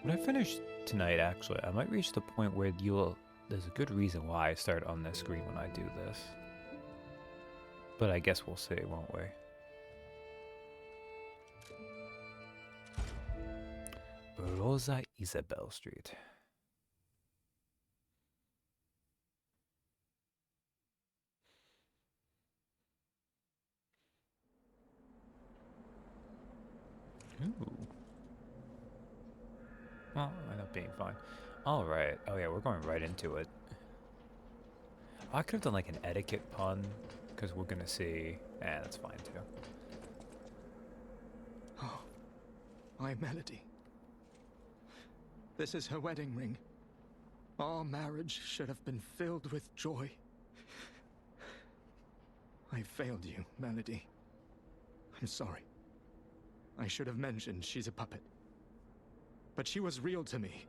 When I finish tonight, actually, I might reach the point where there's a good reason why I start on this screen when I do this. But I guess we'll see, won't we? Rosa Isabel Street. Ooh. Well, I end up being fine. Alright. Oh yeah, we're going right into it. I could have done like an etiquette pun, because we're gonna see... that's fine too. Oh, my Melody. This is her wedding ring. Our marriage should have been filled with joy. I failed you, Melody. I'm sorry. I should have mentioned she's a puppet. But she was real to me.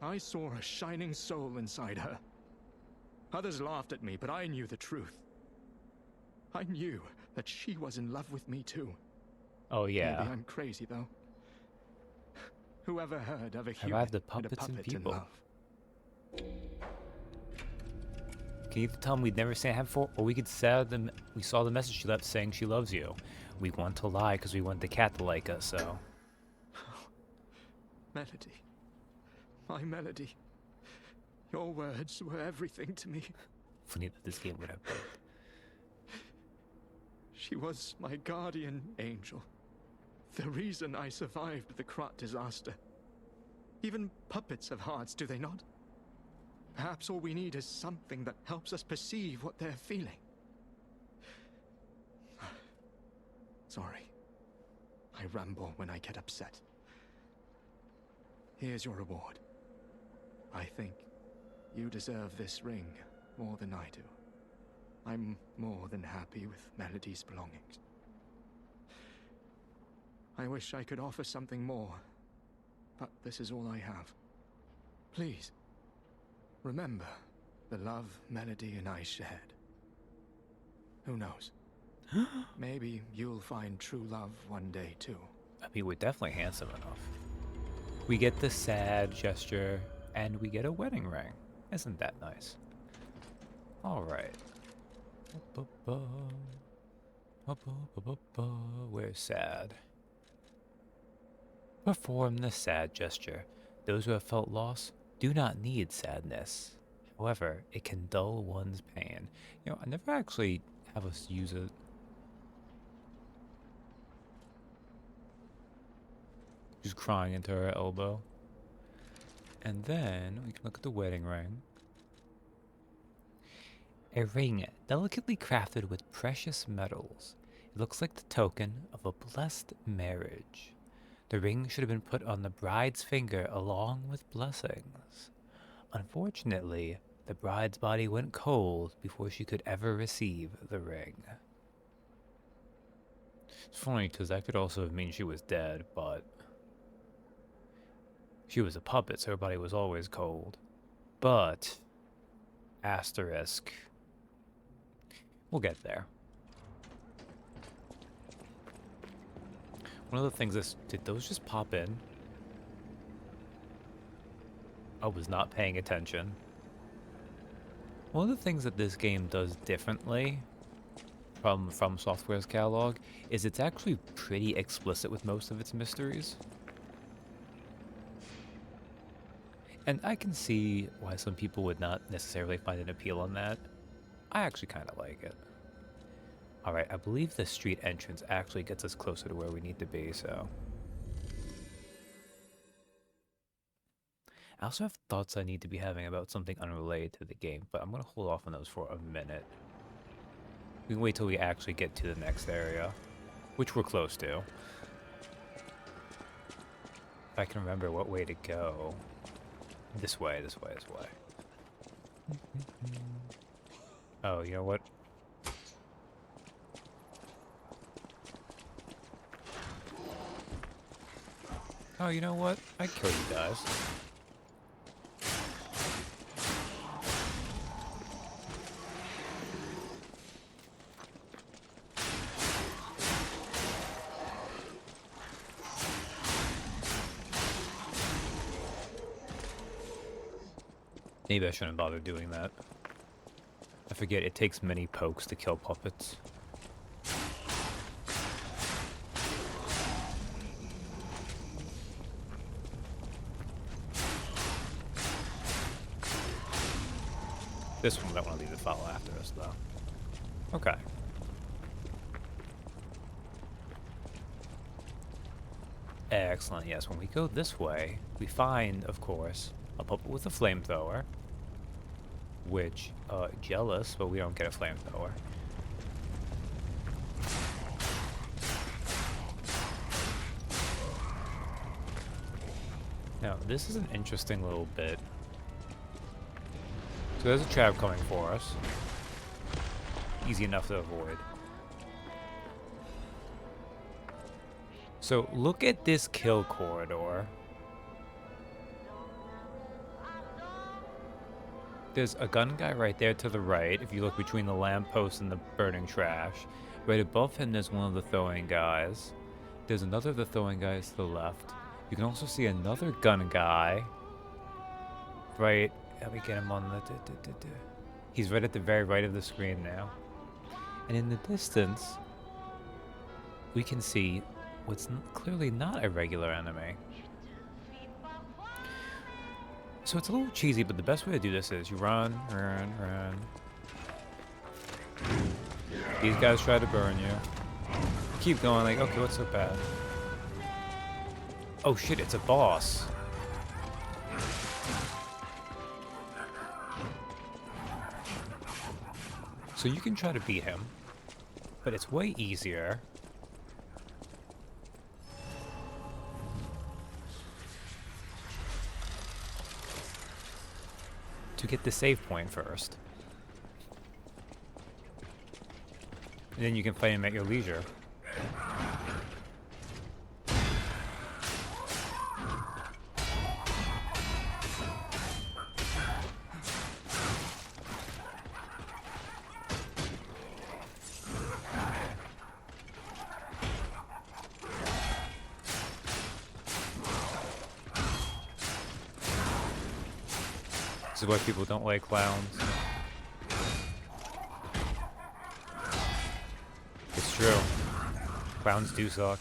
I saw a shining soul inside her. Others laughed at me, but I knew the truth. I knew that she was in love with me too. Oh yeah. Maybe I'm crazy though. Whoever heard of a human Arrived the and a puppets and puppet in people. love? Can you tell them we'd never seen her before? Or we could say we saw the message she left saying she loves you. We want to lie because we want the cat to like us, so... Melody. My Melody. Your words were everything to me. Funny that this game would have both. She was my guardian angel. The reason I survived the Krat disaster. Even puppets have hearts, do they not? Perhaps all we need is something that helps us perceive what they're feeling. Sorry. I ramble when I get upset. Here's your reward. I think you deserve this ring more than I do. I'm more than happy with Melody's belongings. I wish I could offer something more, but this is all I have. Please, remember the love Melody and I shared. Who knows? Maybe you'll find true love one day too. I mean, we're definitely handsome enough. We get the sad gesture, and we get a wedding ring. Isn't that nice? Alright. Where's sad? Perform the sad gesture. Those who have felt loss do not need sadness. However, it can dull one's pain. You know, I never actually have us use it. She's crying into her elbow. And then we can look at the wedding ring. A ring delicately crafted with precious metals. It looks like the token of a blessed marriage. The ring should have been put on the bride's finger along with blessings. Unfortunately, the bride's body went cold before she could ever receive the ring. It's funny because that could also mean she was dead, but she was a puppet, so her body was always cold. But, asterisk, we'll get there. One of the things did those just pop in? I was not paying attention. One of the things that this game does differently from Software's catalog is it's actually pretty explicit with most of its mysteries. And I can see why some people would not necessarily find an appeal on that. I actually kind of like it. Alright, I believe the street entrance actually gets us closer to where we need to be, so... I also have thoughts I need to be having about something unrelated to the game, but I'm going to hold off on those for a minute. We can wait till we actually get to the next area, which we're close to. If I can remember what way to go. This way, this way, this way. Oh, you know what? Oh, you know what? I'd kill you guys. Maybe I shouldn't bother doing that. I forget it takes many pokes to kill puppets. This one we don't want to leave the follow after us, though. Okay. Excellent, yes. When we go this way, we find, of course, a puppet with a flamethrower. Which, jealous, but we don't get a flamethrower. Now, this is an interesting little bit. So there's a trap coming for us. Easy enough to avoid. So look at this kill corridor. There's a gun guy right there to the right, if you look between the lamppost and the burning trash. Right above him there's one of the throwing guys. There's another of the throwing guys to the left. You can also see another gun guy. Right, let me get him on the... He's right at the very right of the screen now. And in the distance, we can see what's clearly not a regular enemy. So it's a little cheesy, but the best way to do this is you run. These guys try to burn you. Keep going like, okay, what's so bad? Oh shit, it's a boss. So you can try to beat him, but it's way easier to get the save point first. And then you can fight him at your leisure. This is why people don't like clowns. It's true. Clowns do suck.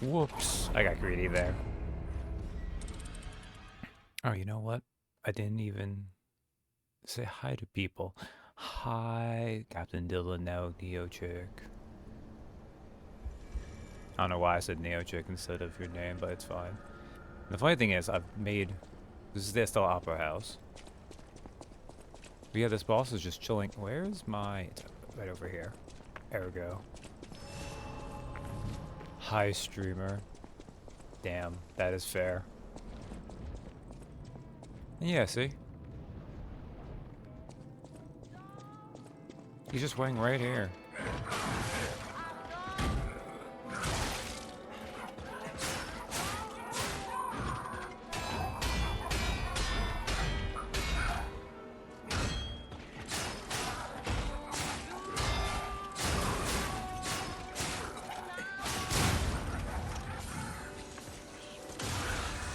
Whoops, I got greedy there. Oh, you know what? I didn't even say hi to people. Hi, Captain Dylan, now Neo Chick. I don't know why I said Neo Chick instead of your name, but it's fine. The funny thing is, this is their style opera house. But yeah, this boss is just chilling. Where's my... It's right over here. Ergo. Hi, streamer. Damn, that is fair. And yeah, see? He's just waiting right here.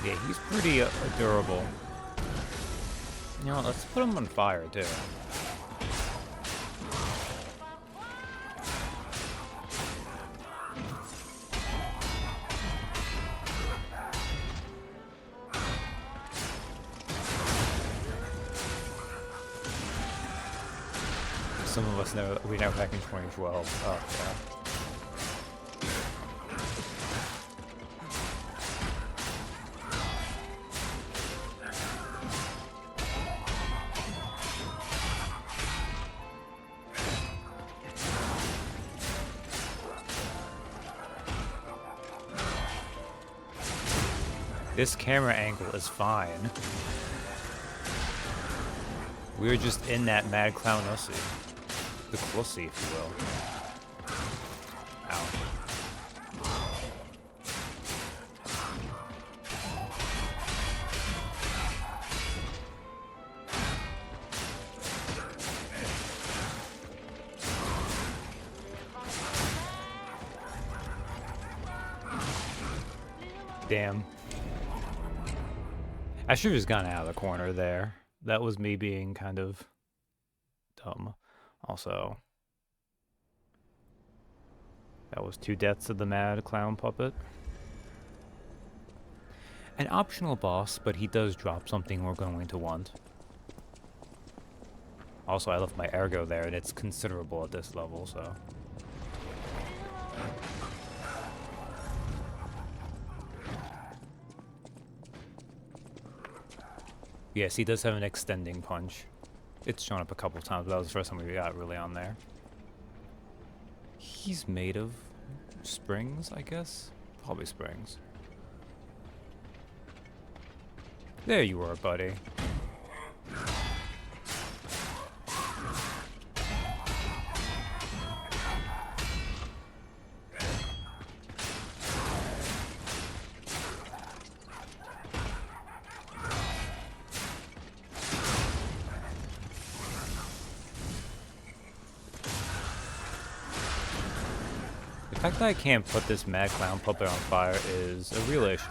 Yeah, he's pretty durable. You know, let's put him on fire, too. Some of us know, we know back in 2012. Oh, yeah. This camera angle is fine. We were just in that mad clown ussy. The pussy, if you will. Ow. Damn. I should have just gone out of the corner there. That was me being kind of dumb. Also, that was 2 deaths of the mad clown puppet. An optional boss, but he does drop something we're going to want. Also, I left my ergo there, and it's considerable at this level, so... Yes, he does have an extending punch. It's shown up a couple times, but that was the first time we got really on there. He's made of springs, I guess? Probably springs. There you are, buddy. The fact that I can't put this mad clown puppet on fire is a real issue.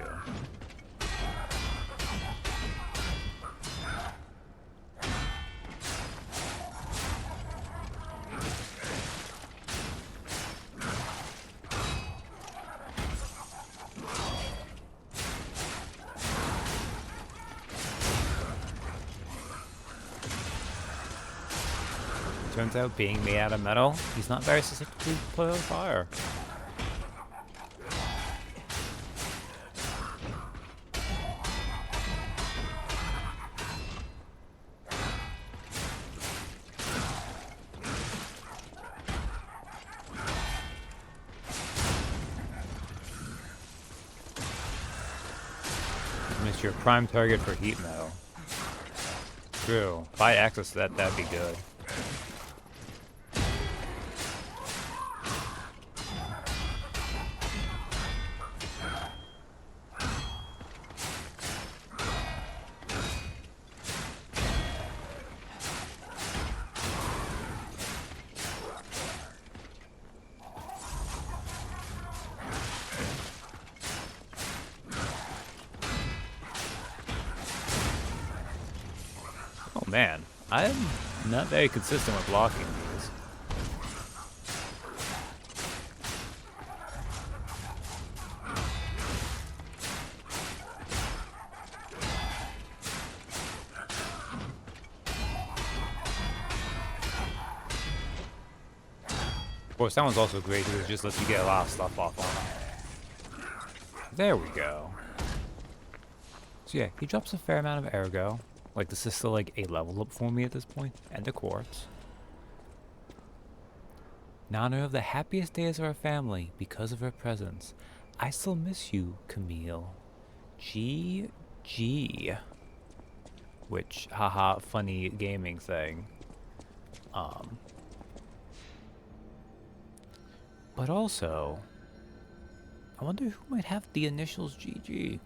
Turns out being made out of metal, he's not very susceptible to put on fire. And it's your prime target for heat metal. True. If I had access to that, that'd be good. Oh man, I'm not very consistent with blocking these. Of course, that one's also great because it just lets you get a lot of stuff off on it. There we go. So yeah, he drops a fair amount of ergo. Like, this is still like a level up for me at this point, and a quartz. In honor of the happiest days of our family, because of her presence, I still miss you, Camille. GG. Which, haha, funny gaming thing. But also, I wonder who might have the initials GG.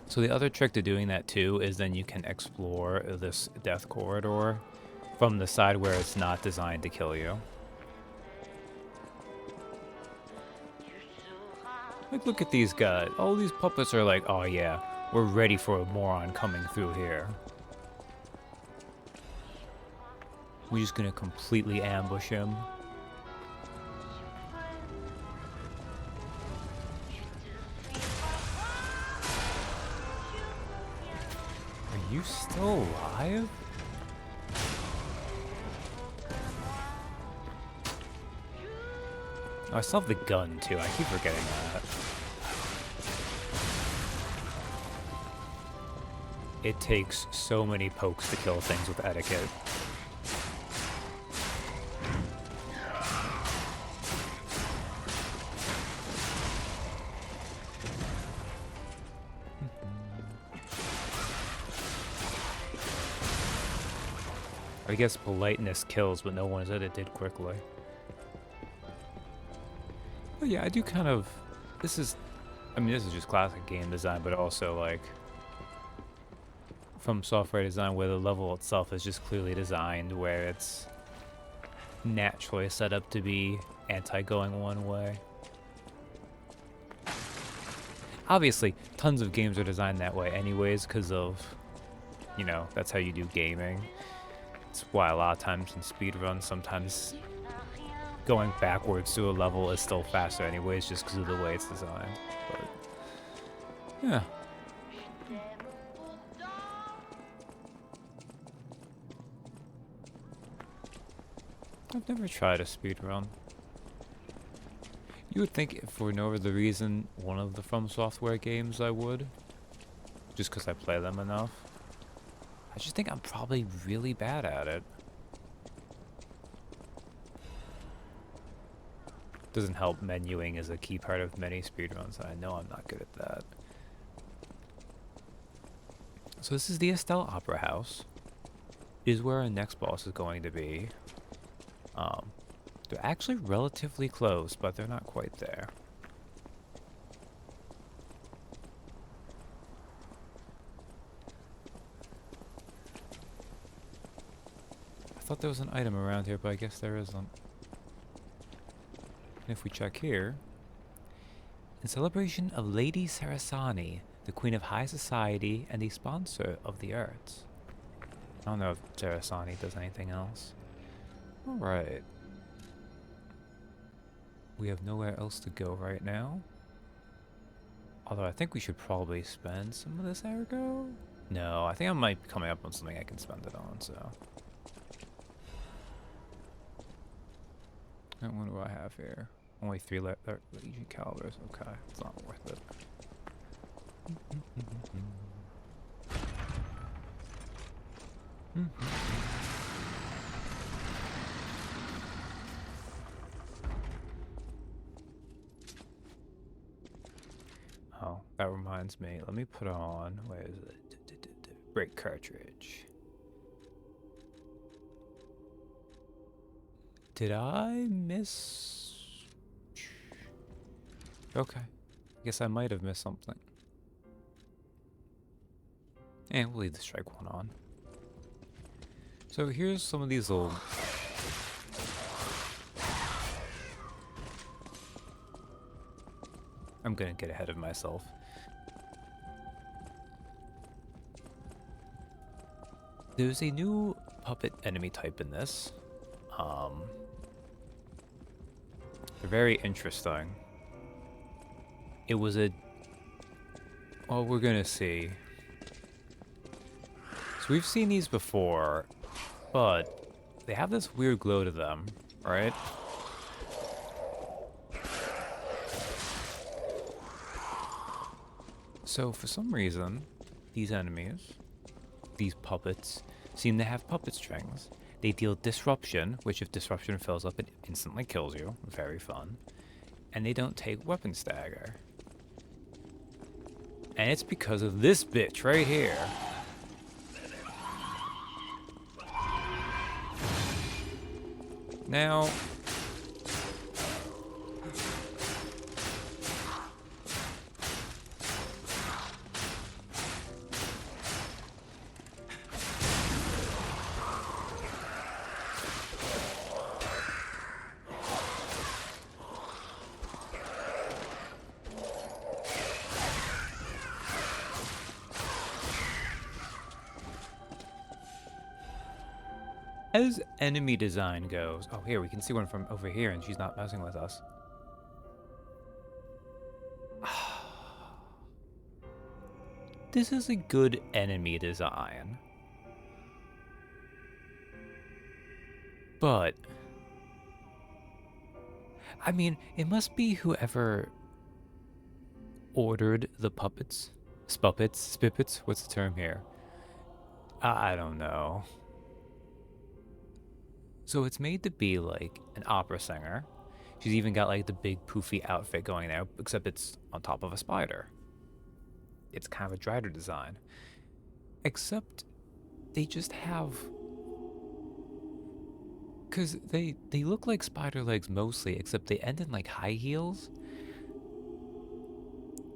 So the other trick to doing that too is then you can explore this death corridor from the side where it's not designed to kill you. Like, look at these guys. All these puppets are like, oh yeah, we're ready for a moron coming through here. We're just gonna completely ambush him. Are you still alive? Oh, I still have the gun too. I keep forgetting that. It takes so many pokes to kill things with etiquette. I guess politeness kills, but no one said it did quickly. But yeah, I do kind of... This is... I mean, this is just classic game design, but also, like... From software design, where the level itself is just clearly designed, where it's naturally set up to be anti-going one way. Obviously, tons of games are designed that way anyways, because of, you know, that's how you do gaming. It's why a lot of times in speedruns, sometimes going backwards to a level is still faster anyways, just because of the way it's designed. But, yeah. I've never tried a speedrun. You would think if for no other reason, one of the From Software games I would. Just because I play them enough. I just think I'm probably really bad at it. Doesn't help menuing is a key part of many speedruns, and I know I'm not good at that. So this is the Estelle Opera House. Is where our next boss is going to be. They're actually relatively close, but they're not quite there. I thought there was an item around here, but I guess there isn't. And if we check here, in celebration of Lady Sarasani, the Queen of High Society and the sponsor of the arts. I don't know if Sarasani does anything else. Alright. We have nowhere else to go right now. Although I think we should probably spend some of this ergo. No, I think I might be coming up on something I can spend it on, so. And what do I have here? Only 3 Legion calibers. Okay, it's not worth it. Oh, that reminds me. Let me put on, where is it? Break cartridge. Did I miss? Okay. I guess I might have missed something. And we'll leave the strike one on. So here's some of these little... I'm gonna get ahead of myself. There's a new puppet enemy type in this. They're very interesting. It was a... Well, we're gonna see. So we've seen these before, but they have this weird glow to them, right? So for some reason, these enemies, these puppets, seem to have puppet strings. They deal disruption, which if disruption fills up, it instantly kills you. Very fun. And they don't take weapon stagger. And it's because of this bitch right here. Now... as enemy design goes... Oh, here, we can see one from over here, and she's not messing with us. This is a good enemy design. But... I mean, it must be whoever ordered the puppets? Spuppets? Spippets? What's the term here? I don't know. So it's made to be like an opera singer. She's even got like the big poofy outfit going there, except it's on top of a spider. It's kind of a Drider design. Except they just have Because they look like spider legs mostly, except they end in like high heels.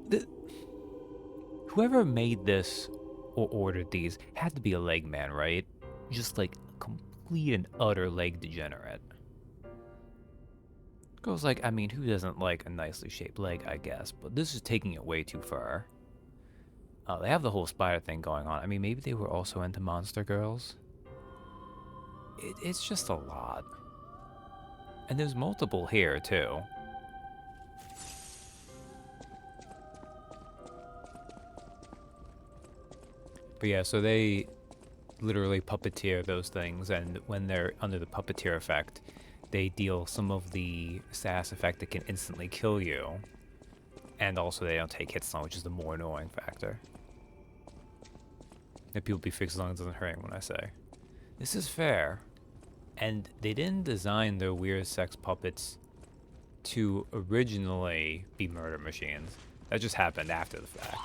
The, whoever made this or ordered these had to be a leg man, right? Just like a complete and utter leg degenerate. Goes like, I mean, who doesn't like a nicely shaped leg, I guess, but this is taking it way too far. They have the whole spider thing going on. I mean, maybe they were also into monster girls. It's just a lot. And there's multiple here, too. But yeah, so they literally puppeteer those things, and when they're under the puppeteer effect, they deal some of the status effect that can instantly kill you. And also they don't take hits on, which is the more annoying factor. That people be fixed as long as it doesn't hurt anyone, I say. This is fair. And they didn't design their weird sex puppets to originally be murder machines. That just happened after the fact.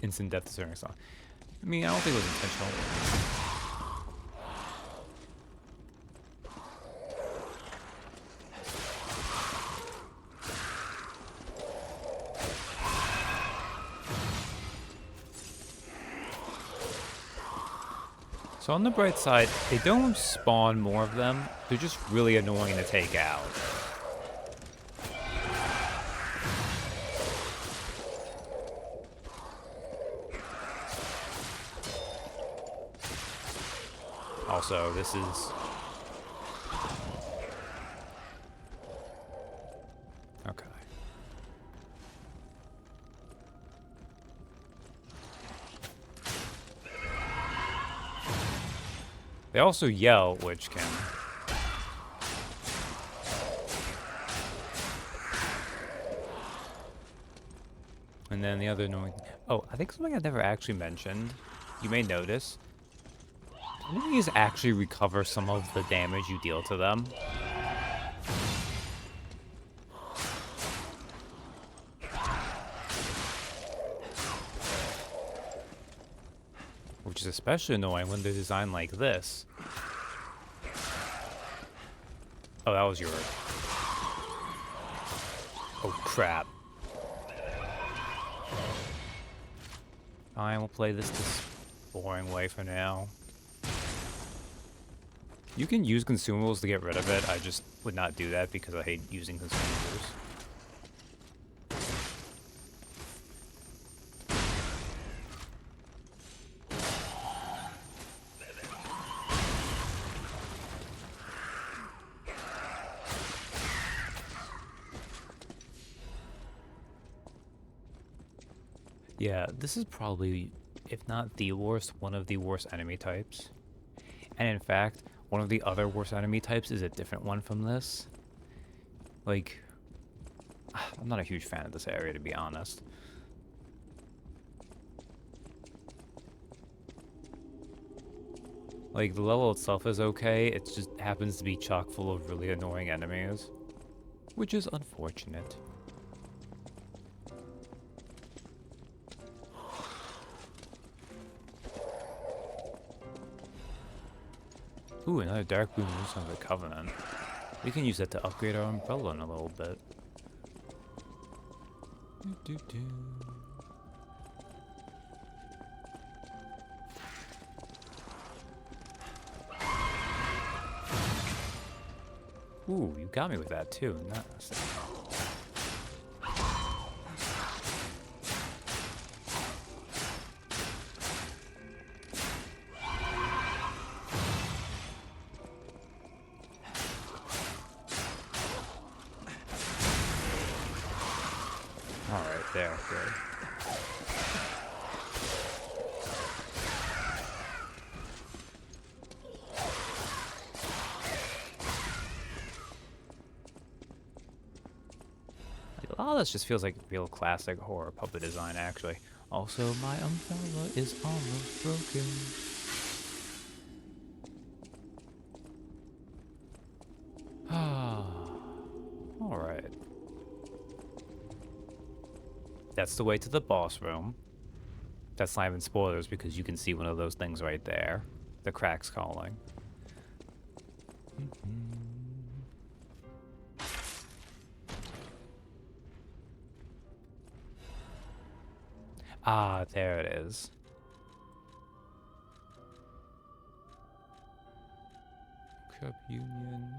Instant death is during song. I mean, I don't think it was intentional. So on the bright side, they don't spawn more of them. They're just really annoying to take out. Also, this is... Okay. They also yell, which can... And then the other annoying... Oh, I think something I've never actually mentioned, you may notice, enemies actually recover some of the damage you deal to them. Which is especially annoying when they're designed like this. Oh, that was yours. Oh, crap. Fine, we'll play this boring way for now. You can use consumables to get rid of it. I just would not do that because I hate using consumables. Yeah, this is probably, if not the worst, one of the worst enemy types. And in fact, one of the other worst enemy types is a different one from this. Like, I'm not a huge fan of this area, to be honest. Like, the level itself is okay, it just happens to be chock full of really annoying enemies. Which is unfortunate. Ooh, another Dark Blue Moonstone of the Covenant. We can use that to upgrade our umbrella in a little bit. Ooh, you got me with that too. Nice. Alright, there, good. A lot of this just feels like real classic horror puppet design, actually. Also, my umbrella is almost broken. Ah, alright. That's the way to the boss room. That's not even spoilers because you can see one of those things right there. The cracks calling. Ah, there it is. Cup Union.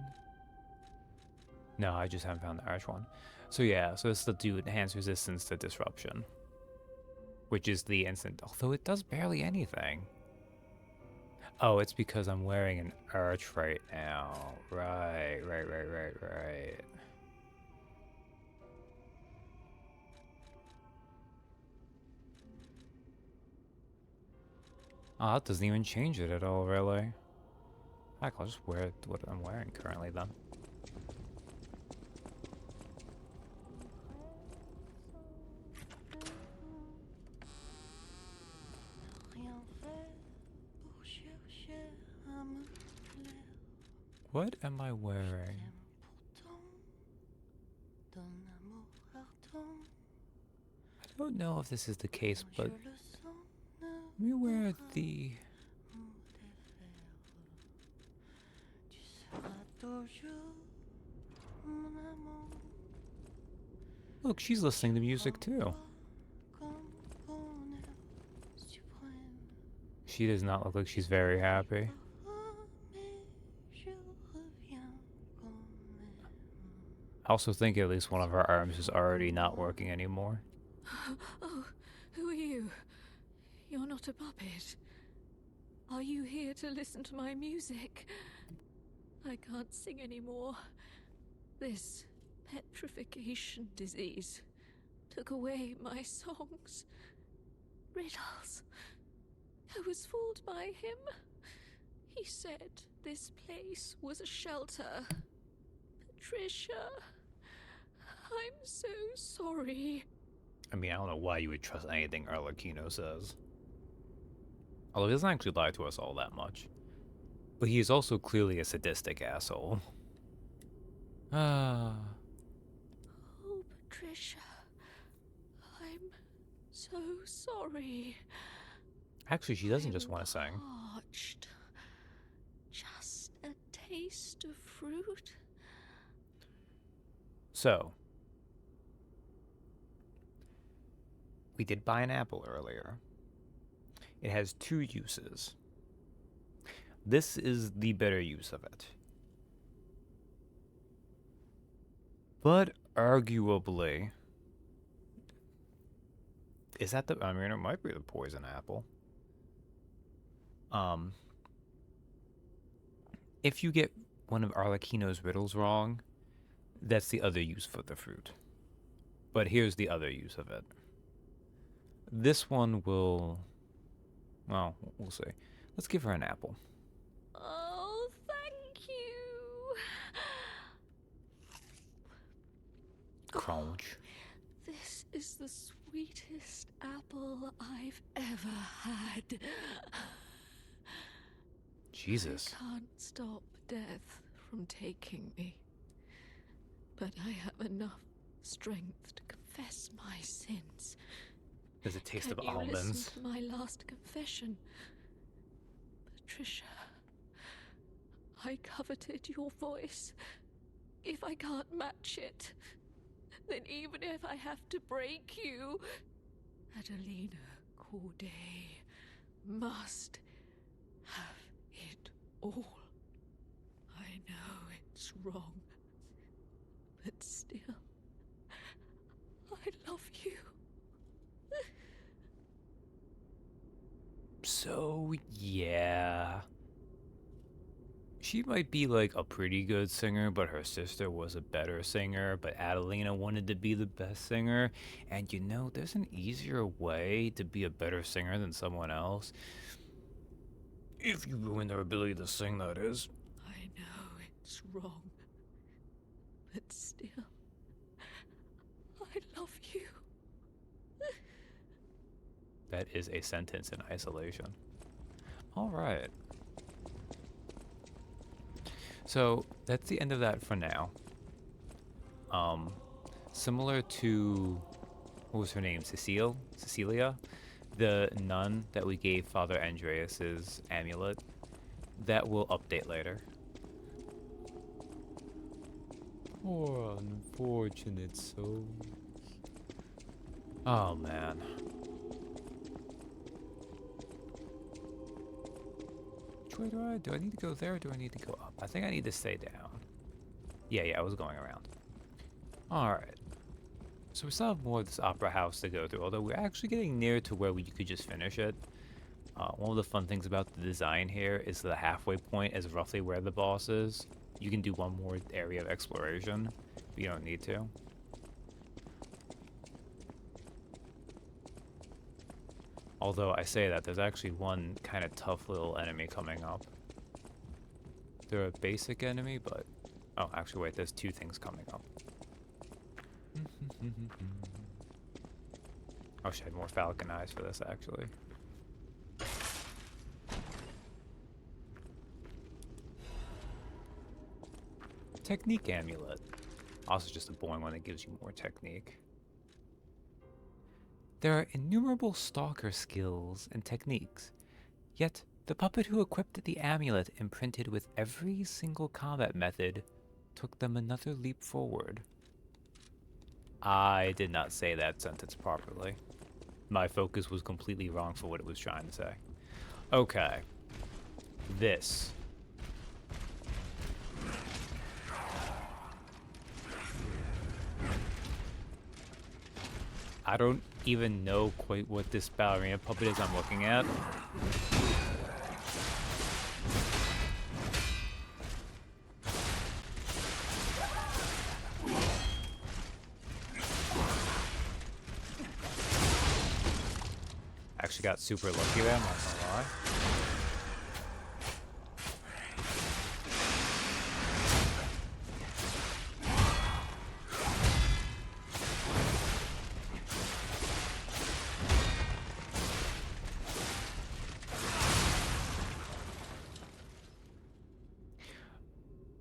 No, I just haven't found the Arch one. So yeah, so it's the do enhanced resistance to disruption. Which is the instant, although it does barely anything. Oh, it's because I'm wearing an Arch right now. Right. Oh, that doesn't even change it at all, really. Heck, I'll just wear what I'm wearing currently then. What am I wearing? I don't know if this is the case, but let me wear the... Look, she's listening to music too. She does not look like she's very happy. I also think at least one of her arms is already not working anymore. Oh, who are you? You're not a puppet. Are you here to listen to my music? I can't sing anymore. This petrification disease took away my songs. Riddles. I was fooled by him. He said this place was a shelter. Patricia, I'm so sorry. I mean, I don't know why you would trust anything Arlecchino says. Although he doesn't actually lie to us all that much. But he is also clearly a sadistic asshole. Ah. Oh, Patricia, I'm so sorry. Actually, she doesn't just want to sing. Parched. Just a taste of fruit. So, we did buy an apple earlier. It has two uses. This is the better use of it. But arguably, is that the, I mean, it might be the poison apple. If you get one of Arlecchino's riddles wrong, that's the other use for the fruit. But here's the other use of it. This one will, well, we'll see. Let's give her an apple. Oh, thank you. Crunch. This is the sweetest apple I've ever had. Jesus. I can't stop death from taking me. But I have enough strength to confess my sins. There's a taste Can of you almonds. listen to my last confession? Patricia, I coveted your voice. If I can't match it, then even if I have to break you, Adelina Corday must have it all. I know it's wrong, but still, I love you. So, yeah. She might be like a pretty good singer, but her sister was a better singer, but Adelina wanted to be the best singer. And you know, there's an easier way to be a better singer than someone else. If you ruin their ability to sing, that is. I know it's wrong, but still, I love you. That is a sentence in isolation. All right. So that's the end of that for now. Similar to, what was her name? Cecilia? the nun that we gave Father Andreas's amulet, that will update later. Poor unfortunate souls. Oh man. Which way do I need to go there or do I need to go up? I think I need to stay down. Yeah, I was going around. Alright. So we still have more of this opera house to go through, although we're actually getting near to where we could just finish it. One of the fun things about the design here is the halfway point is roughly where the boss is. You can do one more area of exploration, but you don't need to. Although I say that, there's actually one kind of tough little enemy coming up. They're a basic enemy, but... Oh, actually wait, there's two things coming up. I wish I had more falcon eyes for this, actually. Technique amulet. Also just a boring one that gives you more technique. There are innumerable stalker skills and techniques, yet the puppet who equipped the amulet imprinted with every single combat method took them another leap forward. I did not say that sentence properly. My focus was completely wrong for what it was trying to say. Okay. This. I don't even know quite what this ballerina puppet is I'm looking at. Actually got super lucky there, I'm not gonna lie.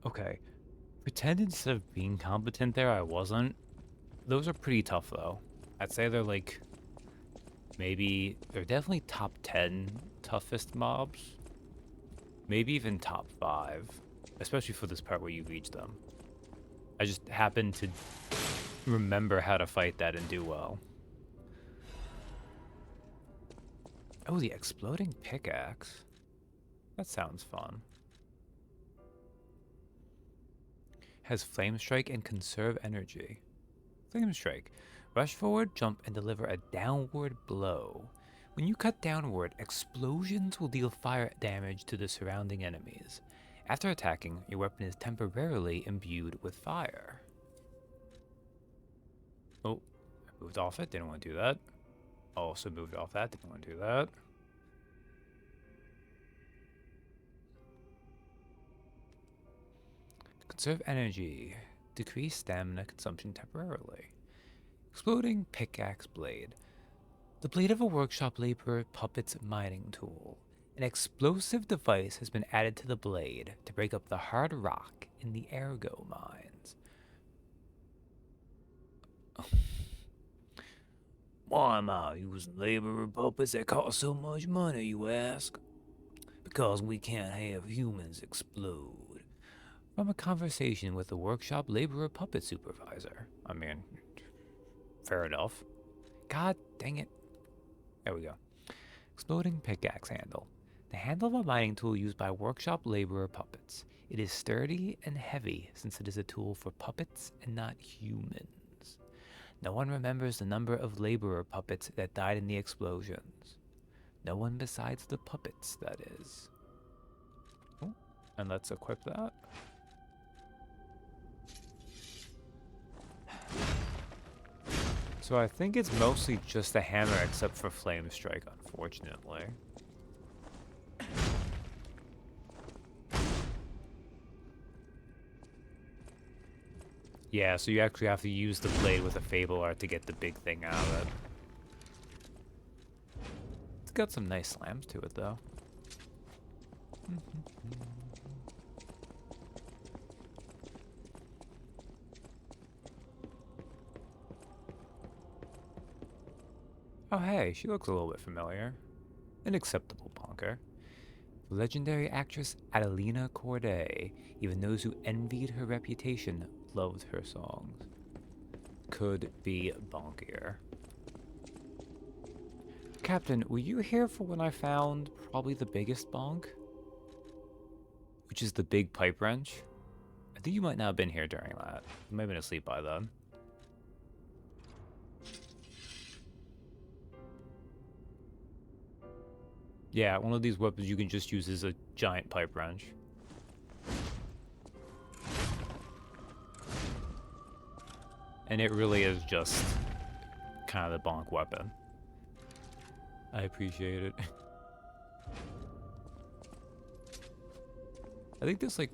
Okay. Pretend instead of being competent there, I wasn't. Those are pretty tough, though. I'd say they're like... Maybe... They're definitely top 10 toughest mobs. Maybe even top 5. Especially for this part where you reach them. I just happen to remember how to fight that and do well. Oh, the exploding pickaxe. That sounds fun. Has flame strike and conserve energy. Flame strike. Rush forward, jump, and deliver a downward blow. When you cut downward, explosions will deal fire damage to the surrounding enemies. After attacking, your weapon is temporarily imbued with fire. Oh, I moved off it, didn't want to do that. Also moved off that, didn't want to do that. Conserve energy. Decrease stamina consumption temporarily. Exploding pickaxe blade. The blade of a workshop laborer puppet's mining tool. An explosive device has been added to the blade to break up the hard rock in the ergo mines. Why am I using laborer puppets that cost so much money, you ask? Because we can't have humans explode. From a conversation with the workshop laborer puppet supervisor. I mean, fair enough. God dang it. There we go. Exploding pickaxe handle. The handle of a mining tool used by workshop laborer puppets. It is sturdy and heavy since it is a tool for puppets and not humans. No one remembers the number of laborer puppets that died in the explosions. No one besides the puppets, that is. Oh, and let's equip that. So I think it's mostly just a hammer except for flame strike, unfortunately. Yeah, so you actually have to use the blade with a Fable Art to get the big thing out of it. It's got some nice slams to it, though. Oh hey, she looks a little bit familiar. An acceptable punker. The legendary actress Adelina Corday. Even those who envied her reputation loved her songs. Could be bonkier. Captain, were you here for when I found probably the biggest bonk? Which is the big pipe wrench? I think you might not have been here during that. You might have been asleep by then. Yeah, one of these weapons you can just use as a giant pipe wrench. And it really is just kind of the bonk weapon. I appreciate it. I think there's like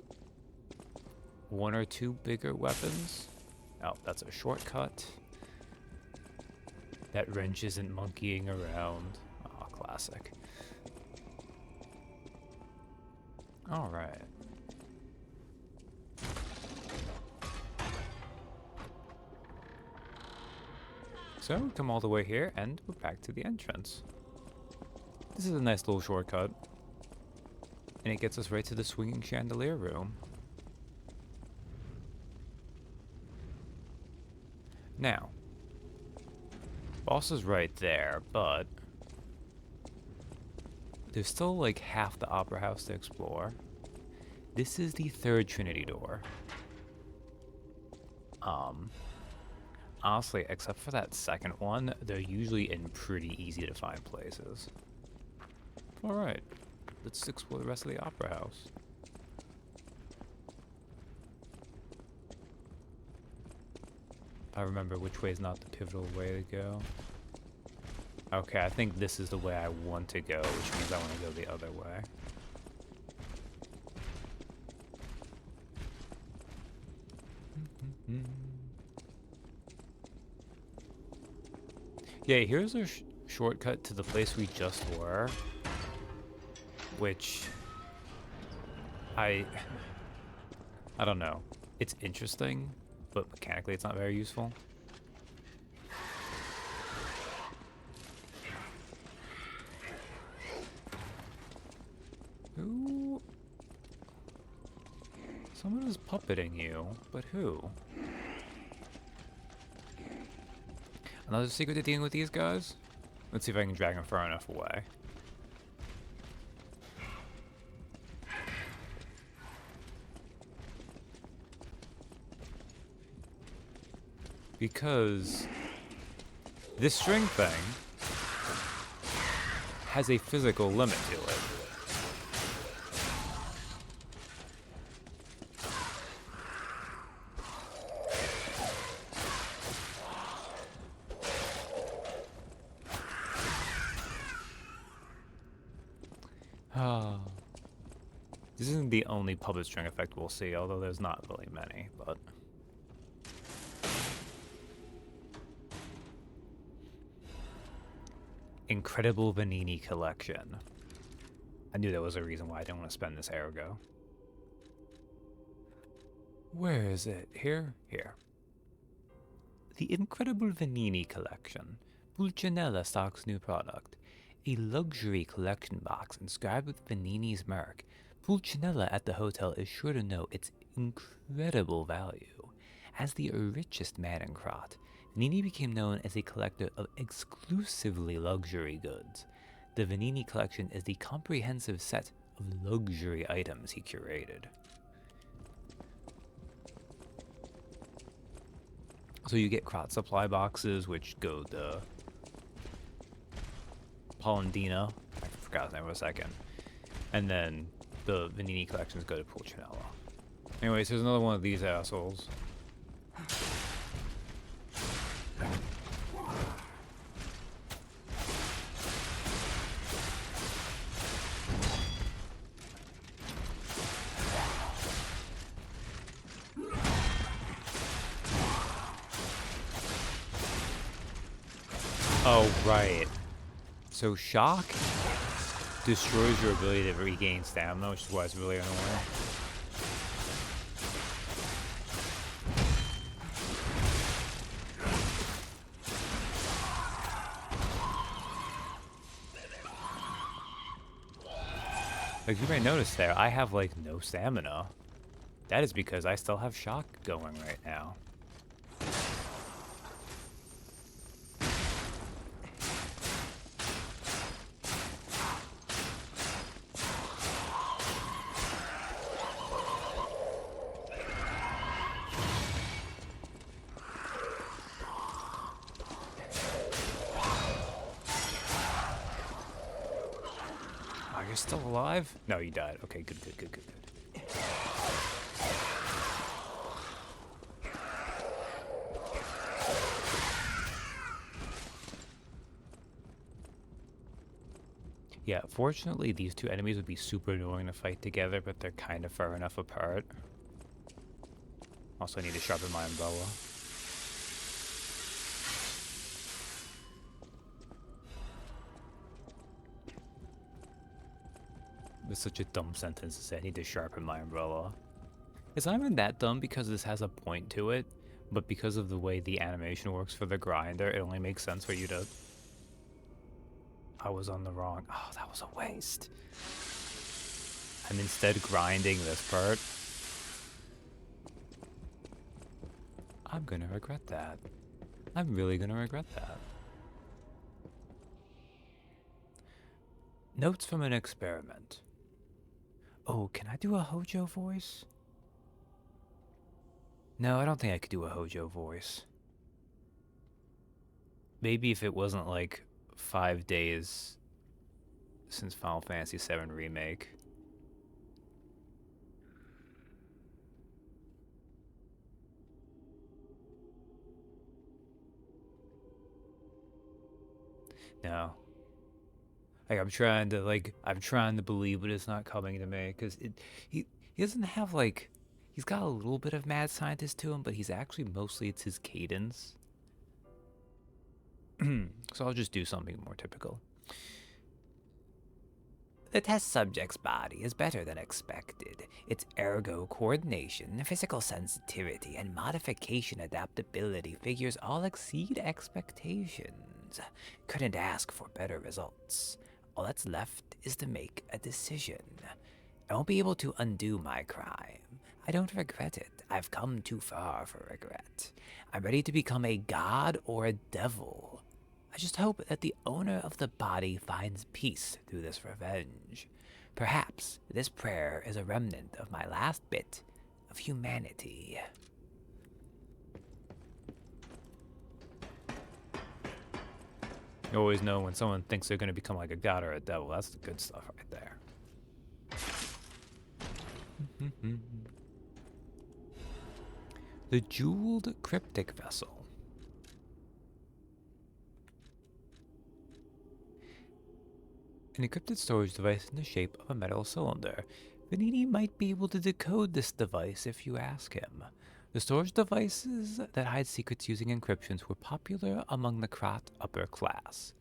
one or two bigger weapons. Oh, that's a shortcut. That wrench isn't monkeying around. Oh, classic. Alright. So, we come all the way here, and we're back to the entrance. This is a nice little shortcut. And it gets us right to the swinging chandelier room. Now, boss is right there, but there's still like half the Opera House to explore. This is the third Trinity door. Honestly, except for that second one, they're usually in pretty easy to find places. Alright, let's explore the rest of the Opera House. I remember which way is not the pivotal way to go. Okay, I think this is the way I want to go, which means I want to go the other way. Yeah, here's a shortcut to the place we just were. Which... I don't know. It's interesting, but mechanically it's not very useful. Who? Someone is puppeting you, but who? Another secret to dealing with these guys? Let's see if I can drag them far enough away. Because this string thing has a physical limit to it. This isn't the only puppet string effect we'll see, although there's not really many, but... Incredible Vanini collection. I knew there was a reason why I didn't want to spend this ergo. Where is it? Here? Here. The Incredible Vanini collection. Pulcinella stocks new product. A luxury collection box inscribed with Vanini's mark. Pulcinella at the hotel is sure to know its incredible value. As the richest man in Krat, Vanini became known as a collector of exclusively luxury goods. The Vanini collection is the comprehensive set of luxury items he curated. So you get Krat supply boxes, which go to Polendina. I forgot his name for a second. And then the Vanini collections go to Pulcinella. Anyways, here's another one of these assholes. Oh, right. So shock destroys your ability to regain stamina, which is why it's really annoying. Like you may notice there, I have like no stamina. That is because I still have shock going right now. Are you still alive? No, you died. Okay, good, good, good, good, good. Yeah, fortunately these two enemies would be super annoying to fight together, but they're kind of far enough apart. Also, I need to sharpen my umbrella. It's such a dumb sentence to say, I need to sharpen my umbrella. It's not even that dumb because this has a point to it, but because of the way the animation works for the grinder, it only makes sense for you to... I was on the wrong... Oh, that was a waste. I'm instead grinding this part. I'm gonna regret that. I'm really gonna regret that. Notes from an experiment. Oh, can I do a Hojo voice? No, I don't think I could do a Hojo voice. Maybe if it wasn't like 5 days since Final Fantasy VII Remake. No. Like I'm trying to believe, but it's not coming to me because he doesn't have like, he's got a little bit of mad scientist to him, but he's actually mostly it's his cadence. So I'll just do something more typical. The test subject's body is better than expected. Its ergo coordination, physical sensitivity, and modification adaptability figures all exceed expectations. Couldn't ask for better results. All that's left is to make a decision. I won't be able to undo my crime. I don't regret it. I've come too far for regret. I'm ready to become a god or a devil. I just hope that the owner of the body finds peace through this revenge. Perhaps this prayer is a remnant of my last bit of humanity. You always know when someone thinks they're going to become like a god or a devil. That's the good stuff right there. The jeweled cryptic vessel. An encrypted storage device in the shape of a metal cylinder. Vanini might be able to decode this device if you ask him. The storage devices that hide secrets using encryptions were popular among the Krat upper class.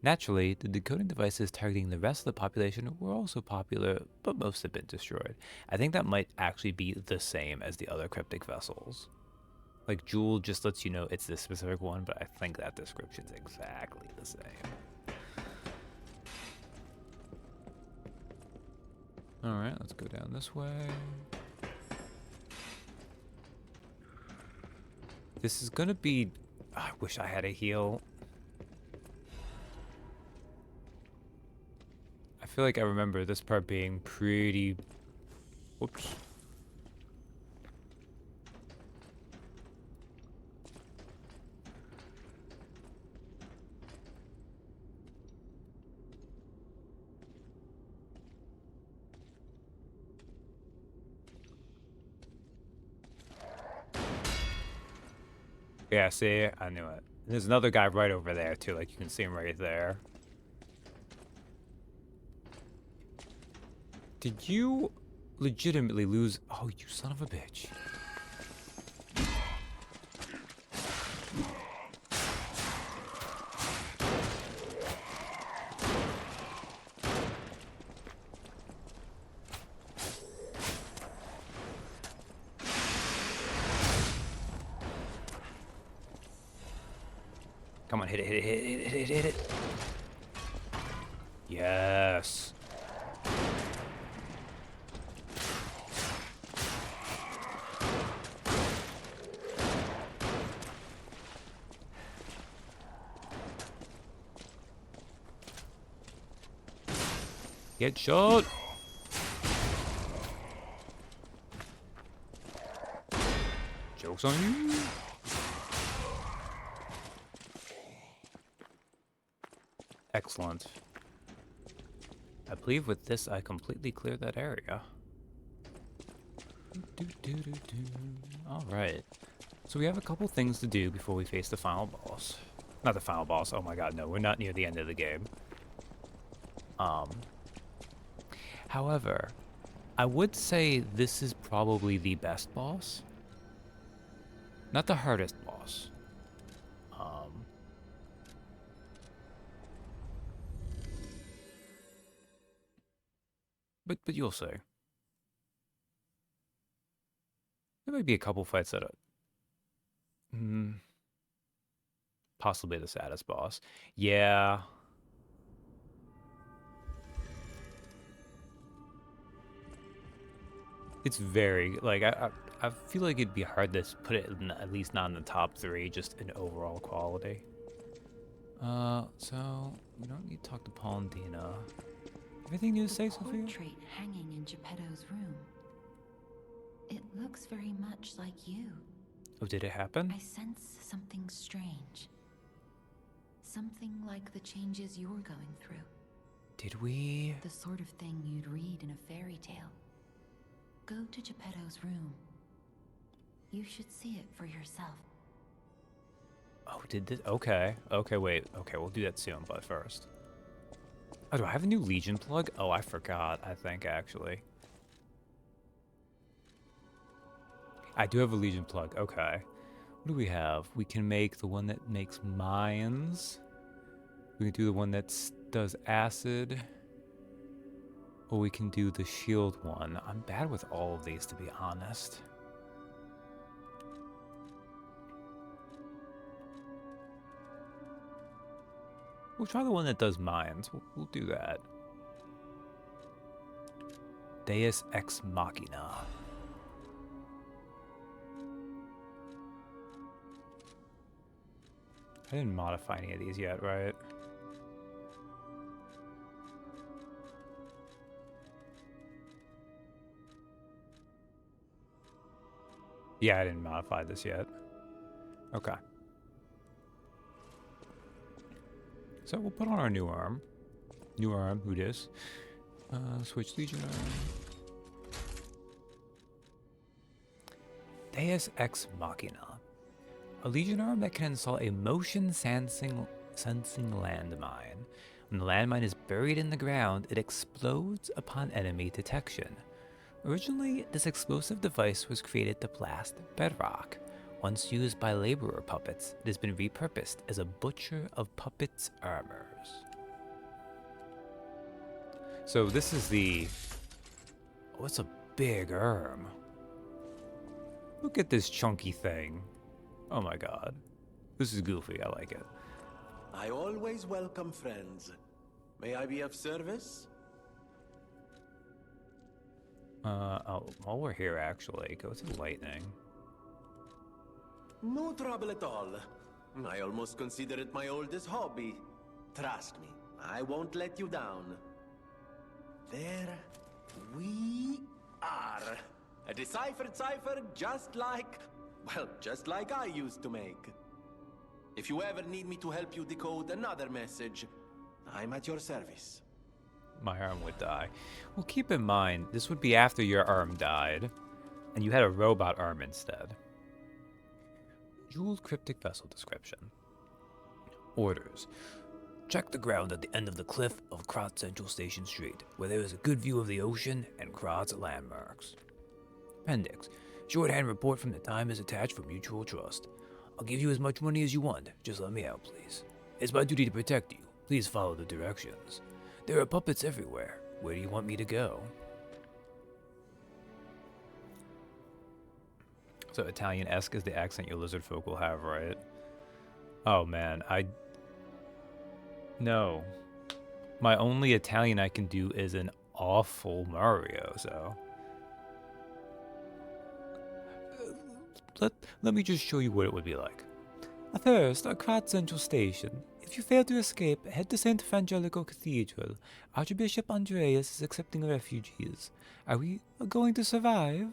Naturally, the decoding devices targeting the rest of the population were also popular, but most have been destroyed. I think that might actually be the same as the other cryptic vessels. Like, Jewel just lets you know it's this specific one, but I think that description's exactly the same. Alright, let's go down this way. This is gonna be... I wish I had a heal. I feel like I remember this part being pretty... Whoops. Yeah, see? I knew it. There's another guy right over there, too. Like, you can see him right there. Did you legitimately lose... Oh, you son of a bitch. Come on, hit it, hit it, hit it, hit it, hit it. Yes. Get shot! Joke's on you! Excellent. I believe with this I completely cleared that area. Alright. So we have a couple things to do before we face the final boss. Not the final boss, oh my god, no, we're not near the end of the game. However, I would say this is probably the best boss. Not the hardest boss. But you'll see. There might be a couple fights that are possibly the saddest boss. Yeah. It's very, like, I feel like it'd be hard to put it in, at least not in the top 3, just in overall quality. So, we don't need to talk to Paul and Dina. Everything new to say, Sophia? Portrait hanging in Geppetto's room. It looks very much like you. Oh, did it happen? I sense something strange. Something like the changes you're going through. Did we? The sort of thing you'd read in a fairy tale. Go to Geppetto's room. You should see it for yourself. Oh, did this? Okay. Okay, wait. Okay, we'll do that soon, but first. Oh, do I have a new Legion plug? Oh, I forgot, I think, actually. I do have a Legion plug. Okay. What do we have? We can make the one that makes mines. We can do the one that does acid. Or we can do the shield one. I'm bad with all of these, to be honest. We'll try the one that does mines. We'll do that. Deus Ex Machina. I didn't modify any of these yet, right? Yeah, I didn't modify this yet. Okay. So we'll put on our new arm. New arm, who dis? Switch Legion arm. Deus Ex Machina. A Legion arm that can install a motion sensing landmine. When the landmine is buried in the ground, it explodes upon enemy detection. Originally, this explosive device was created to blast bedrock. Once used by laborer puppets, it has been repurposed as a butcher of puppets' armors. So this is the... Oh, it's a big arm. Look at this chunky thing. Oh my god. This is goofy, I like it. I always welcome friends. May I be of service? Oh, while we're here, actually, go to lightning. No trouble at all. I almost consider it my oldest hobby. Trust me, I won't let you down. There we are. A deciphered cipher just like, well, just like I used to make. If you ever need me to help you decode another message, I'm at your service. My arm would die. Well, keep in mind, this would be after your arm died, and you had a robot arm instead. Jeweled cryptic vessel description. Orders. Check the ground at the end of the cliff of Krat Central Station Street, where there is a good view of the ocean and Krat's landmarks. Appendix. Shorthand report from the time is attached for mutual trust. I'll give you as much money as you want. Just let me out, please. It's my duty to protect you. Please follow the directions. There are puppets everywhere. Where do you want me to go? So Italian-esque is the accent your lizard folk will have, right? Oh man, No. My only Italian I can do is an awful Mario, so... Let me just show you what it would be like. First, Krat Central Station. If you fail to escape, head to St. Frangelico Cathedral. Archbishop Andreas is accepting refugees. Are we going to survive?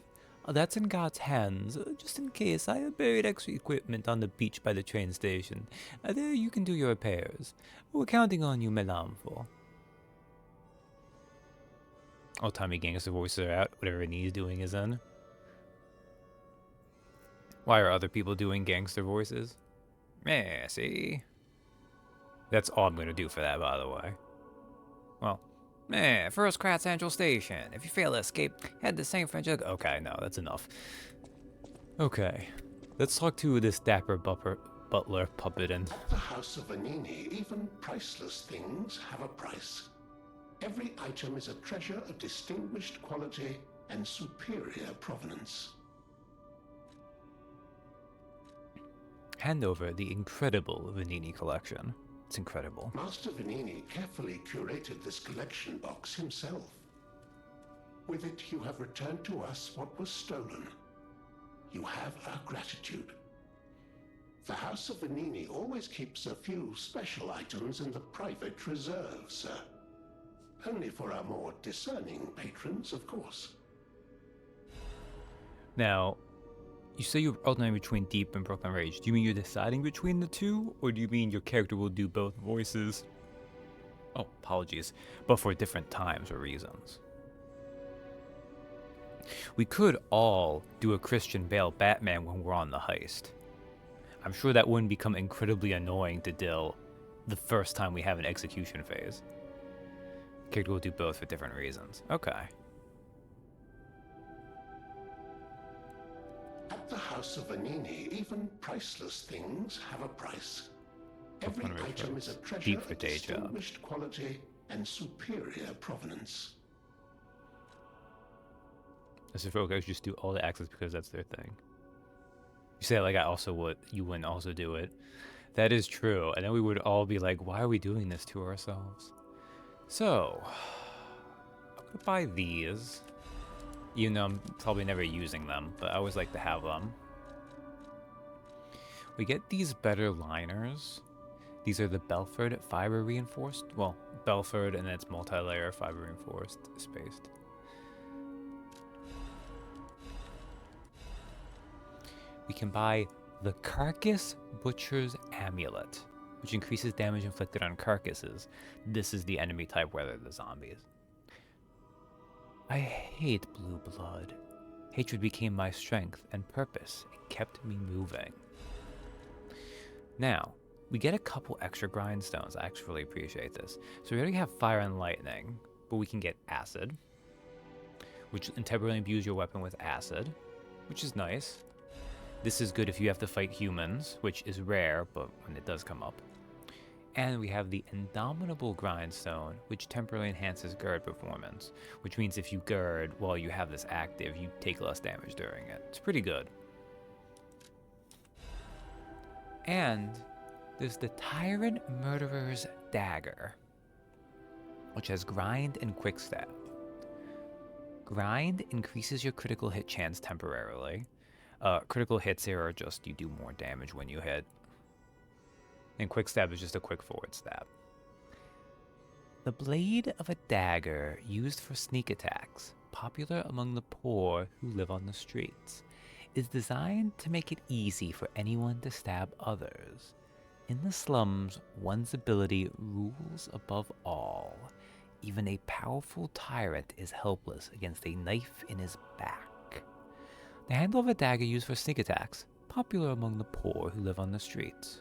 That's in God's hands. Just in case, I have buried extra equipment on the beach by the train station. There you can do your repairs. We're counting on you, Melamfo. Old timey gangster voices are out. Whatever he's doing is in. Why are other people doing gangster voices? Meh, see? That's all I'm gonna do for that, by the way. Well, first Krat Central Station. If you fail to escape, head to St. Frangelico. Okay, no, that's enough. Okay, let's talk to this dapper butler puppet and... At the House of Vanini, even priceless things have a price. Every item is a treasure of distinguished quality and superior provenance. Hand over the incredible Vanini collection. It's incredible. Master Vanini carefully curated this collection box himself. With it, you have returned to us what was stolen. You have our gratitude. The House of Vanini always keeps a few special items in the private reserve, sir. Only for our more discerning patrons, of course. Now, you say you're alternating between Deep and Brooklyn Rage. Do you mean you're deciding between the two? Or do you mean your character will do both voices? Oh, apologies. But for different times or reasons. We could all do a Christian Bale Batman when we're on the heist. I'm sure that wouldn't become incredibly annoying to Dill the first time we have an execution phase. Character will do both for different reasons. Okay. At the House of Vanini, even priceless things have a price. Every item is a treasure of distinguished quality and superior provenance. As if folks just do all the accents because that's their thing. You say it like I also would, you wouldn't also do it. That is true. And then we would all be like, why are we doing this to ourselves? So, I'm gonna buy these. Even though I'm probably never using them, but I always like to have them. We get these better liners. These are the Belford fiber reinforced. Well, Belford and then it's multi-layer fiber reinforced spaced. We can buy the Carcass Butcher's Amulet, which increases damage inflicted on carcasses. This is the enemy type, whether the zombies. I hate blue blood. Hatred became my strength and purpose. It kept me moving. Now, we get a couple extra grindstones. I actually really appreciate this. So we already have fire and lightning, but we can get acid, which temporarily imbues your weapon with acid, which is nice. This is good if you have to fight humans, which is rare, but when it does come up. And we have the Indomitable Grindstone, which temporarily enhances Gird performance, which means if you Gird while you have this active, you take less damage during it. It's pretty good. And there's the Tyrant Murderer's Dagger, which has Grind and Quick Stab. Grind increases your critical hit chance temporarily. Critical hits here are just you do more damage when you hit. And Quick Stab is just a quick forward stab. The blade of a dagger used for sneak attacks, popular among the poor who live on the streets, is designed to make it easy for anyone to stab others. In the slums, one's ability rules above all. Even a powerful tyrant is helpless against a knife in his back. The handle of a dagger used for sneak attacks, popular among the poor who live on the streets.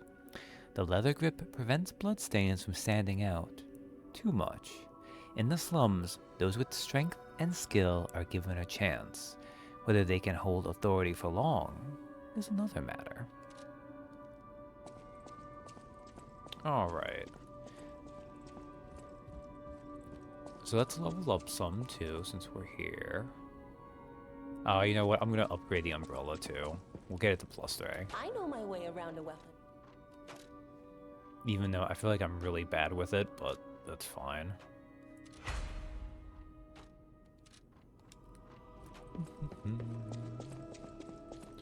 The leather grip prevents bloodstains from standing out too much. In the slums, those with strength and skill are given a chance. Whether they can hold authority for long is another matter. Alright. So let's level up some too, since we're here. You know what? I'm gonna upgrade the umbrella too. We'll get it to +3. I know my way around a weapon. Even though I feel like I'm really bad with it, but that's fine.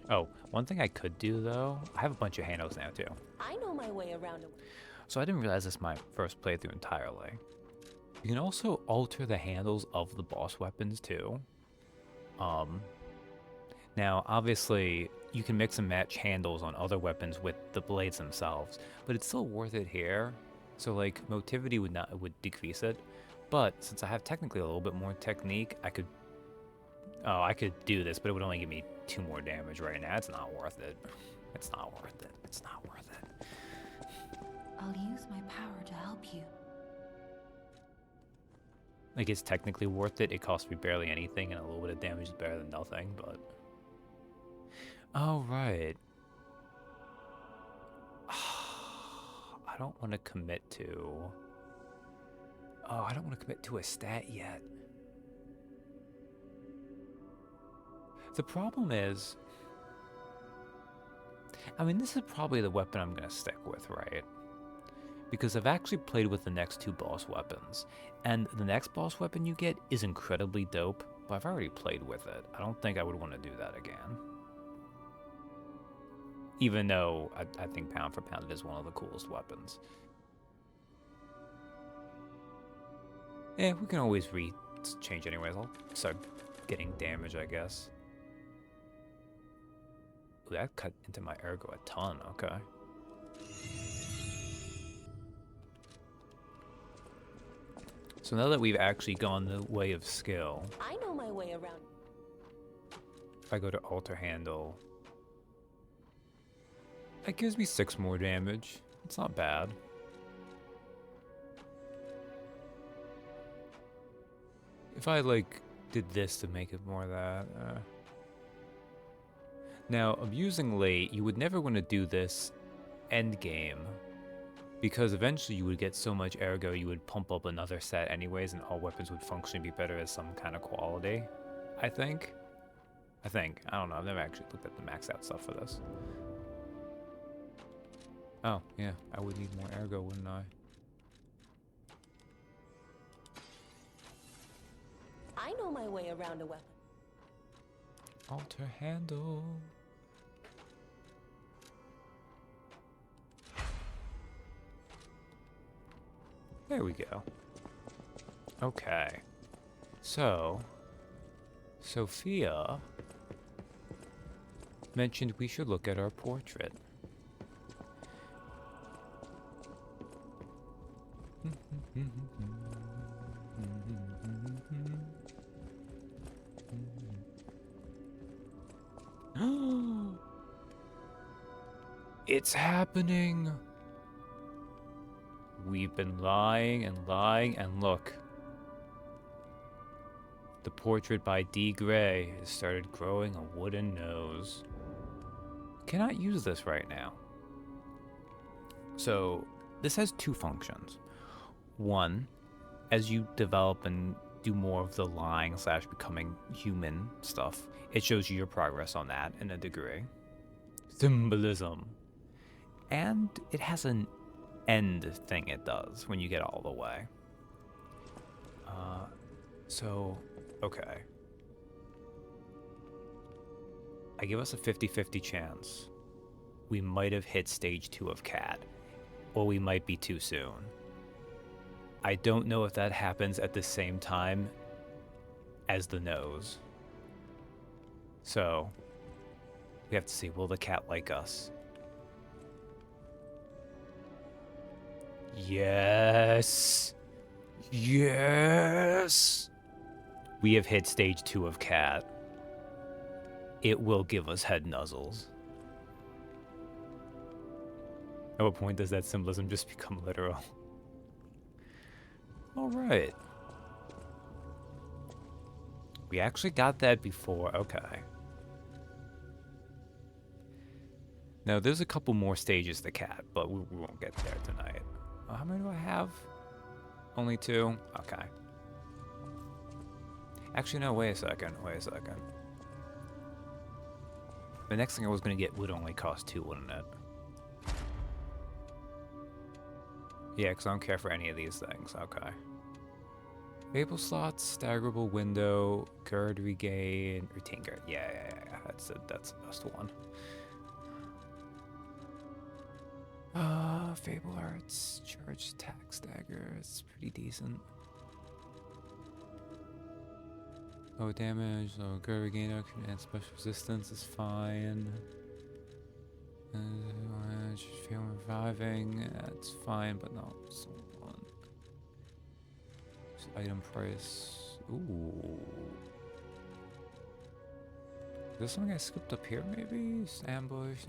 Oh, One thing I could do, though, I have a bunch of handles now, too. I know my way around a... So I didn't realize this is my first playthrough entirely. You can also alter the handles of the boss weapons, too. Now, obviously, you can mix and match handles on other weapons with the blades themselves, but it's still worth it here. So, like, motivity would decrease it. But since I have technically a little bit more technique, I could do this, but it would only give me 2 more damage right now. It's not worth it. It's not worth it. It's not worth it. I'll use my power to help you. Like, it's technically worth it. It costs me barely anything, and a little bit of damage is better than nothing, but... Oh, right. I don't want to commit to... Oh, I don't want to commit to a stat yet. The problem is... I mean, this is probably the weapon I'm going to stick with, right? Because I've actually played with the next 2 boss weapons, and the next boss weapon you get is incredibly dope, but I've already played with it. I don't think I would want to do that again. Even though I think pound for pound it is one of the coolest weapons. Yeah, we can always change anyways. I'll start getting damage, I guess. Ooh, that cut into my ergo a ton, okay. So now that we've actually gone the way of skill, I know my way around. if I go to alter handle, that gives me 6 more damage. It's not bad. If I, like, did this to make it more of that... Now, amusingly, you would never want to do this endgame, because eventually you would get so much ergo you would pump up another set anyways, and all weapons would functionally be better as some kind of quality, I think. I don't know, I've never actually looked at the maxed out stuff for this. Oh, yeah, I would need more ergo, wouldn't I? I know my way around a weapon. Alter handle. There we go. Okay. So, Sophia mentioned we should look at our portrait. It's happening! We've been lying and lying, and look. The portrait by D. Gray has started growing a wooden nose. Cannot use this right now. So, this has 2 functions. One, as you develop and do more of the lying / becoming human stuff, it shows you your progress on that in a degree. Symbolism. And it has an end thing it does when you get all the way. Okay. I give us a 50-50 chance. We might have hit stage 2 of Cat, or we might be too soon. I don't know if that happens at the same time as the nose. So, we have to see, will the cat like us? Yes! Yes! We have hit stage 2 of Cat. It will give us head nuzzles. At what point does that symbolism just become literal? Alright. We actually got that before, okay. Now, there's a couple more stages to Cat, but we won't get there tonight. How many do I have? Only 2? Okay. Actually, no, wait a second. The next thing I was going to get would only cost 2, wouldn't it? Yeah, because I don't care for any of these things. Okay. Fable slots, staggerable window, gird regain, retain gird. Yeah. That's the best one. Fable Arts, Charge Attack Stagger. It's pretty decent. Low damage, low good regain action, and special resistance is fine. Feel reviving, that's fine, but not so one. Item price. Ooh. Is there something I skipped up here, maybe? Ambush.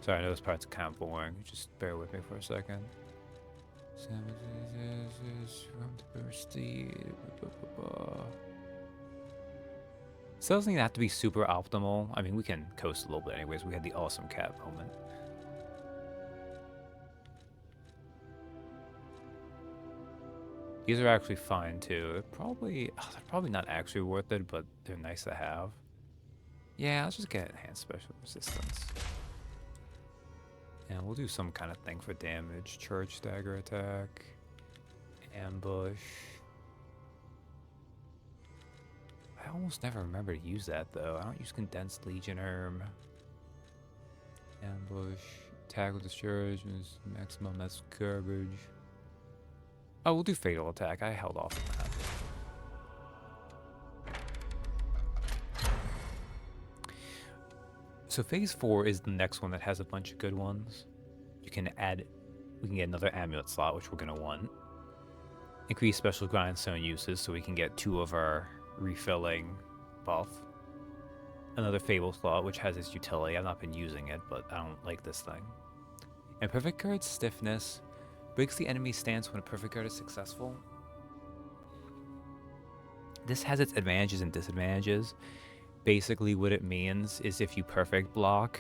Sorry, I know this part's kind of boring. Just bear with me for a second. So it doesn't even have to be super optimal. I mean, we can coast a little bit anyways. We had the awesome cat moment. These are actually fine too. They're probably not actually worth it, but they're nice to have. Yeah, let's just get enhanced special resistance. And we'll do some kind of thing for damage. Charge stagger attack. Ambush. I almost never remember to use that though. I don't use condensed legion herb. Ambush. Attack with discharge is maximum, that's garbage. Oh, we'll do fatal attack. I held off on that. So phase 4 is the next one that has a bunch of good ones. We can get another amulet slot, which we're gonna want. Increase special grindstone uses, so we can get 2 of our refilling buff. Another fable slot, which has its utility. I've not been using it, but I don't like this thing. And perfect guard stiffness breaks the enemy's stance when a perfect guard is successful. This has its advantages and disadvantages. Basically what it means is if you perfect block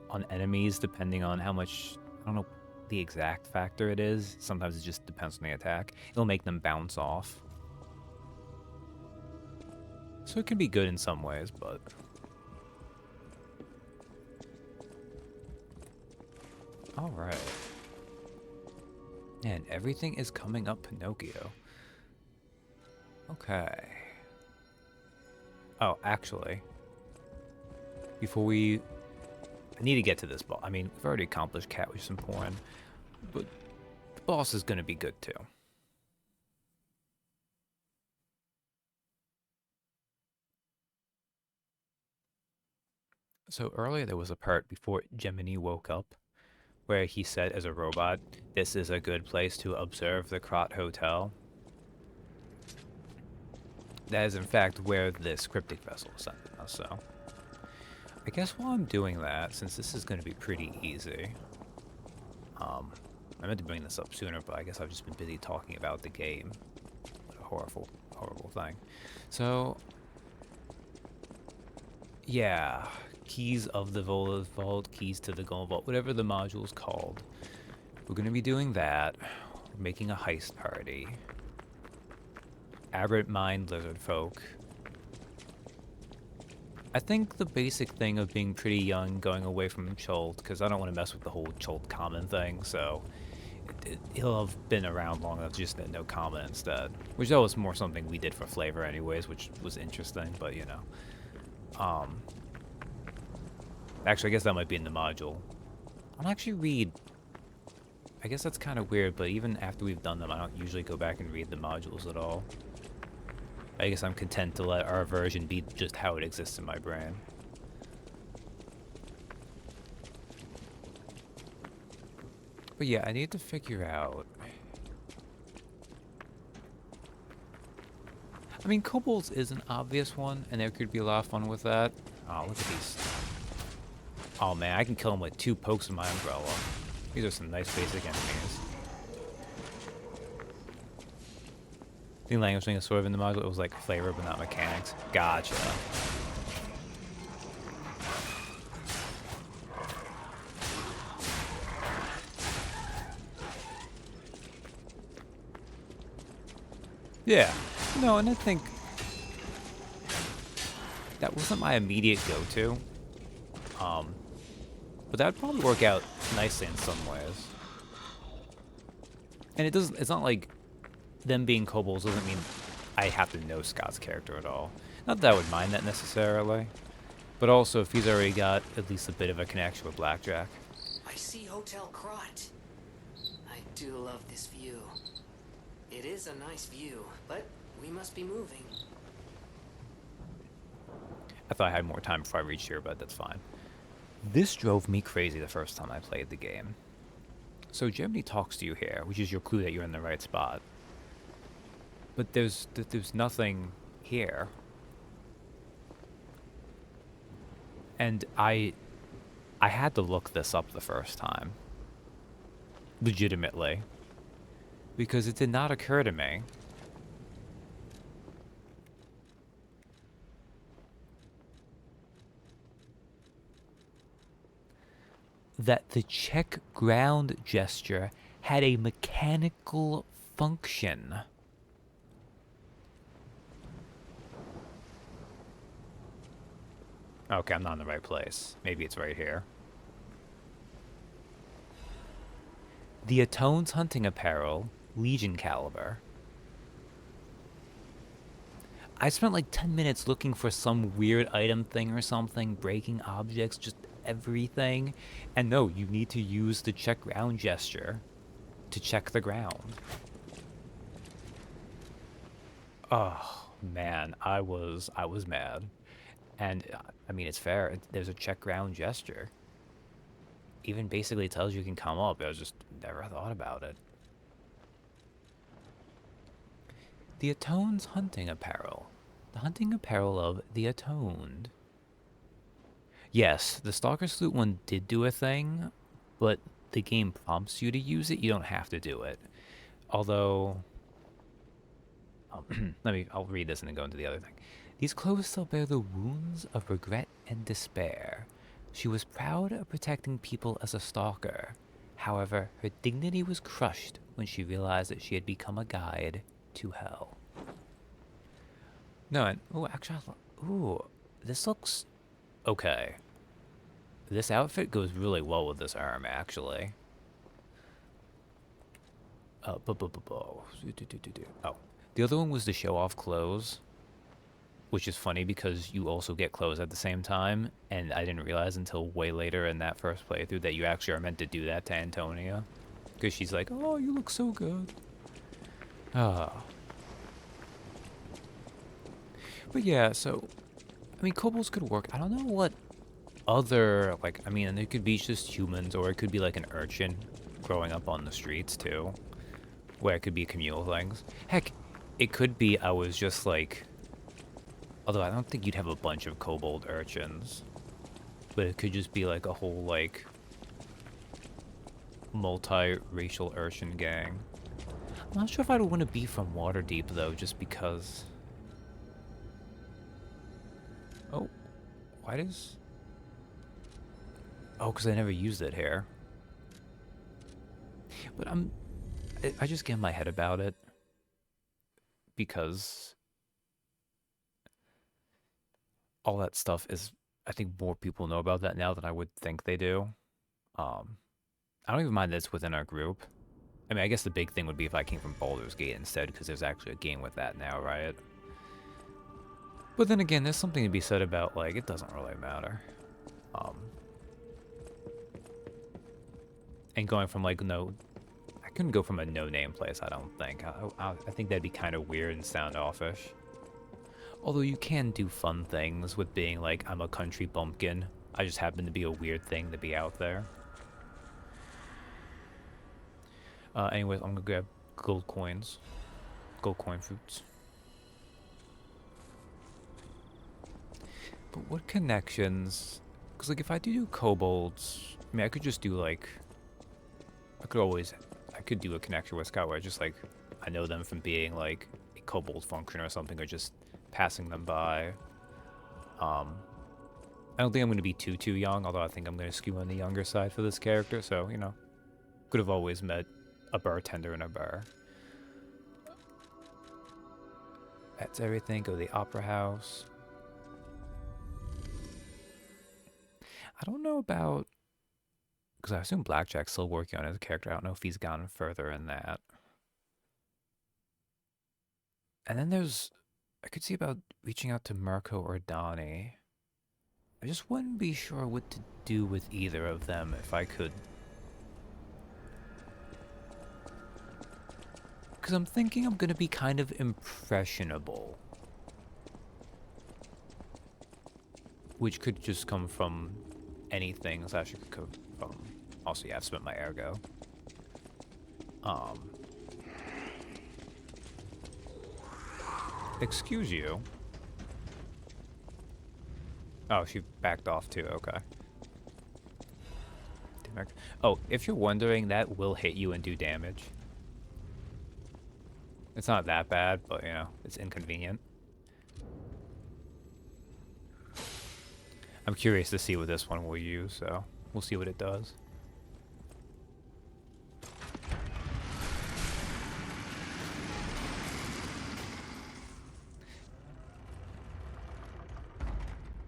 on enemies, depending on how much, I don't know the exact factor it is, sometimes it just depends on the attack, it'll make them bounce off. So it can be good in some ways, but... Alright. And everything is coming up Pinocchio. Okay. Oh, actually, before I need to get to this boss. I mean, we've already accomplished Cat, which is important, but the boss is going to be good too. So earlier there was a part before Gemini woke up where he said as a robot, "This is a good place to observe the Krot Hotel." That is in fact where this cryptic vessel is sent us, so... I guess while I'm doing that, since this is going to be pretty easy... I meant to bring this up sooner, but I guess I've just been busy talking about the game. What a horrible, horrible thing. So... yeah, keys of the Vola's Vault, keys to the Golem Vault, whatever the module's called. We're going to be doing that. We're making a heist party. Aberrant Mind Lizard Folk. I think the basic thing of being pretty young, going away from Chult, because I don't want to mess with the whole Chult common thing, so he'll have been around long enough just to know common instead. Which that was more something we did for flavor anyways, which was interesting, but you know. Actually, I guess that might be in the module. I'll actually read... I guess that's kind of weird, but even after we've done them, I don't usually go back and read the modules at all. I guess I'm content to let our version be just how it exists in my brain. But yeah, I need to figure out... I mean, kobolds is an obvious one, and there could be a lot of fun with that. Oh, look at these. Oh man, I can kill them with 2 pokes of my umbrella. These are some nice basic enemies. The language thing is sort of in the module. It was like flavor, but not mechanics. Gotcha. Yeah. No, and I think that wasn't my immediate go-to. But that'd probably work out nicely in some ways. And it's not like them being kobolds doesn't mean I have to know Scott's character at all. Not that I would mind that necessarily, but also if he's already got at least a bit of a connection with Blackjack. I I see Hotel Krat. I do love this view. It is a nice view, but we must be moving. I thought I had more time before I reached here, but that's fine. This drove me crazy the first time I played the game. So Germany talks to you here, which is your clue that you're in the right spot. But there's nothing here. And I had to look this up the first time. Legitimately. Because it did not occur to me that the check ground gesture had a mechanical function. Okay, I'm not in the right place. Maybe it's right here. The Atone's hunting apparel, Legion caliber. I spent like 10 minutes looking for some weird item thing or something, breaking objects, just everything. And no, you need to use the check ground gesture to check the ground. Oh, man, I was mad. And, I mean, it's fair. There's a check ground gesture. Even basically tells you can come up. I just never thought about it. The Atone's hunting apparel. The hunting apparel of the Atoned. Yes, the Stalker Salute one did do a thing, but the game prompts you to use it. You don't have to do it. Although, I'll read this and then go into the other thing. These clothes still bear the wounds of regret and despair. She was proud of protecting people as a stalker. However, her dignity was crushed when she realized that she had become a guide to hell. No, and, oh, actually, ooh, this looks okay. This outfit goes really well with this arm, actually. Oh, the other one was to show off clothes, which is funny because you also get clothes at the same time, and I didn't realize until way later in that first playthrough that you actually are meant to do that to Antonia, because she's like, "Oh, you look so good." Ah. But yeah, so I mean, kobolds could work. I don't know what other, like, I mean, it could be just humans, or it could be like an urchin growing up on the streets too, where it could be communal things. Heck, it could be I was just like, although I don't think you'd have a bunch of kobold urchins, but it could just be like a whole like multi-racial urchin gang. I'm not sure if I'd want to be from Waterdeep though, just because. Oh, why does? Oh, because I never used it here. But I just get in my head about it because all that stuff is, I think more people know about that now than I would think they do. I don't even mind that it's within our group. I mean, I guess the big thing would be if I came from Baldur's Gate instead, because there's actually a game with that now, right? But then again, there's something to be said about, like, it doesn't really matter. And going from, like, I couldn't go from a no-name place, I don't think. I think that'd be kind of weird and standoffish. Although you can do fun things with being like, I'm a country bumpkin. I just happen to be a weird thing to be out there. Anyways, I'm gonna grab gold coins. Gold coin fruits. But what connections? Because, like, if I do kobolds, I mean, I could just do, like, I could do a connection with Scott where I just, like, I know them from being, like, a kobold function or something, or just passing them by. I don't think I'm going to be too young, although I think I'm going to skew on the younger side for this character, so, you know, could have always met a bartender in a bar. That's everything. Go to the opera house. I don't know about, because I assume Blackjack's still working on his character. I don't know if he's gone further in that. And then I could see about reaching out to Mirko or Donnie. I just wouldn't be sure what to do with either of them if I could Because I'm thinking I'm gonna be kind of impressionable. Which could just come from anything. It's actually could come from... Also, yeah, I've spent my ergo. Excuse you. Oh, she backed off too, okay. Oh, if you're wondering, that will hit you and do damage. It's not that bad, but you know, it's inconvenient. I'm curious to see what this one will use, so we'll see what it does.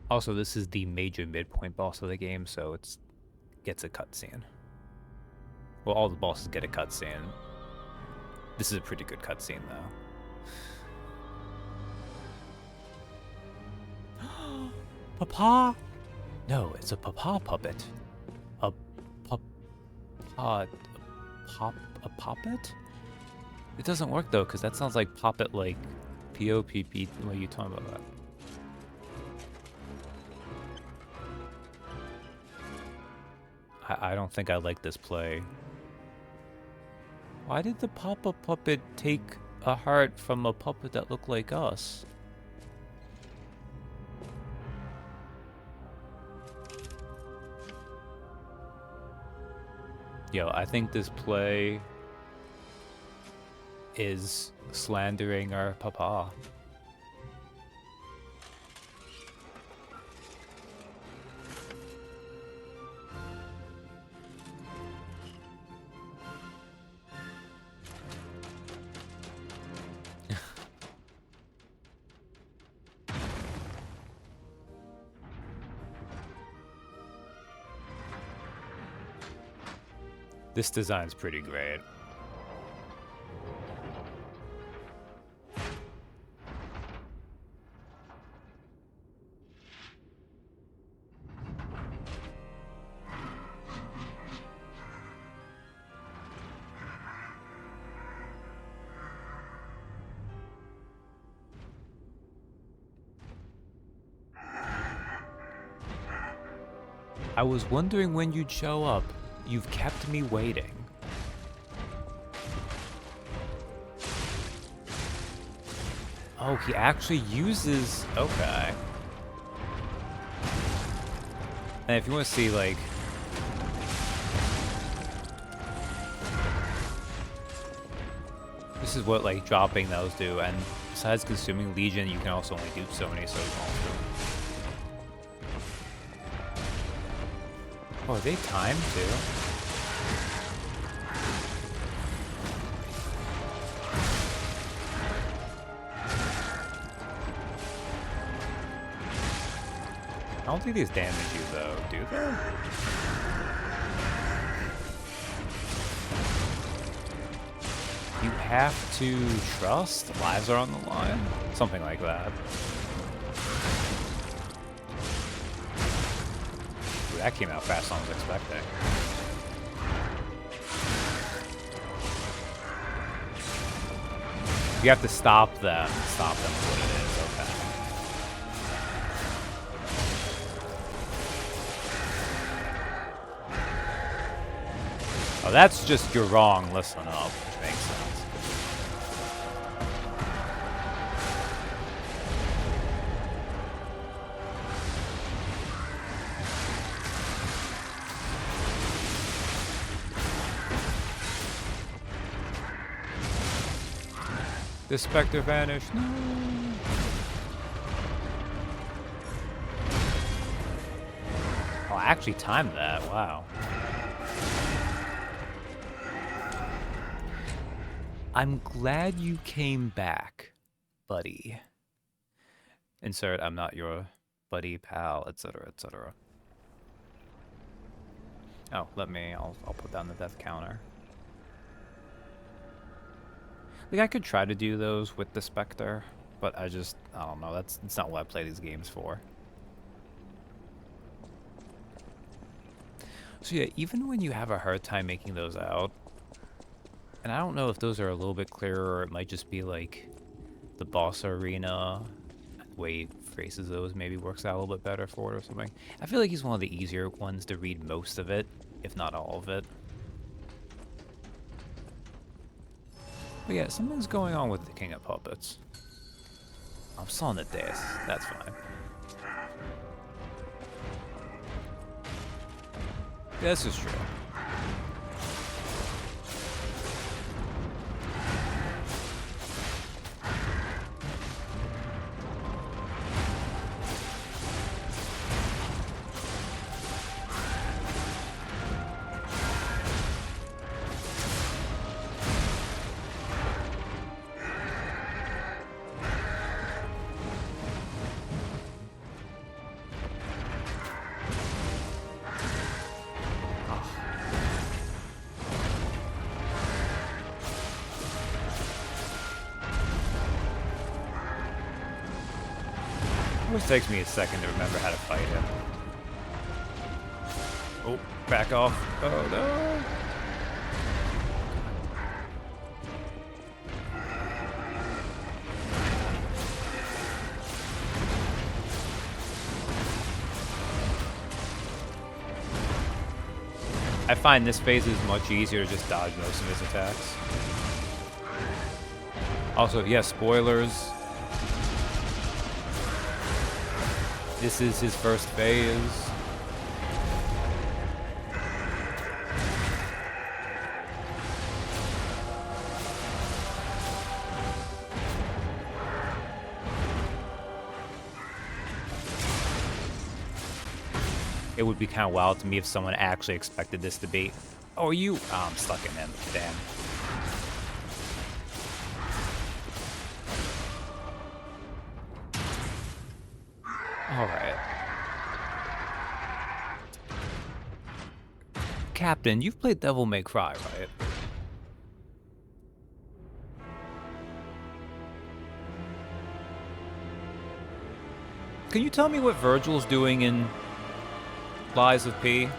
Also, this is the major midpoint boss of the game, so it's gets a cutscene. Well, all the bosses get a cutscene. This is a pretty good cutscene, though. Papa? No, it's a papa puppet. A puppet? It doesn't work though, because that sounds like poppet, like P-O-P-P. What are you talking about that? I don't think I like this play. Why did the Papa puppet take a heart from a puppet that looked like us? Yo, I think this play is slandering our papa. This design's pretty great. I was wondering when you'd show up. You've kept me waiting. Oh, he actually uses... Okay. And if you want to see, like... This is what, like, dropping those do. And besides consuming Legion, you can also only do so many so also. Oh, are they timed too? I don't think these damage you though, do they? You have to trust? Lives are on the line? Something like that. That came out faster than I was expecting. You have to stop them. Stop them is what it is, okay. Oh, that's just you're wrong, listen up, which makes sense. The Spectre vanished. No. Oh, I actually timed that. Wow. I'm glad you came back, buddy. Insert, I'm not your buddy, pal, etc., etc. Oh, I'll put down the death counter. Like, I could try to do those with the Spectre, but I don't know, that's not what I play these games for. So yeah, even when you have a hard time making those out, And I don't know if those are a little bit clearer, or it might just be like the boss arena, the way he phrases those maybe works out a little bit better for it or something. I feel like he's one of the easier ones to read most of it, if not all of it. But yeah, something's going on with the King of Puppets. I'm still on the dais. That's fine. This is true. It always takes me a second to remember how to fight him. Oh, back off. Oh no! I find this phase is much easier to just dodge most of his attacks. Also, yeah, spoilers. This is his first phase. It would be kind of wild to me if someone actually expected this to be. Oh, you? Oh, I'm stuck in him. Damn. Alright. Captain, you've played Devil May Cry, right? Can you tell me what Virgil's doing in Lies of P?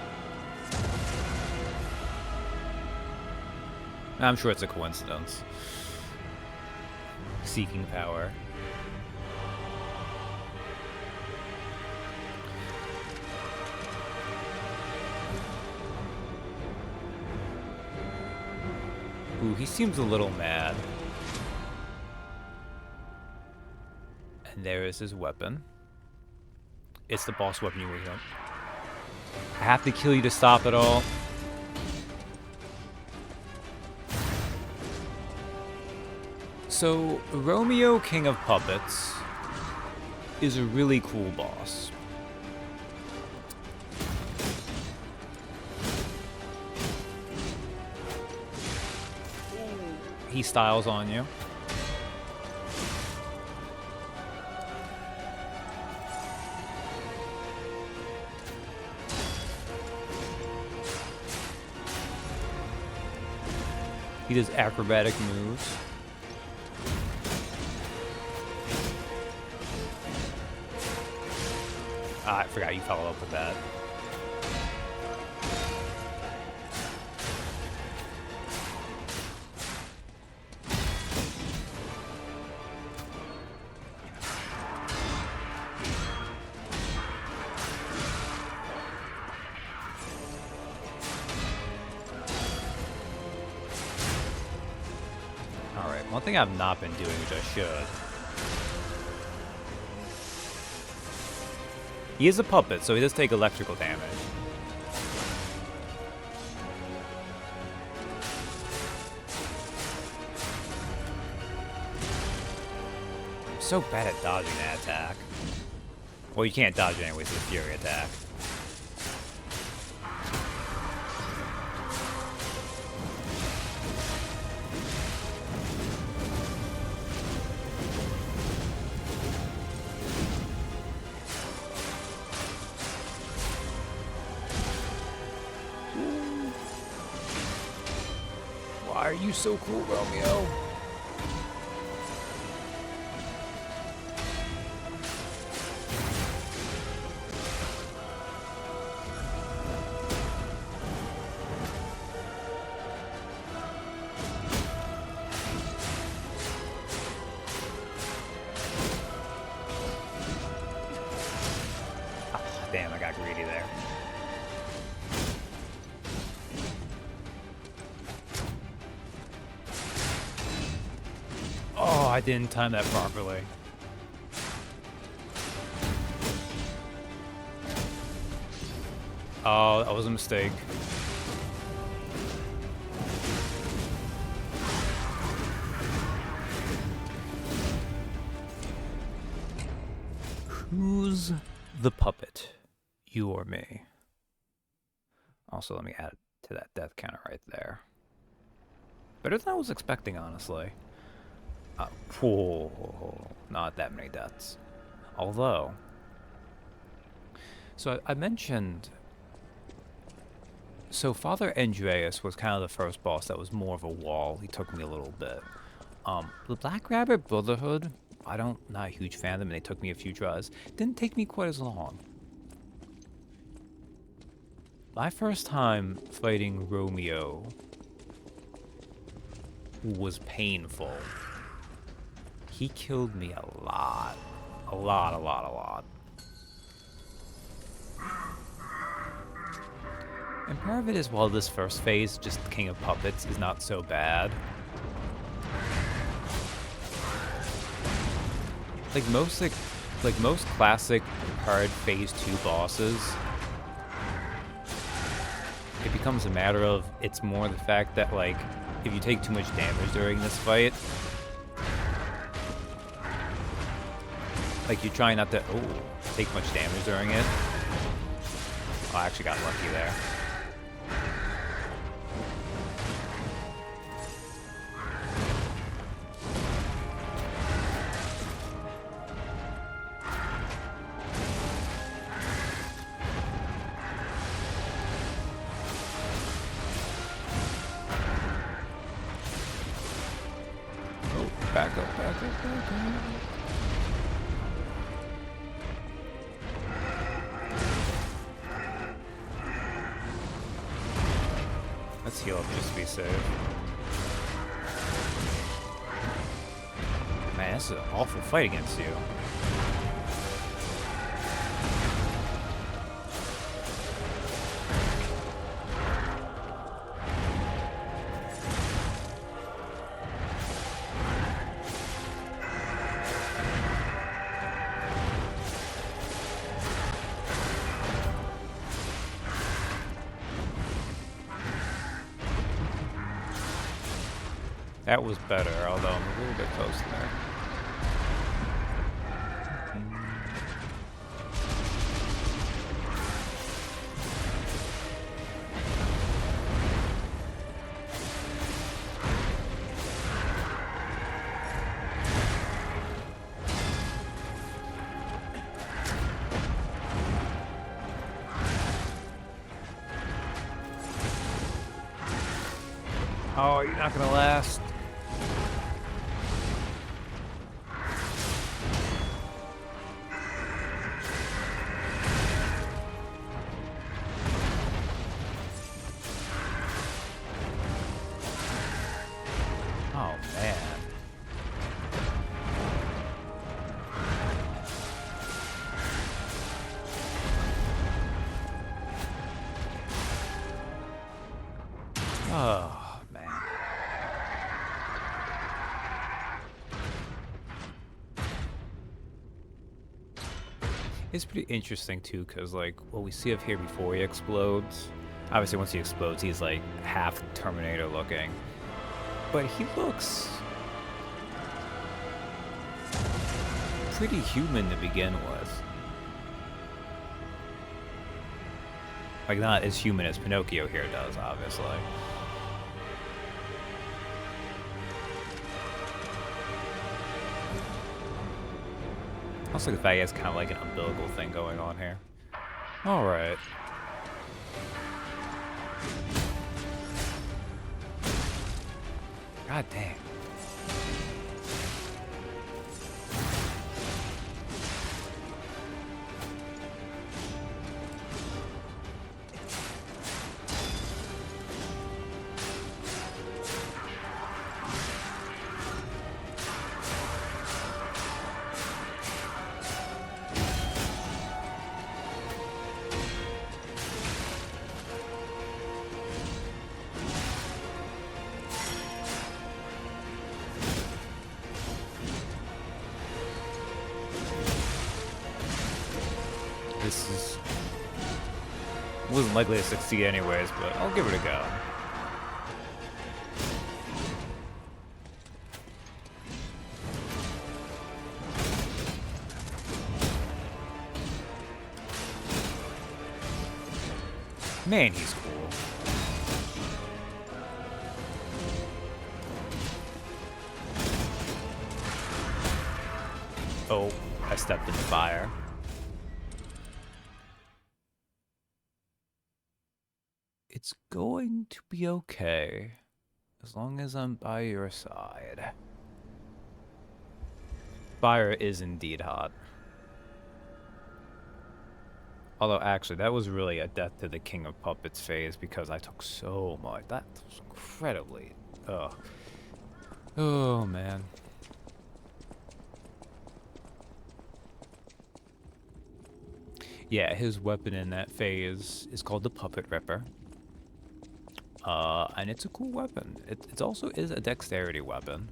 I'm sure it's a coincidence. Seeking power. Ooh, he seems a little mad. And there is his weapon. It's the boss weapon you were on. I have to kill you to stop it all. So, Romeo, King of Puppets, is a really cool boss. He styles on you. He does acrobatic moves. Ah, I forgot you follow up with that. Alright, one thing I've not been doing, which I should. He is a puppet, so he does take electrical damage. I'm so bad at dodging that attack. Well, you can't dodge it anyways with a Fury attack. Why are you so cool, Romeo? I didn't time that properly. Oh, that was a mistake. Who's the puppet? You or me? Also, let me add to that death counter right there. Better than I was expecting, honestly. Whoa, not that many deaths. Although, so I mentioned, so Father Andreas was kind of the first boss that was more of a wall. He took me a little bit. The Black Rabbit Brotherhood, not a huge fan of them, and they took me a few tries. Didn't take me quite as long. My first time fighting Romeo was painful. He killed me a lot. A lot. And part of it is, while this first phase, just King of Puppets, is not so bad. Like most classic hard phase 2 bosses, it becomes a matter of, it's more the fact that, like, if you take too much damage during this fight, like, you try not to take much damage during it. Oh, I actually got lucky there. Back up. Let's heal up just to be safe. Man, this is an awful fight against you. That was better, although I'm a little bit close there. Oh, you're not gonna last. Oh, man. Oh, man. It's pretty interesting, too, because, like, what we see of here before he explodes, obviously once he explodes, he's, like, half Terminator looking. But he looks pretty human to begin with. Like, not as human as Pinocchio here does, obviously. Also, the fact he has kind of like an umbilical thing going on here. Alright. God dang. this wasn't likely to succeed anyways, but I'll give it a go. Man, he's cool. Oh, I stepped in the fire. It's going to be okay, as long as I'm by your side. Fire is indeed hot. Although, actually, that was really a death to the King of Puppets phase, because I took so much. That was incredibly... Ugh. Oh, man. Yeah, his weapon in that phase is called the Puppet Ripper. And it's a cool weapon. It also is a dexterity weapon.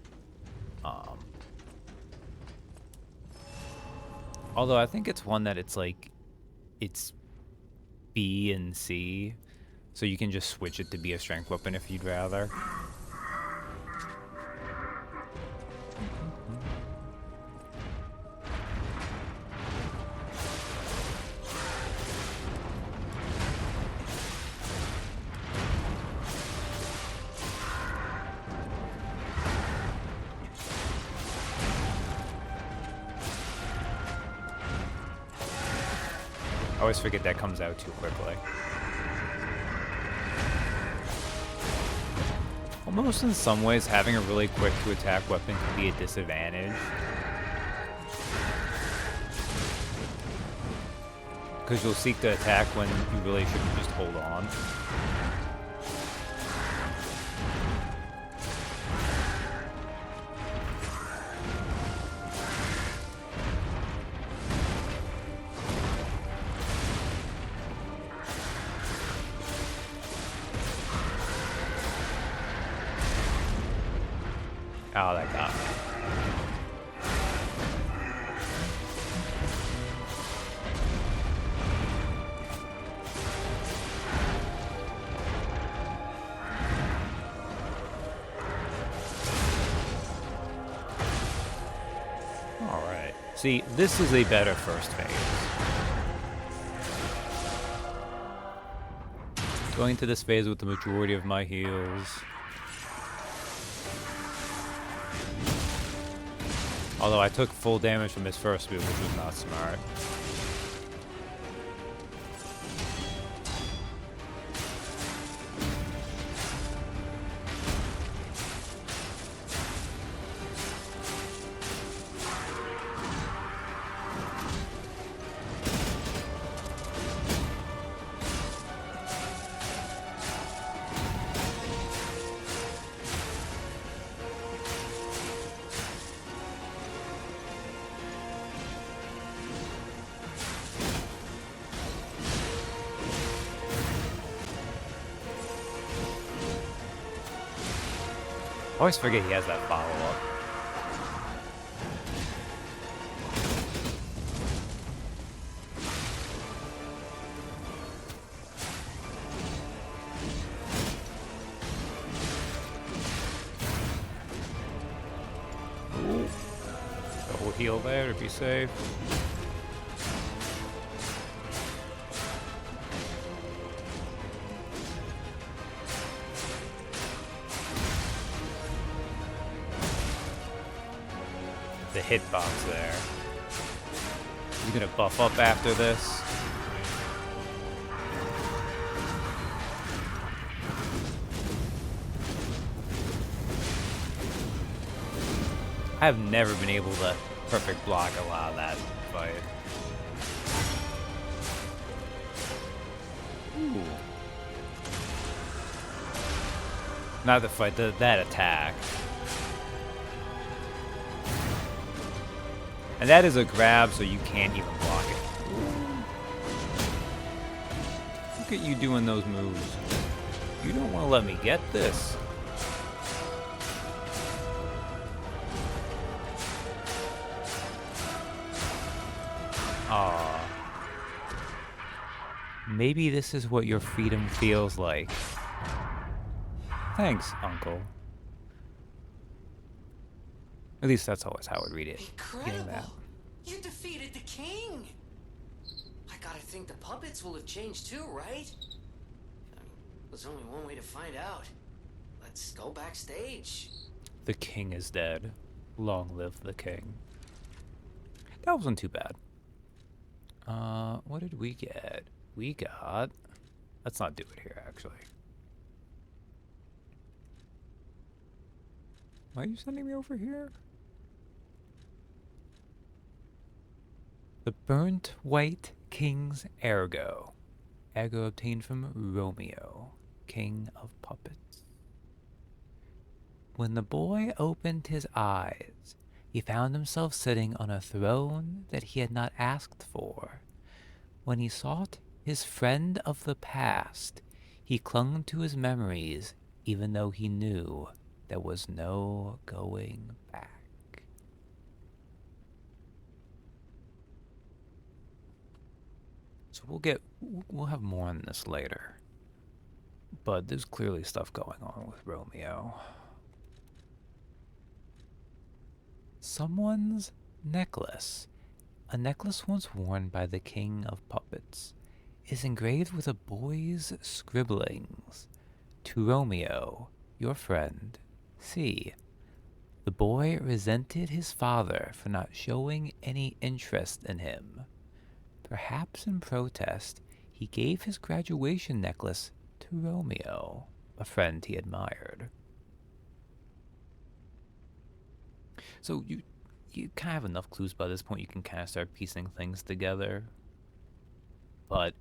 Although I think it's one that it's like... It's B and C, so you can just switch it to be a strength weapon if you'd rather. I always forget that comes out too quickly. Almost in some ways, having a really quick to attack weapon can be a disadvantage. Because you'll seek to attack when you really shouldn't just hold on. Oh, that got me. Alright. See, this is a better first phase. Going into this phase with the majority of my heals. Although I took full damage from his first move, which was not smart. I always forget he has that follow-up. Ooh. Double heal there to be safe. The hitbox there. He's gonna buff up after this. I have never been able to perfect block a lot of that fight. Ooh. Not the fight, that attack. And that is a grab, so you can't even block it. Look at you doing those moves. You don't want to let me get this. Aww. Maybe this is what your freedom feels like. Thanks, Uncle. At least that's always how I would read it. Getting that. Incredible! You defeated the king! I gotta think the puppets will have changed too, right? There's only one way to find out. Let's go backstage. The king is dead. Long live the king. That wasn't too bad. What did we get? We got... Let's not do it here, actually. Why are you sending me over here? The burnt white king's ergo. Ergo obtained from Romeo, king of puppets. When the boy opened his eyes, he found himself sitting on a throne that he had not asked for. When he sought his friend of the past, he clung to his memories, even though he knew there was no going back. So we'll have more on this later. But there's clearly stuff going on with Romeo. Someone's necklace. A necklace once worn by the king of puppets is engraved with a boy's scribblings. To Romeo, your friend, C. The boy resented his father for not showing any interest in him. Perhaps in protest, he gave his graduation necklace to Romeo, a friend he admired. So you kind of have enough clues by this point. You can kind of start piecing things together. But,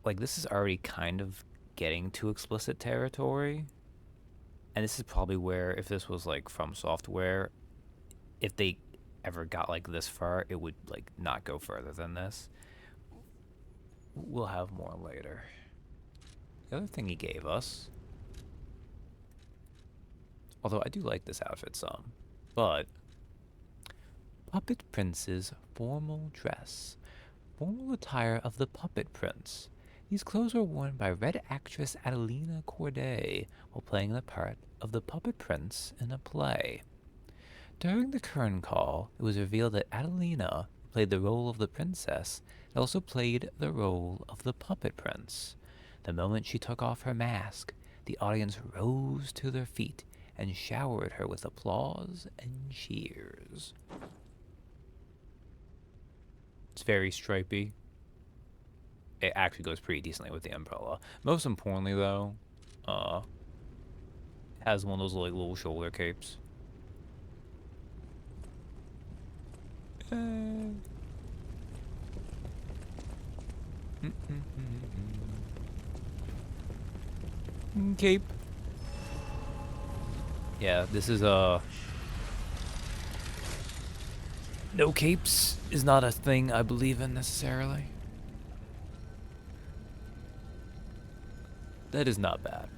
like, this is already kind of getting to explicit territory. And this is probably where, if this was, like, From Software, if they ever got, like, this far, it would, like, not go further than this. We'll have more later. The other thing he gave us, although I do like this outfit some, but Puppet Prince's formal dress. Formal attire of the Puppet Prince. These clothes were worn by Red actress Adelina Corday while playing the part of the Puppet Prince in a play. During the curtain call, it was revealed that Adelina, who played the role of the princess, had also played the role of the Puppet Prince. The moment she took off her mask, the audience rose to their feet and showered her with applause and cheers. It's very stripy. It actually goes pretty decently with the umbrella. Most importantly, though, it has one of those like little shoulder capes. Cape. Yeah, this is no capes is not a thing I believe in necessarily. That is not bad.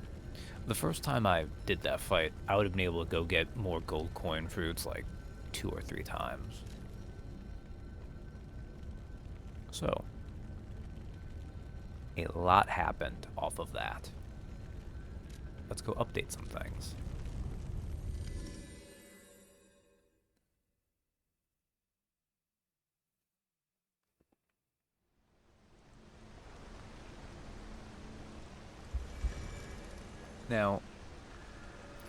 The first time I did that fight, I would have been able to go get more gold coin fruits like 2 or 3 times. So, a lot happened off of that. Let's go update some things. Now,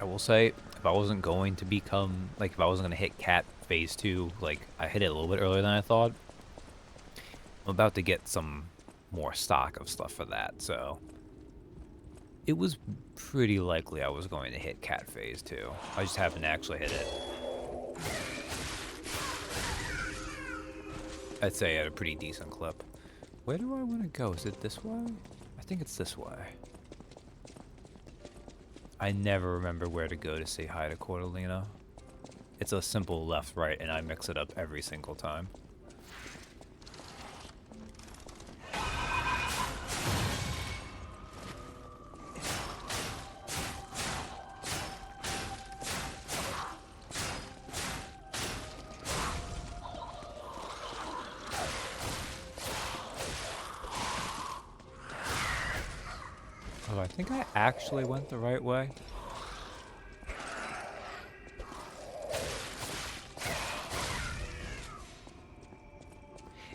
I will say, if I wasn't going to become, like, if I wasn't going to hit Cat Phase 2, like, I hit it a little bit earlier than I thought. I'm about to get some more stock of stuff for that, so it was pretty likely I was going to hit Cat Phase 2. I just happened to actually hit it. I'd say at a pretty decent clip. Where do I want to go? Is it this way? I think it's this way. I never remember where to go to say hi to Cordelina. It's a simple left-right, and I mix it up every single time. Although I think I actually went the right way.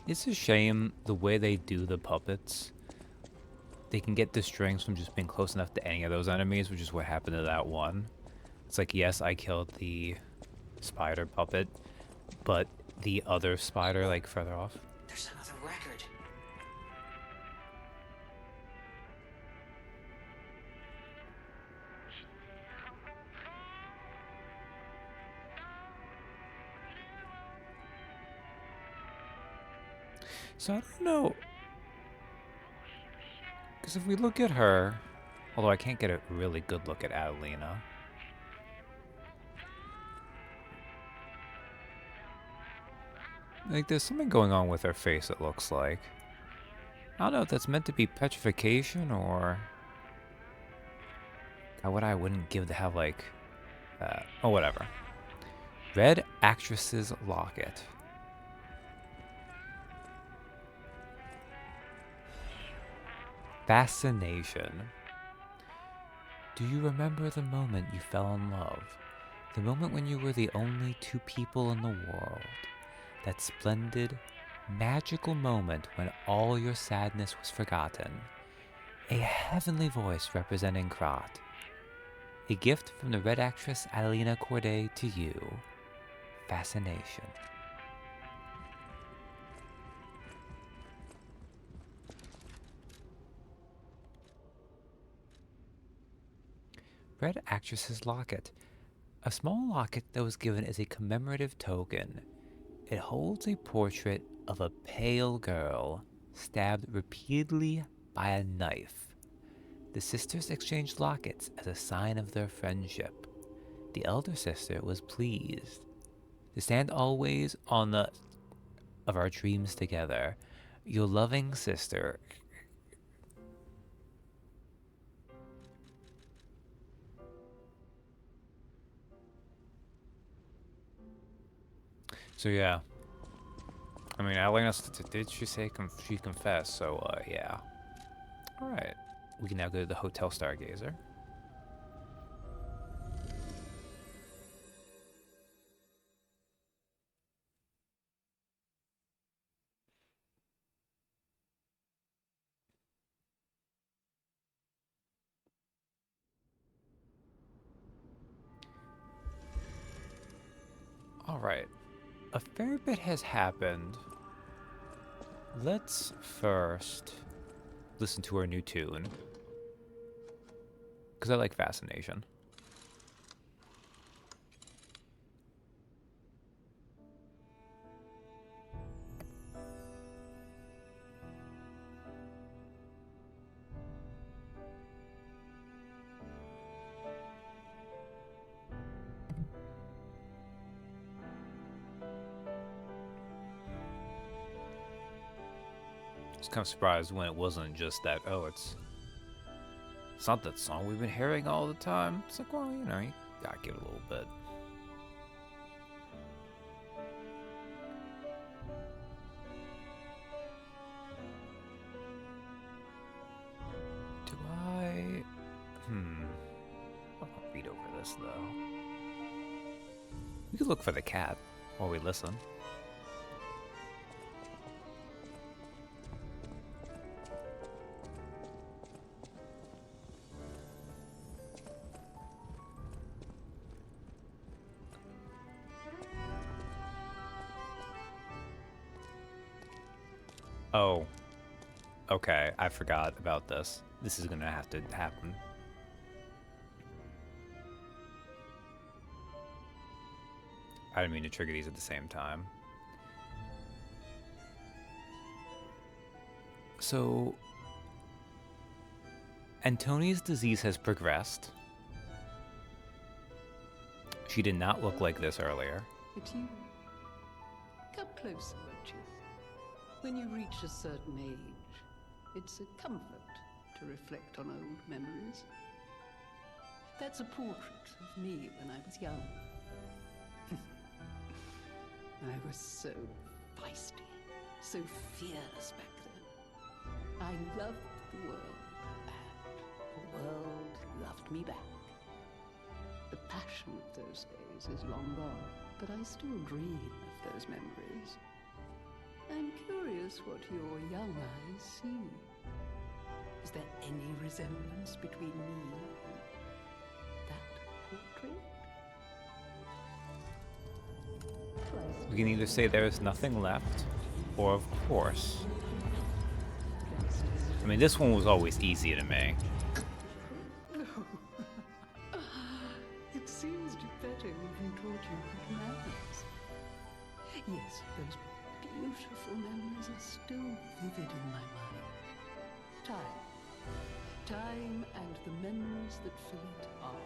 It's a shame the way they do the puppets. They can get the strings from just being close enough to any of those enemies, which is what happened to that one. It's like, yes, I killed the spider puppet, but the other spider, like, further off. There's another record. So I don't know, because if we look at her, although I can't get a really good look at Adelina. Like, there's something going on with her face, it looks like. I don't know if that's meant to be petrification or... God, what I wouldn't give to have, like... oh, whatever. Red Actress's Locket. Fascination. Do you remember the moment you fell in love? The moment when you were the only two people in the world? That splendid, magical moment when all your sadness was forgotten? A heavenly voice representing Krat. A gift from the Red Actress Adelina Corday to you. Fascination. Red Actress's Locket. A small locket that was given as a commemorative token. It holds a portrait of a pale girl stabbed repeatedly by a knife. The sisters exchanged lockets as a sign of their friendship. The elder sister was pleased to stand always on the of our dreams together. Your loving sister. So yeah. I mean, Adelina, did she say she confessed? So yeah. All right. We can now go to the Hotel Stargazer. All right. A fair bit has happened. Let's first listen to our new tune. Because I like Fascination. I was kind of surprised when it wasn't just that, oh, it's not that song we've been hearing all the time. It's like, well, you know, you gotta give it a little bit. Do I... I'll read over this, though. We could look for the cat while we listen. Oh. Okay, I forgot about this. This is gonna have to happen. I didn't mean to trigger these at the same time. So... Antonia's disease has progressed. She did not look like this earlier. It's you. Come closer, won't you? When you reach a certain age, it's a comfort to reflect on old memories. That's a portrait of me when I was young. I was so feisty, so fearless back then. I loved the world and all world loved me back. The passion of those days is long gone, but I still dream of those memories. I'm curious what your young eyes see. Is there any resemblance between me and that portrait? We can either say there is nothing left, or of course. I mean, this one was always easy to me. It seems Geppetto even taught you good manners. Yes, those beautiful memories are still vivid in my mind. Time and the memories that fill it are all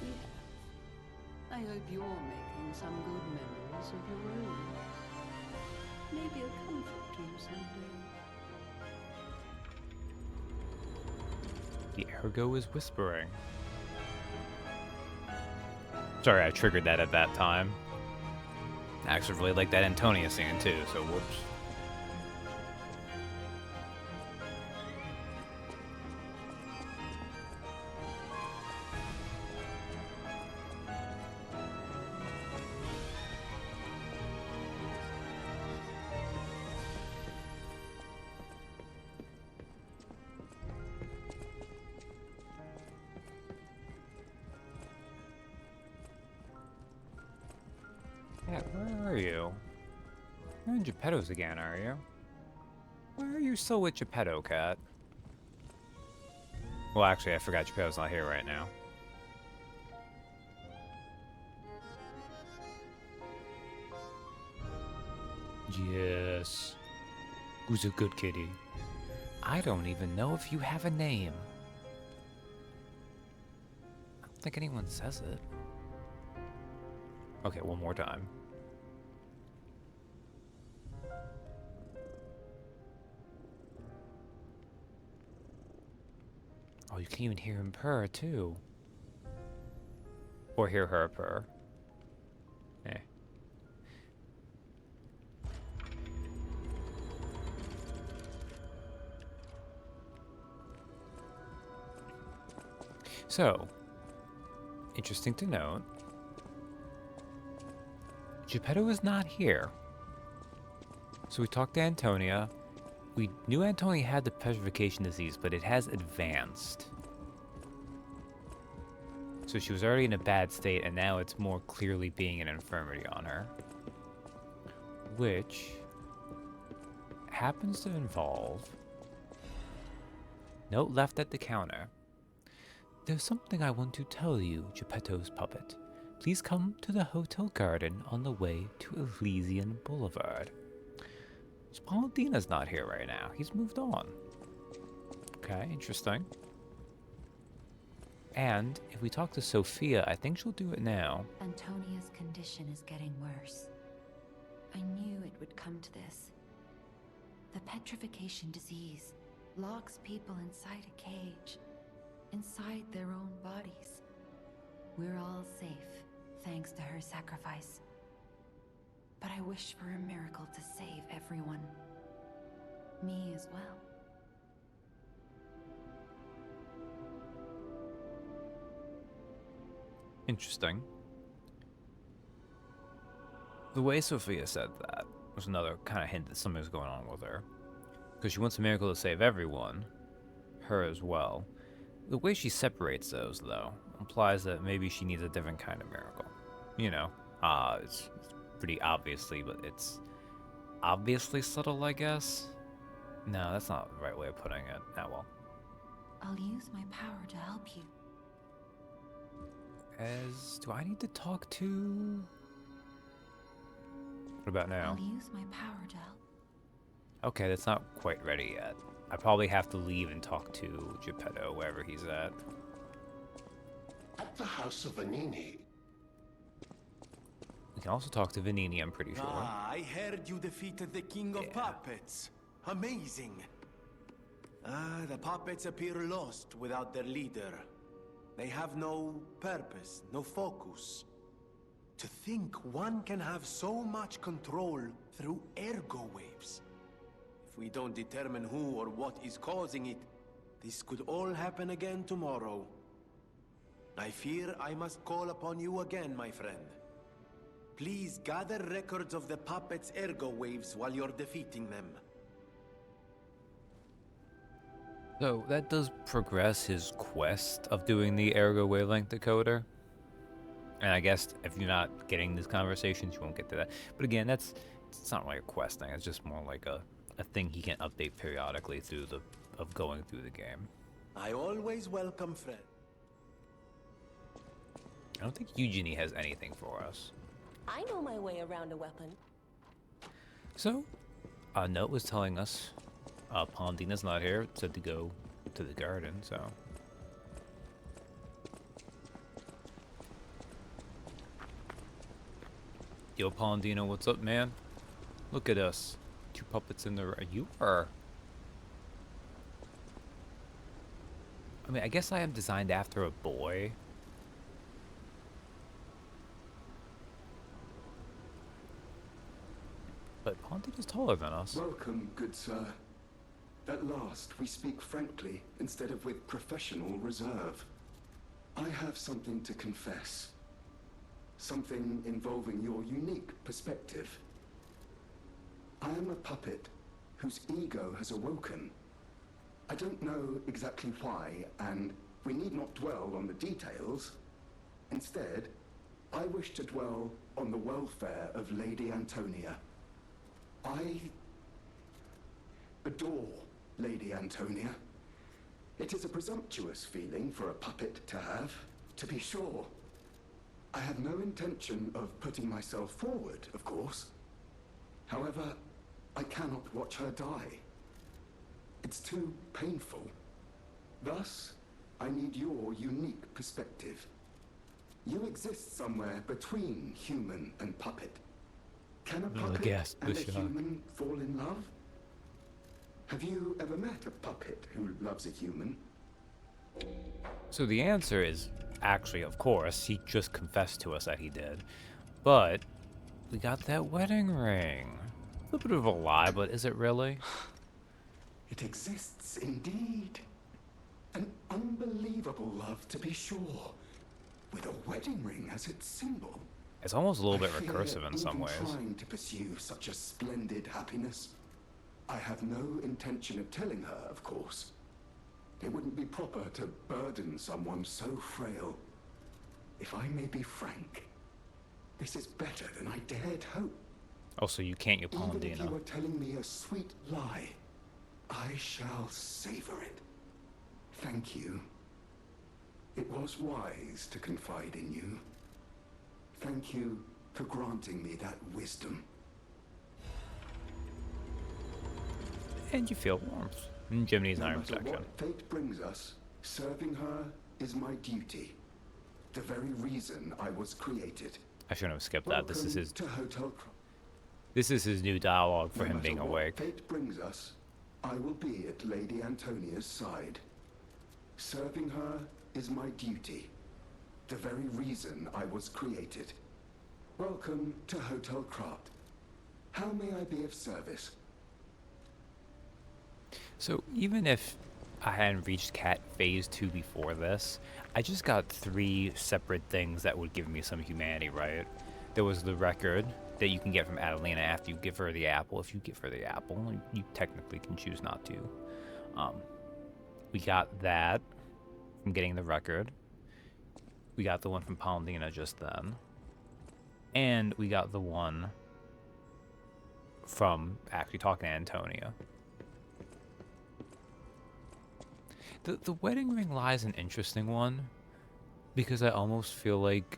we have. I hope you're making some good memories of your own. Maybe a comfort to you someday. The ergo is whispering. Sorry, I triggered that at that time. I actually really like that Antonia scene too, so whoops. Yeah, where are you? You're in Geppetto's again, are you? Why are you still with Geppetto, Cat? Well, actually, I forgot Geppetto's not here right now. Yes. Who's a good kitty? I don't even know if you have a name. I don't think anyone says it. Okay, one more time. Oh, you can even hear him purr, too. Or hear her purr. Eh. So, interesting to note, Geppetto is not here. So we talked to Antonia. We knew Antonia had the petrification disease, but it has advanced. So she was already in a bad state, and now it's more clearly being an infirmity on her. Which happens to involve... Note left at the counter. There's something I want to tell you, Geppetto's puppet. Please come to the hotel garden on the way to Elysian Boulevard. Spalantina's not here right now. He's moved on. Okay, interesting. And if we talk to Sophia, I think she'll do it now. Antonia's condition is getting worse. I knew it would come to this. The petrification disease locks people inside a cage, inside their own bodies. We're all safe, thanks to her sacrifice. But I wish for a miracle to save everyone. Me as well. Interesting. The way Sophia said that was another kind of hint that something was going on with her. Because she wants a miracle to save everyone, her as well. The way she separates those, though, implies that maybe she needs a different kind of miracle. You know, it's pretty obviously, but it's obviously subtle, I guess? No, that's not the right way of putting it. Ah, well. I'll use my power to help you. Do I need to talk to... What about now? I'll use my power to help. Okay, that's not quite ready yet. I probably have to leave and talk to Geppetto, wherever he's at. At the house of Vanini. We can also talk to Vanini, I'm pretty sure. Ah, I heard you defeated the King of Puppets. Amazing. The puppets appear lost without their leader. They have no purpose, no focus. To think one can have so much control through ergo waves. If we don't determine who or what is causing it, this could all happen again tomorrow. I fear I must call upon you again, my friend. Please gather records of the puppets' ergo waves while you're defeating them. So that does progress his quest of doing the ergo wavelength decoder. And I guess if you're not getting these conversations, you won't get to that. But again, it's not really a quest thing. It's just more like a thing he can update periodically through of going through the game. I always welcome friends. I don't think Eugenie has anything for us. I know my way around a weapon. So, a note was telling us Pondina's not here. It said to go to the garden, so. Yo, Pondina, what's up, man? Look at us. Two puppets in the... You are... I mean, I guess I am designed after a boy. But Pondina's taller than us. Welcome, good sir. At last, we speak frankly instead of with professional reserve. I have something to confess. Something involving your unique perspective. I am a puppet whose ego has awoken. I don't know exactly why, and we need not dwell on the details. Instead, I wish to dwell on the welfare of Lady Antonia. I adore Lady Antonia. It is a presumptuous feeling for a puppet to have, to be sure. I have no intention of putting myself forward, of course. However, I cannot watch her die. It's too painful. Thus, I need your unique perspective. You exist somewhere between human and puppet. Can a puppet and a human fall in love? Have you ever met a puppet who loves a human? So the answer is, actually, of course, he just confessed to us that he did. But we got that wedding ring. A little bit of a lie, but is it really? It exists indeed. An unbelievable love, to be sure, with a wedding ring as its symbol. It's almost a little bit recursive in some ways. Trying to pursue such a splendid happiness. I have no intention of telling her, of course. It wouldn't be proper to burden someone so frail. If I may be frank, this is better than I dared hope. Also, you can't, you Even if Pondina. you were telling me a sweet lie, I shall savor it. Thank you. It was wise to confide in you. Thank you for granting me that wisdom. And you feel warmth in Jiminy's No iron matter protection. what fate brings us, serving her is my duty. The very reason I was created. I shouldn't have skipped that. This is Welcome his. to Hotel This is his new dialogue for No him matter being what awake. fate brings us, I will be at Lady Antonia's side. Serving her is my duty. The very reason I was created. Welcome to Hotel Kraut. How may I be of service? So even if I hadn't reached Cat Phase 2 before this, I just got 3 separate things that would give me some humanity, right? There was the record that you can get from Adelina after you give her the apple. If you give her the apple, you technically can choose not to. We got that from getting the record. We got the one from Pondina just then. And we got the one from actually talking to Antonia. The wedding ring lie is an interesting one, because I almost feel like,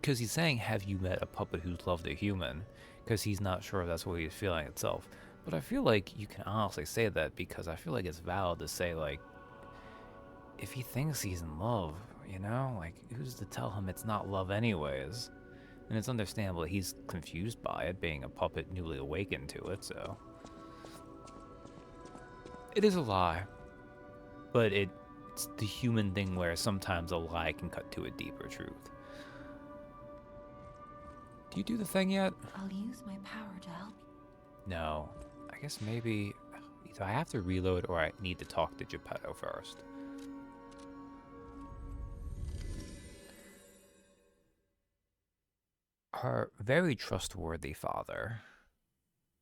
because he's saying, have you met a puppet who's loved a human? Because he's not sure if that's what he's feeling itself. But I feel like you can honestly say that, because I feel like it's valid to say, like, if he thinks he's in love, you know, like, who's to tell him it's not love anyways? And it's understandable that he's confused by it, being a puppet newly awakened to it, so. It is a lie. But it's the human thing where sometimes a lie can cut to a deeper truth. Do you do the thing yet? I'll use my power to help. No. I guess maybe... So I have to reload or I need to talk to Geppetto first. Her very trustworthy father,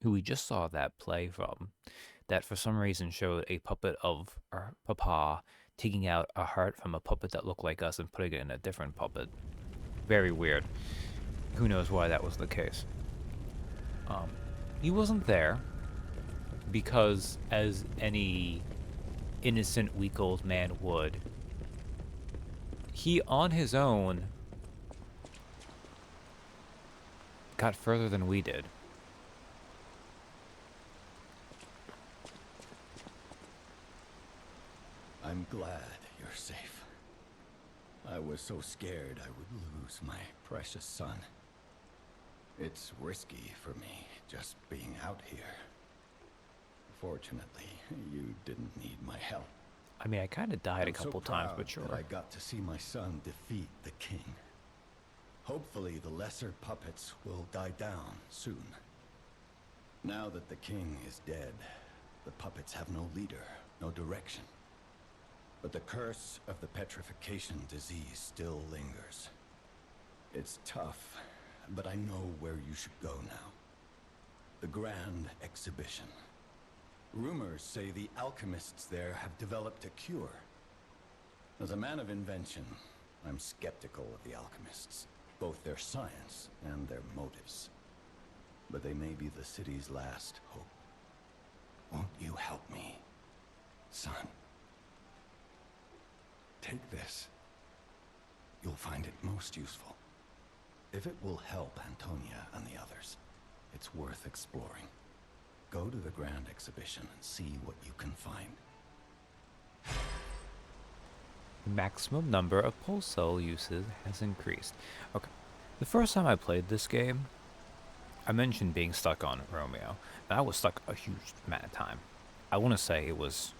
who we just saw that play from, that for some reason showed a puppet of our papa taking out a heart from a puppet that looked like us and putting it in a different puppet. Very weird. Who knows why that was the case. He wasn't there because, as any innocent, weak old man would, he on his own got further than we did. I'm glad you're safe. I was so scared I would lose my precious son. It's risky for me, just being out here. Fortunately, you didn't need my help. I mean, I kind of died a I'm couple so times, proud but sure. that I got to see my son defeat the king. Hopefully, the lesser puppets will die down soon. Now that the king is dead, the puppets have no leader, no direction. But the curse of the petrification disease still lingers. It's tough, but I know where you should go now. The Grand Exhibition. Rumors say the alchemists there have developed a cure. As a man of invention, I'm skeptical of the alchemists, both their science and their motives. But they may be the city's last hope. Won't you help me, son? Take this. You'll find it most useful. If it will help Antonia and the others, it's worth exploring. Go to the Grand Exhibition and see what you can find. The maximum number of pulse cell uses has increased. Okay. The first time I played this game, I mentioned being stuck on Romeo, and I was stuck a huge amount of time. I want to say it was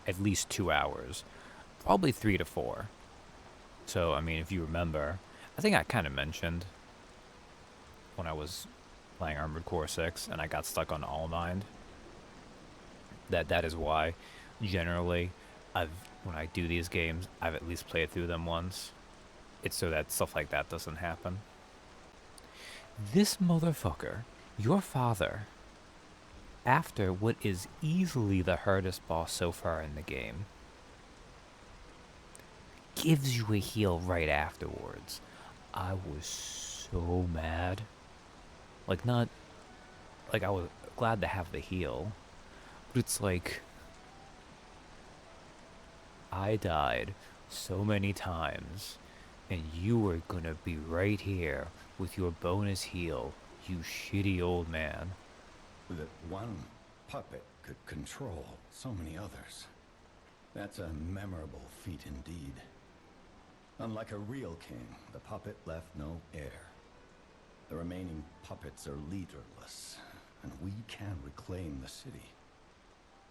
at least 2 hours, probably 3 to 4. So, I mean, if you remember, I think I kind of mentioned when I was playing Armored Core 6 and I got stuck on Allmind, that is why generally when I do these games, I've at least played through them once. It's so that stuff like that doesn't happen. This motherfucker, your father, after what is easily the hardest boss so far in the game, gives you a heal right afterwards. I was so mad. Like, not... Like, I was glad to have the heal. But it's like... I died so many times, and you were gonna be right here with your bonus heal, you shitty old man. That one puppet could control so many others. That's a memorable feat indeed. Unlike a real king, the puppet left no heir. The remaining puppets are leaderless, and we can reclaim the city.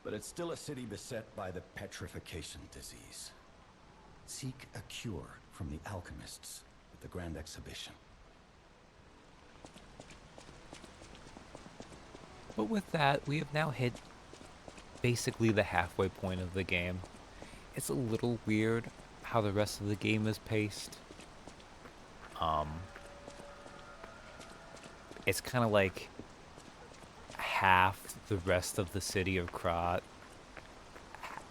But it's still a city beset by the petrification disease. Seek a cure from the alchemists at the Grand Exhibition. But with that, we have now hit basically the halfway point of the game. It's a little weird how the rest of the game is paced. It's kind of like half the rest of the city of Krat,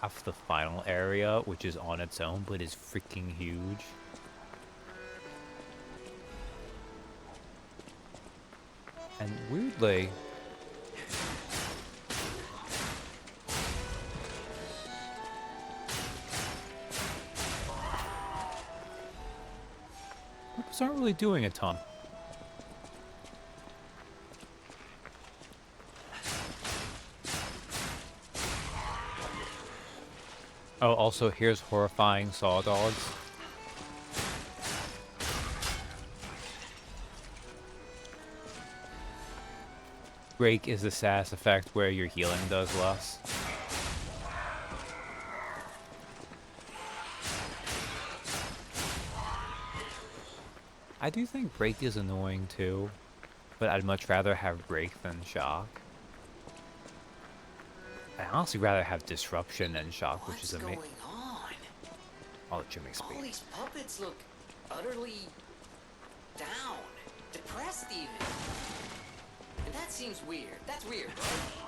half the final area, which is on its own, but is freaking huge. And weirdly, puppets aren't really doing a ton. Oh, also, here's horrifying saw dogs. Break is the SAS effect where your healing does less. I do think Break is annoying too, but I'd much rather have Break than Shock. I honestly rather have disruption than shock, which is What's amazing. going on? I'll let Jimmy speak. All these puppets look utterly down, depressed even. And that seems weird. That's weird, right?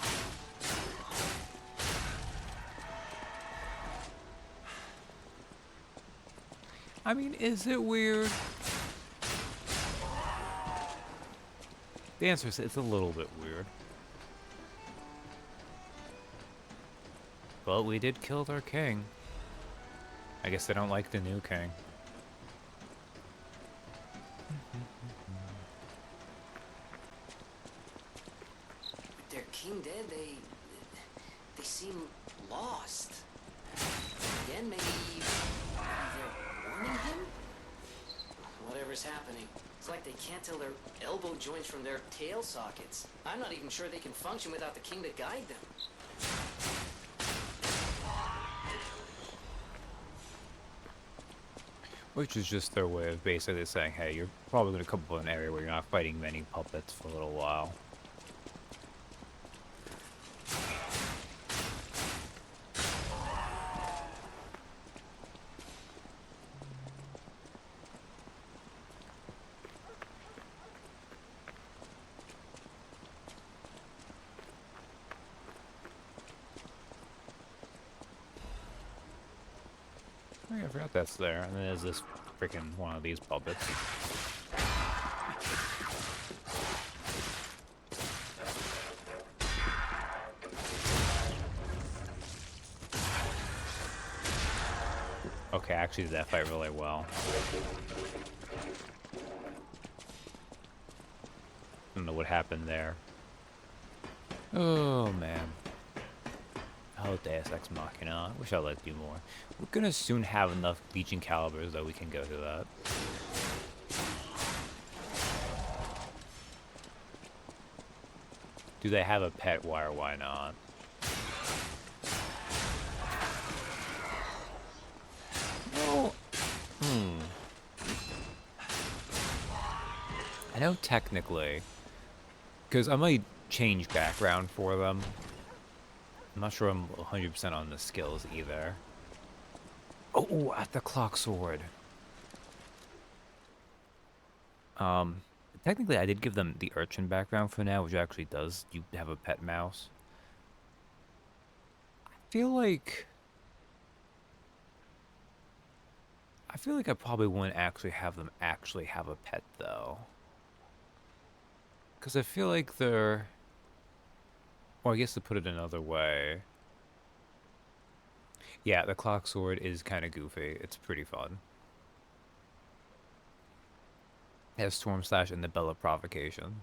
I mean, is it weird? The answer is it's a little bit weird. But we did kill their king. I guess they don't like the new king. With their king dead, they seem lost. Again, maybe they're warning him? Whatever's happening. It's like they can't tell their elbow joints from their tail sockets. I'm not even sure they can function without the king to guide them. Which is just their way of basically saying, hey, you're probably going to come up with an area where you're not fighting many puppets for a little while. Oh yeah, I forgot that's there. And then there's this freaking one of these puppets. Okay, I actually did that fight really well. I don't know what happened there. Oh man. Oh, Deus Ex Machina. I wish I liked you more. We're gonna soon have enough Legion calibers that we can go through that. Do they have a pet? Why or why not? No. I know technically, because I might change background for them. I'm not sure I'm 100% on the skills either. Oh, at the clock sword. Technically I did give them the urchin background for now, which actually does. You have a pet mouse. I feel like I probably wouldn't actually have them actually have a pet though. Because I feel like they're... Or I guess to put it another way. Yeah, the clock sword is kind of goofy. It's pretty fun. It has Storm Slash and the Bell of Provocation.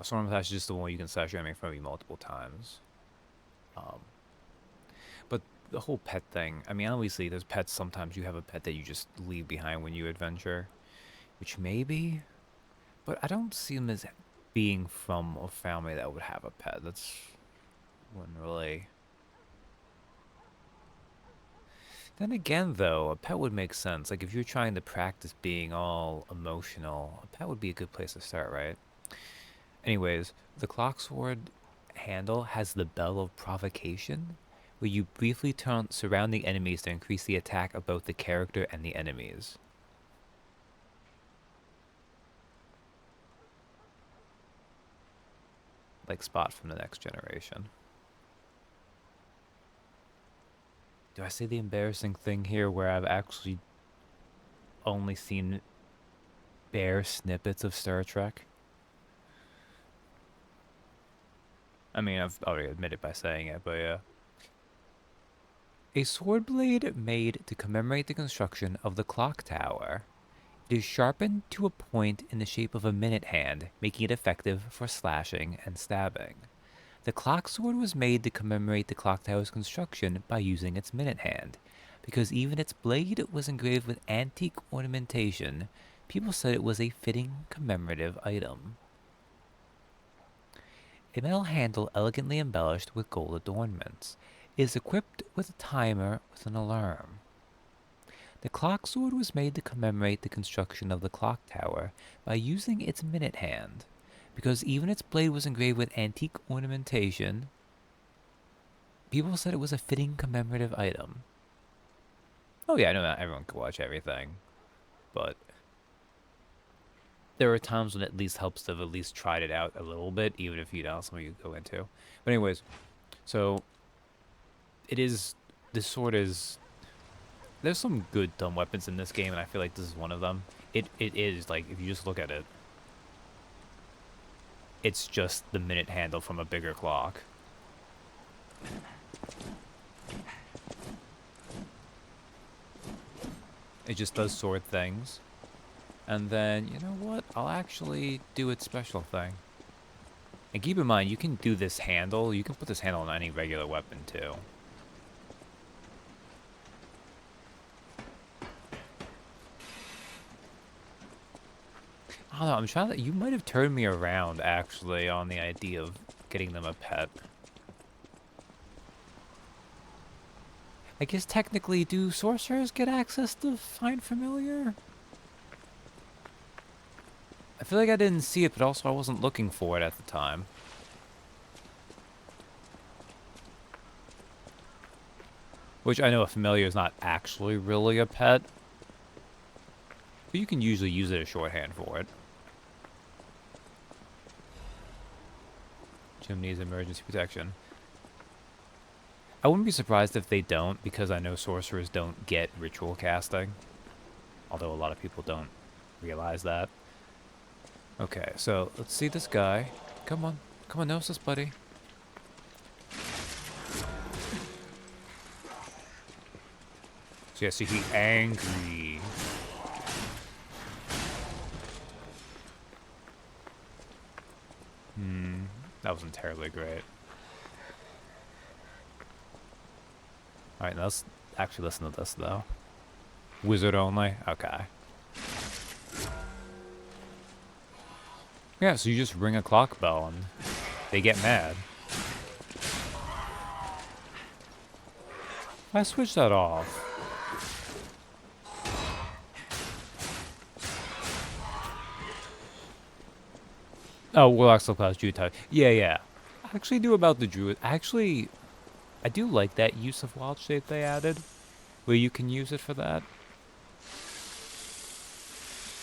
Storm Slash is just the one you can slash your enemy from you multiple times. But the whole pet thing, I mean, obviously there's pets, sometimes you have a pet that you just leave behind when you adventure. Which maybe, but I don't see them as being from a family that would have a pet. That's wouldn't really... Then again, though, a pet would make sense. Like, if you're trying to practice being all emotional, a pet would be a good place to start, right? Anyways, the clocksword handle has the Bell of Provocation, where you briefly turn surrounding enemies to increase the attack of both the character and the enemies. Like Spot from the Next Generation. Do I say the embarrassing thing here where I've actually only seen bare snippets of Star Trek? I mean, I've already admitted by saying it, but yeah. A sword blade made to commemorate the construction of the clock tower. It is sharpened to a point in the shape of a minute hand, making it effective for slashing and stabbing. The clock sword was made to commemorate the clock tower's construction by using its minute hand. Because even its blade was engraved with antique ornamentation, people said it was a fitting commemorative item. A metal handle elegantly embellished with gold adornments. It is equipped with a timer with an alarm. The clock sword was made to commemorate the construction of the clock tower by using its minute hand. Because even its blade was engraved with antique ornamentation, People said it was a fitting commemorative item. Oh yeah, I know not everyone can watch everything, but there are times when it at least helps to have at least tried it out a little bit, even if you know something you go into. But anyways, so it is, this sword is, there's some good dumb weapons in this game, and I feel like this is one of them. It is, like, if you just look at it, it's just the minute handle from a bigger clock. It just does sword things. And then, you know what? I'll actually do its special thing. And keep in mind, you can do this handle. You can put this handle on any regular weapon, too. I don't know, I'm trying to... You might have turned me around, actually, on the idea of getting them a pet. I guess technically, do sorcerers get access to Find Familiar? I feel like I didn't see it, but also I wasn't looking for it at the time. Which I know a familiar is not actually really a pet. But you can usually use it as shorthand for it. Chimney's emergency protection. I wouldn't be surprised if they don't, because I know sorcerers don't get ritual casting. Although a lot of people don't realize that. Okay, so let's see this guy. Come on. Come on, Gnosis, buddy. So yeah, see, he's angry. That wasn't terribly great. Alright, now let's actually listen to this, though. Wizard only? Okay. Yeah, so you just ring a clock bell and they get mad. I switched that off. Oh, Warlock still class Druid type. Yeah, yeah. I actually do about the Druid. Actually, I do like that use of Wild Shape they added, where you can use it for that.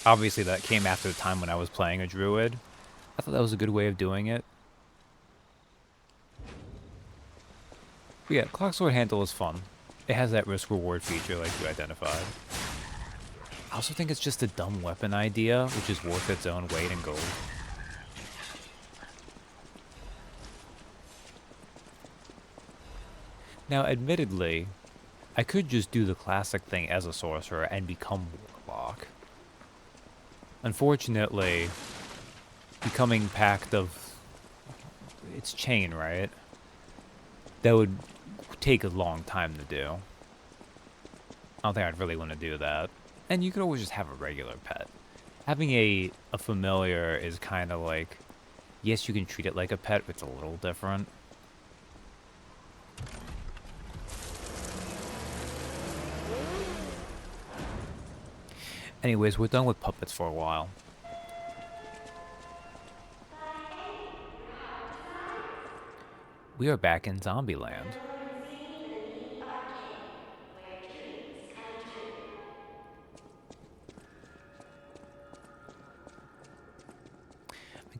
Obviously, that came after the time when I was playing a Druid. I thought that was a good way of doing it. But yeah, Clocksword Handle is fun. It has that risk-reward feature like you identified. I also think it's just a dumb weapon idea, which is worth its own weight in gold. Now, admittedly, I could just do the classic thing as a sorcerer and become Warlock. Unfortunately, becoming Pact of... It's Chain, right? That would take a long time to do. I don't think I'd really want to do that. And you could always just have a regular pet. Having a familiar is kind of like... Yes, you can treat it like a pet, but it's a little different. Anyways, we're done with puppets for a while. We are back in Zombieland. I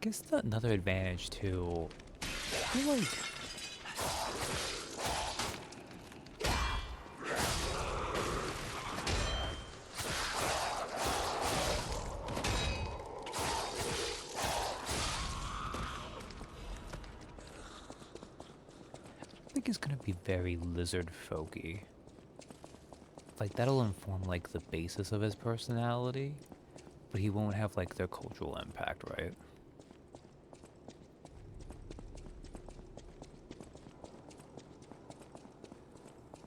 guess another advantage too. I feel like it's gonna be very lizard folky. Like that'll inform like the basis of his personality, but he won't have like their cultural impact, right?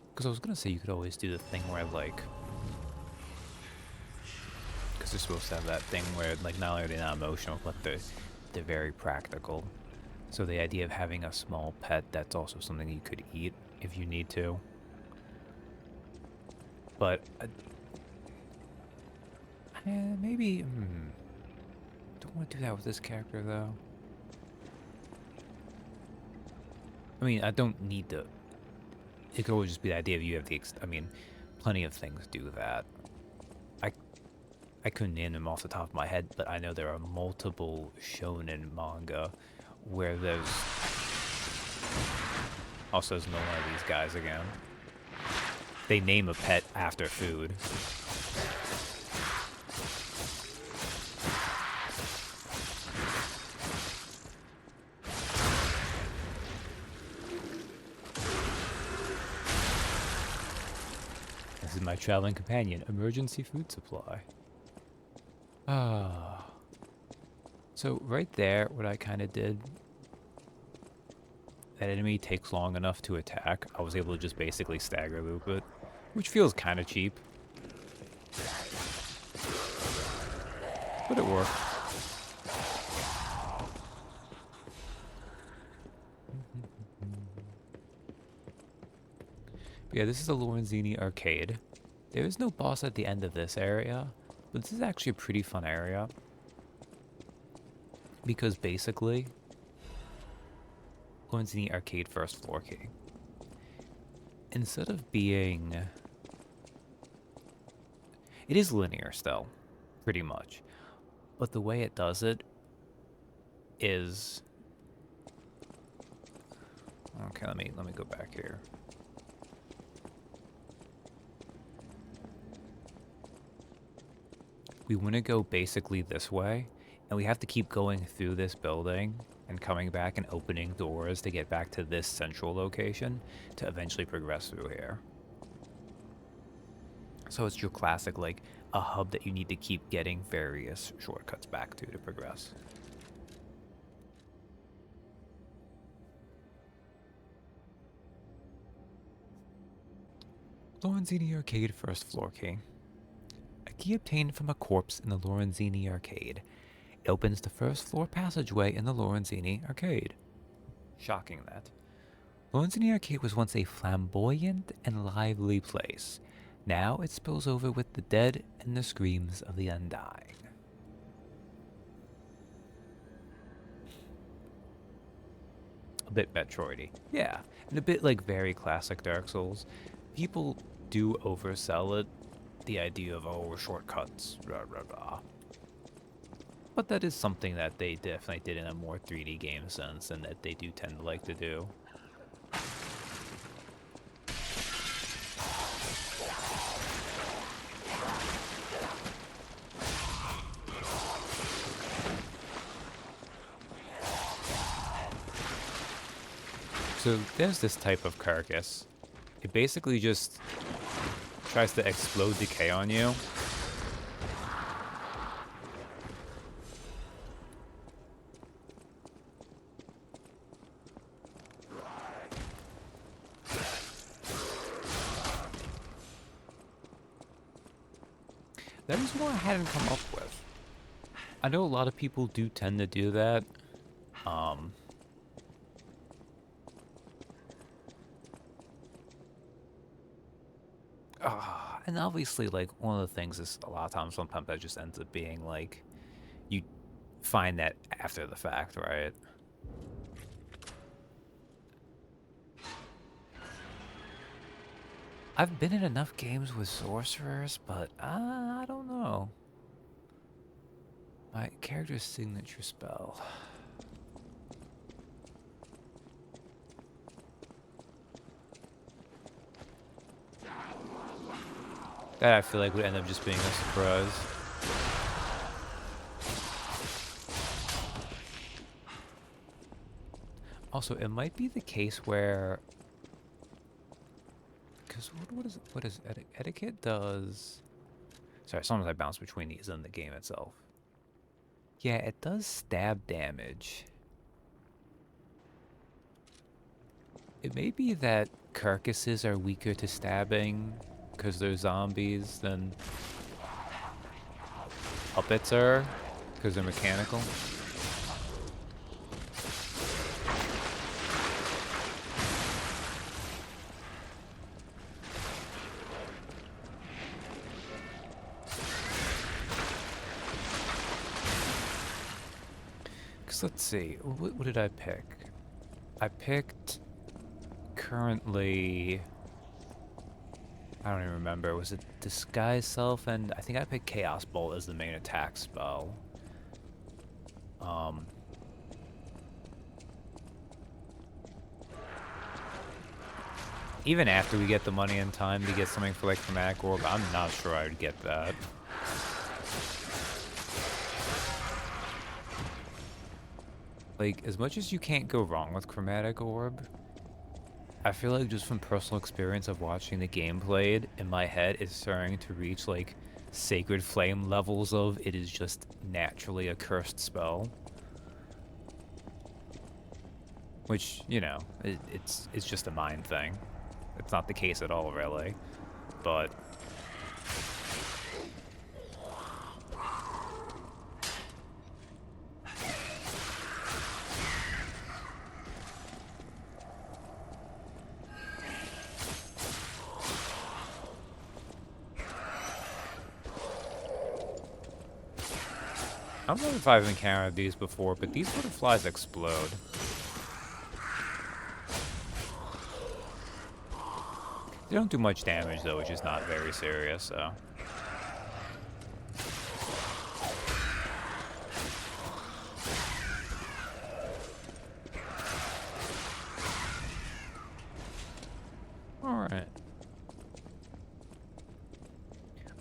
Because I was gonna say you could always do the thing where like, because they're supposed to have that thing where like not only are they not emotional, but they're very practical. So the idea of having a small pet that's also something you could eat if you need to. But maybe don't want to do that with this character though. I mean, I don't need to it could always just be the idea of you have the, I mean, plenty of things do that. I couldn't name them off the top of my head, but I know there are multiple shonen manga where there's... Also, there's no one of these guys again. They name a pet after food. This is my traveling companion, emergency food supply. Ah. So right there, what I kind of did, that enemy takes long enough to attack, I was able to just basically stagger loop it, which feels kind of cheap. But it worked. But yeah, this is the Lorenzini arcade. There is no boss at the end of this area, but this is actually a pretty fun area. Because basically, Lorenzini arcade first floor key. Instead of being... It is linear still, pretty much. But the way it does it is... Okay, let me go back here. We want to go basically this way, and we have to keep going through this building and coming back and opening doors to get back to this central location to eventually progress through here. So it's your classic, like, a hub that you need to keep getting various shortcuts back to progress. Lorenzini Arcade first floor key. A key obtained from a corpse in the Lorenzini Arcade. It opens the first floor passageway in the Lorenzini Arcade. Shocking that. Lorenzini Arcade was once a flamboyant and lively place. Now it spills over with the dead and the screams of the undying. A bit Metroidy. Yeah, and a bit like very classic Dark Souls. People do oversell it. The idea of, oh, shortcuts, blah, blah, blah. But that is something that they definitely did in a more 3D game sense, and that they do tend to like to do. So there's this type of carcass. It basically just tries to explode decay on you. That is one I hadn't come up with. I know a lot of people do tend to do that. And obviously, like, one of the things is a lot of times, sometimes that just ends up being, like, you find that after the fact, right? I've been in enough games with sorcerers, but I don't know. My character's signature spell. That I feel like would end up just being a surprise. Also, it might be the case where... Because what is etiquette does... Sorry, sometimes I bounce between these in the game itself. Yeah, it does stab damage. It may be that carcasses are weaker to stabbing because they're zombies than puppets are because they're mechanical. Let's see, what did I pick? I picked currently I don't even remember. Was it Disguise Self? And I think I picked Chaos Bolt as the main attack spell. Even after we get the money in time to get something for like Chromatic Orb, I'm not sure I would get that. Like, as much as you can't go wrong with Chromatic Orb, I feel like just from personal experience of watching the game played, in my head, it's starting to reach like Sacred Flame levels of it is just naturally a cursed spell. Which, you know, it's just a mind thing. It's not the case at all, really. But I don't know if I've encountered these before, but these butterflies explode. They don't do much damage, though, which is not very serious, so. Alright.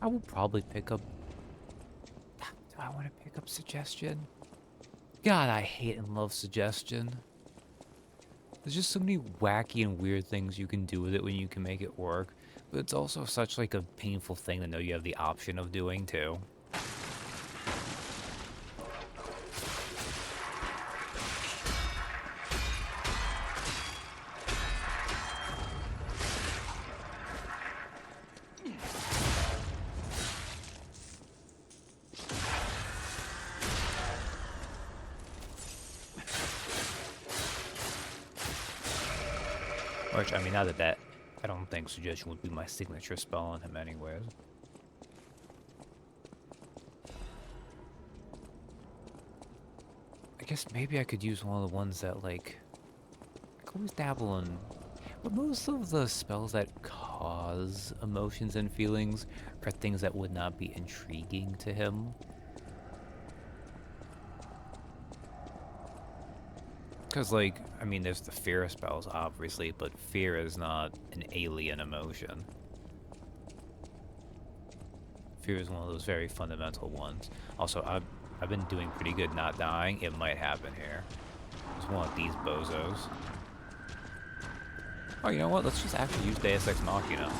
I will probably pick up... Do I want to pick up Suggestion? God, I hate and love Suggestion. There's just so many wacky and weird things you can do with it when you can make it work. But it's also such like a painful thing to know you have the option of doing too. Which, I mean, not that I don't think Suggestion would be my signature spell on him anyways. I guess maybe I could use one of the ones that, like... I could always dabble in... But most of the spells that cause emotions and feelings are things that would not be intriguing to him. Because, like, I mean, there's the fear spells, obviously, but fear is not an alien emotion. Fear is one of those very fundamental ones. Also, I've been doing pretty good not dying. It might happen here. It's one of these bozos. Oh, you know what? Let's just actually use Deus Ex Machina.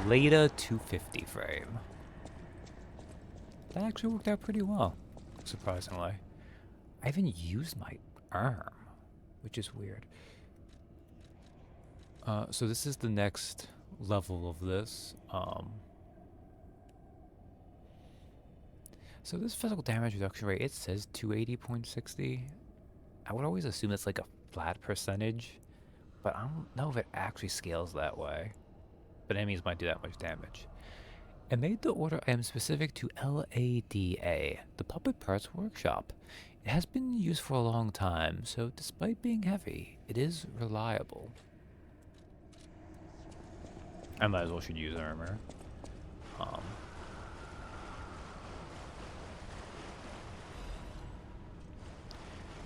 Leda 250 frame. That actually worked out pretty well, surprisingly. I haven't used my arm, which is weird. So this is the next level of this. So this physical damage reduction rate, it says 280.60. I would always assume it's like a flat percentage, but I don't know if it actually scales that way. But enemies might do that much damage. I made the order item specific to LADA, the Puppet Parts Workshop. It has been used for a long time, so despite being heavy, it is reliable. I might as well should use armor.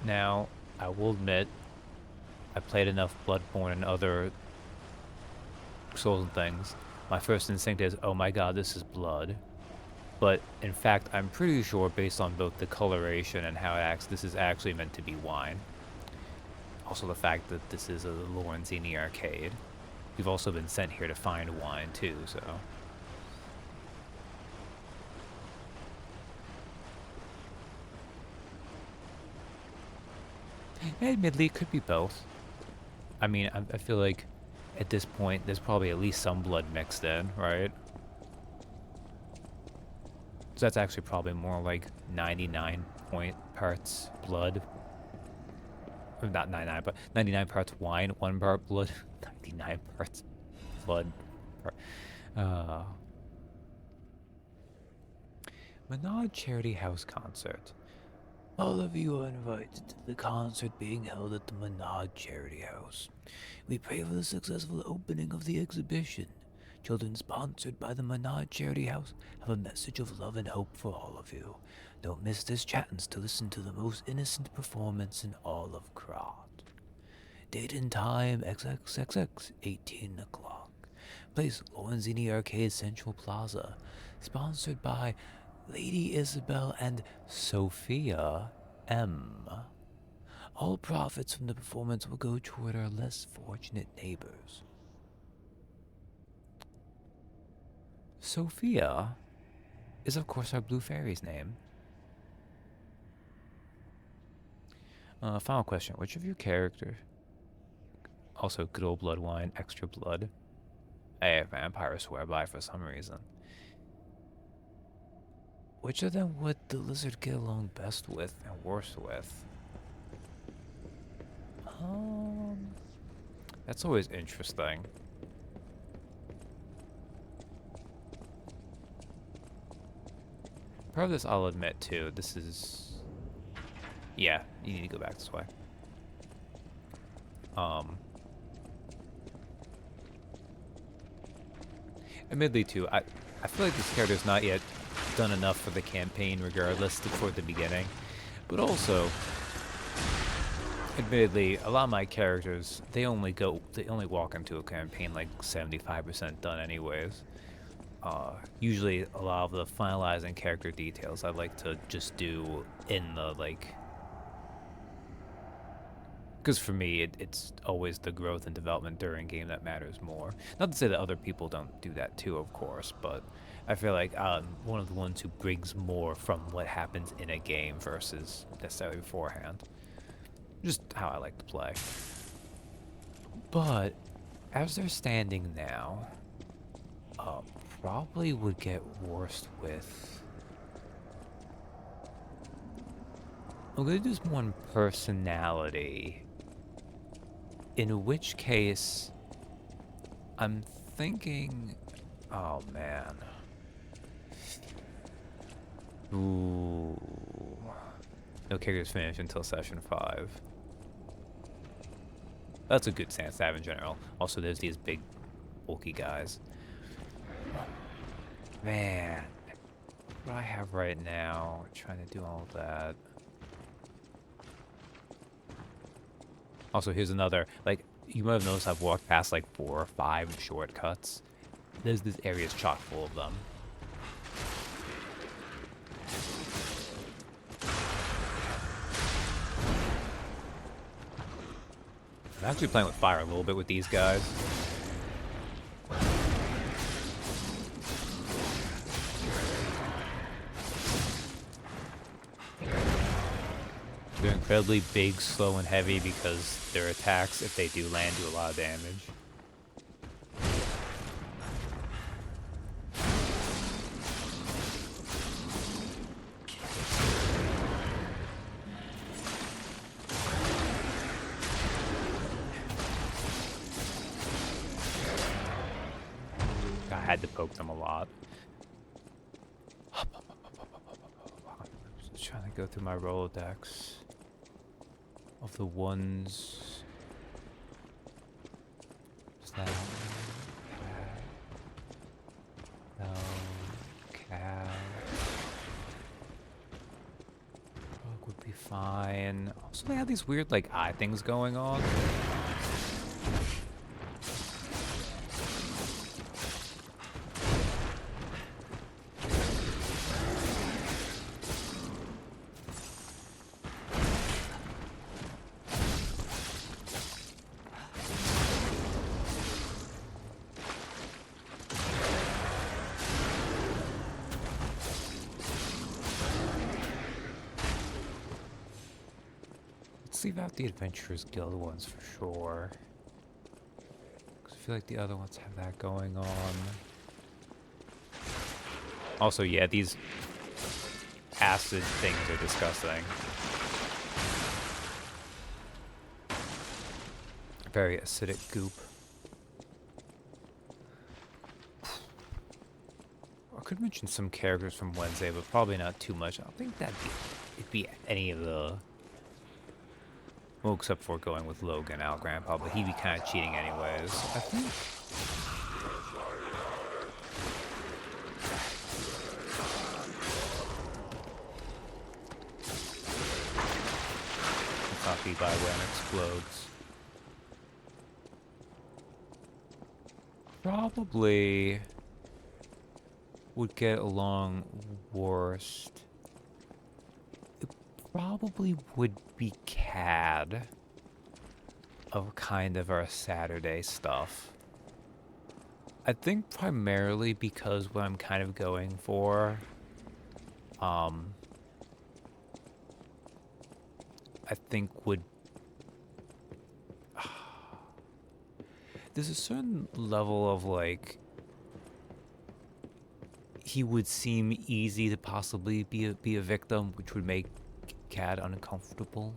Now, I will admit, I played enough Bloodborne and other Souls and things. My first instinct is, oh my god, this is blood. But in fact, I'm pretty sure based on both the coloration and how it acts, this is actually meant to be wine. Also the fact that this is a Lorenzini arcade. We've also been sent here to find wine too, so. Admittedly, it could be both. I mean, I feel like at this point, there's probably at least some blood mixed in, right? So that's actually probably more like 99 parts blood. Or not 99, but 99 parts wine, 1 part blood. 99 parts blood. Menard Charity House Concert. All of you are invited to the concert being held at the Menard Charity House. We pray for the successful opening of the exhibition. Children sponsored by the Menard Charity House have a message of love and hope for all of you. Don't miss this chance to listen to the most innocent performance in all of Krat. Date and time XXXX 18 o'clock. Place Lorenzini Arcade Central Plaza. Sponsored by Lady Isabel and Sophia M. All profits from the performance will go toward our less fortunate neighbors. Sophia is, of course, our Blue Fairy's name. Final question. Which of your characters... Also, good old blood wine, extra blood. A vampire swear by for some reason. Which of them would the lizard get along best with and worst with? That's always interesting. Part of this I'll admit too, this is... Yeah, you need to go back this way. Admittedly too, I feel like this character's not yet done enough for the campaign regardless toward the beginning. But also, admittedly, a lot of my characters, they only walk into a campaign like 75% done anyways. Usually a lot of the finalizing character details I like to just do in the, like... Because for me, it's always the growth and development during game that matters more. Not to say that other people don't do that too, of course, but I feel like I'm one of the ones who brings more from what happens in a game versus necessarily beforehand. Just how I like to play. But, as they're standing now, probably would get worst with... I'm gonna do some one personality. In which case, I'm thinking... Oh, man. Ooh. No characters finish until session 5. That's a good stance to have in general. Also, there's these big, bulky guys. Man. What do I have right now? Trying to do all of that. Also, here's another, like, you might have noticed I've walked past like 4 or 5 shortcuts. This area's chock full of them. I'm actually playing with fire a little bit with these guys. They're incredibly big, slow, and heavy because their attacks, if they do land, do a lot of damage. I had to poke them a lot. Just trying to go through my Rolodex of the ones. Cat. No. Cat. Dog would be fine. Also, they have these weird, like, eye things going on. Let's leave out the Adventurers Guild ones for sure. Because I feel like the other ones have that going on. Also, yeah, these acid things are disgusting. Very acidic goop. I could mention some characters from Wednesday, but probably not too much. I don't think it'd be any of the... Well, except for going with Logan, Al Grandpa, but he'd be kind of cheating anyways. I think... Coffee by when explodes. Probably would get along worst. It probably would be Cad of kind of our Saturday stuff. I think primarily because what I'm kind of going for, I think would... There's a certain level of, like... He would seem easy to possibly be a victim, which would make Cad uncomfortable.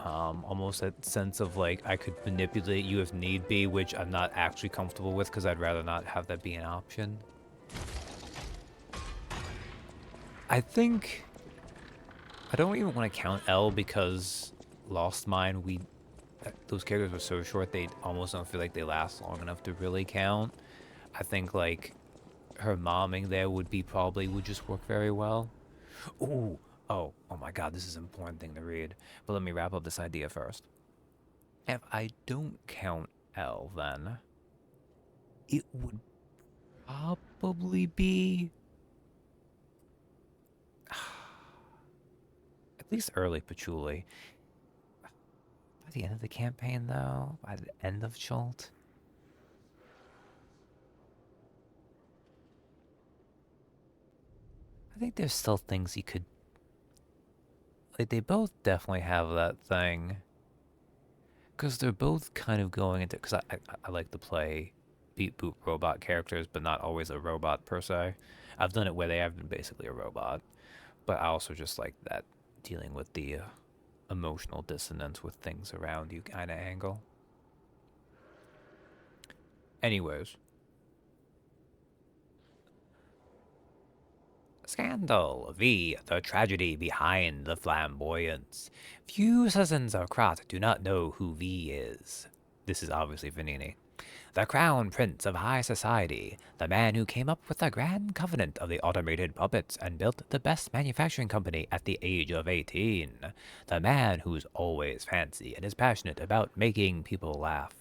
Almost that sense of, like, I could manipulate you if need be, which I'm not actually comfortable with, because I'd rather not have that be an option. I think... I don't even want to count Elle, because Lost Mine, those characters were so short, they almost don't feel like they last long enough to really count. I think, like, her momming there would just work very well. Ooh, oh my god, this is an important thing to read. But let me wrap up this idea first. If I don't count Elle, then it would probably be... at least early Patchouli. By the end of the campaign, though, by the end of Chult, I think there's still things you could... Like, they both definitely have that thing. Because they're both kind of going into... Because I like to play beat boop robot characters, but not always a robot per se. I've done it where they have been basically a robot. But I also just like that dealing with the emotional dissonance with things around you kind of angle. Anyways. Scandal. V. The tragedy behind the flamboyance. Few citizens of Krat do not know who V is. This is obviously Vanini. The crown prince of high society, the man who came up with the grand covenant of the automated puppets and built the best manufacturing company at the age of 18. The man who's always fancy and is passionate about making people laugh.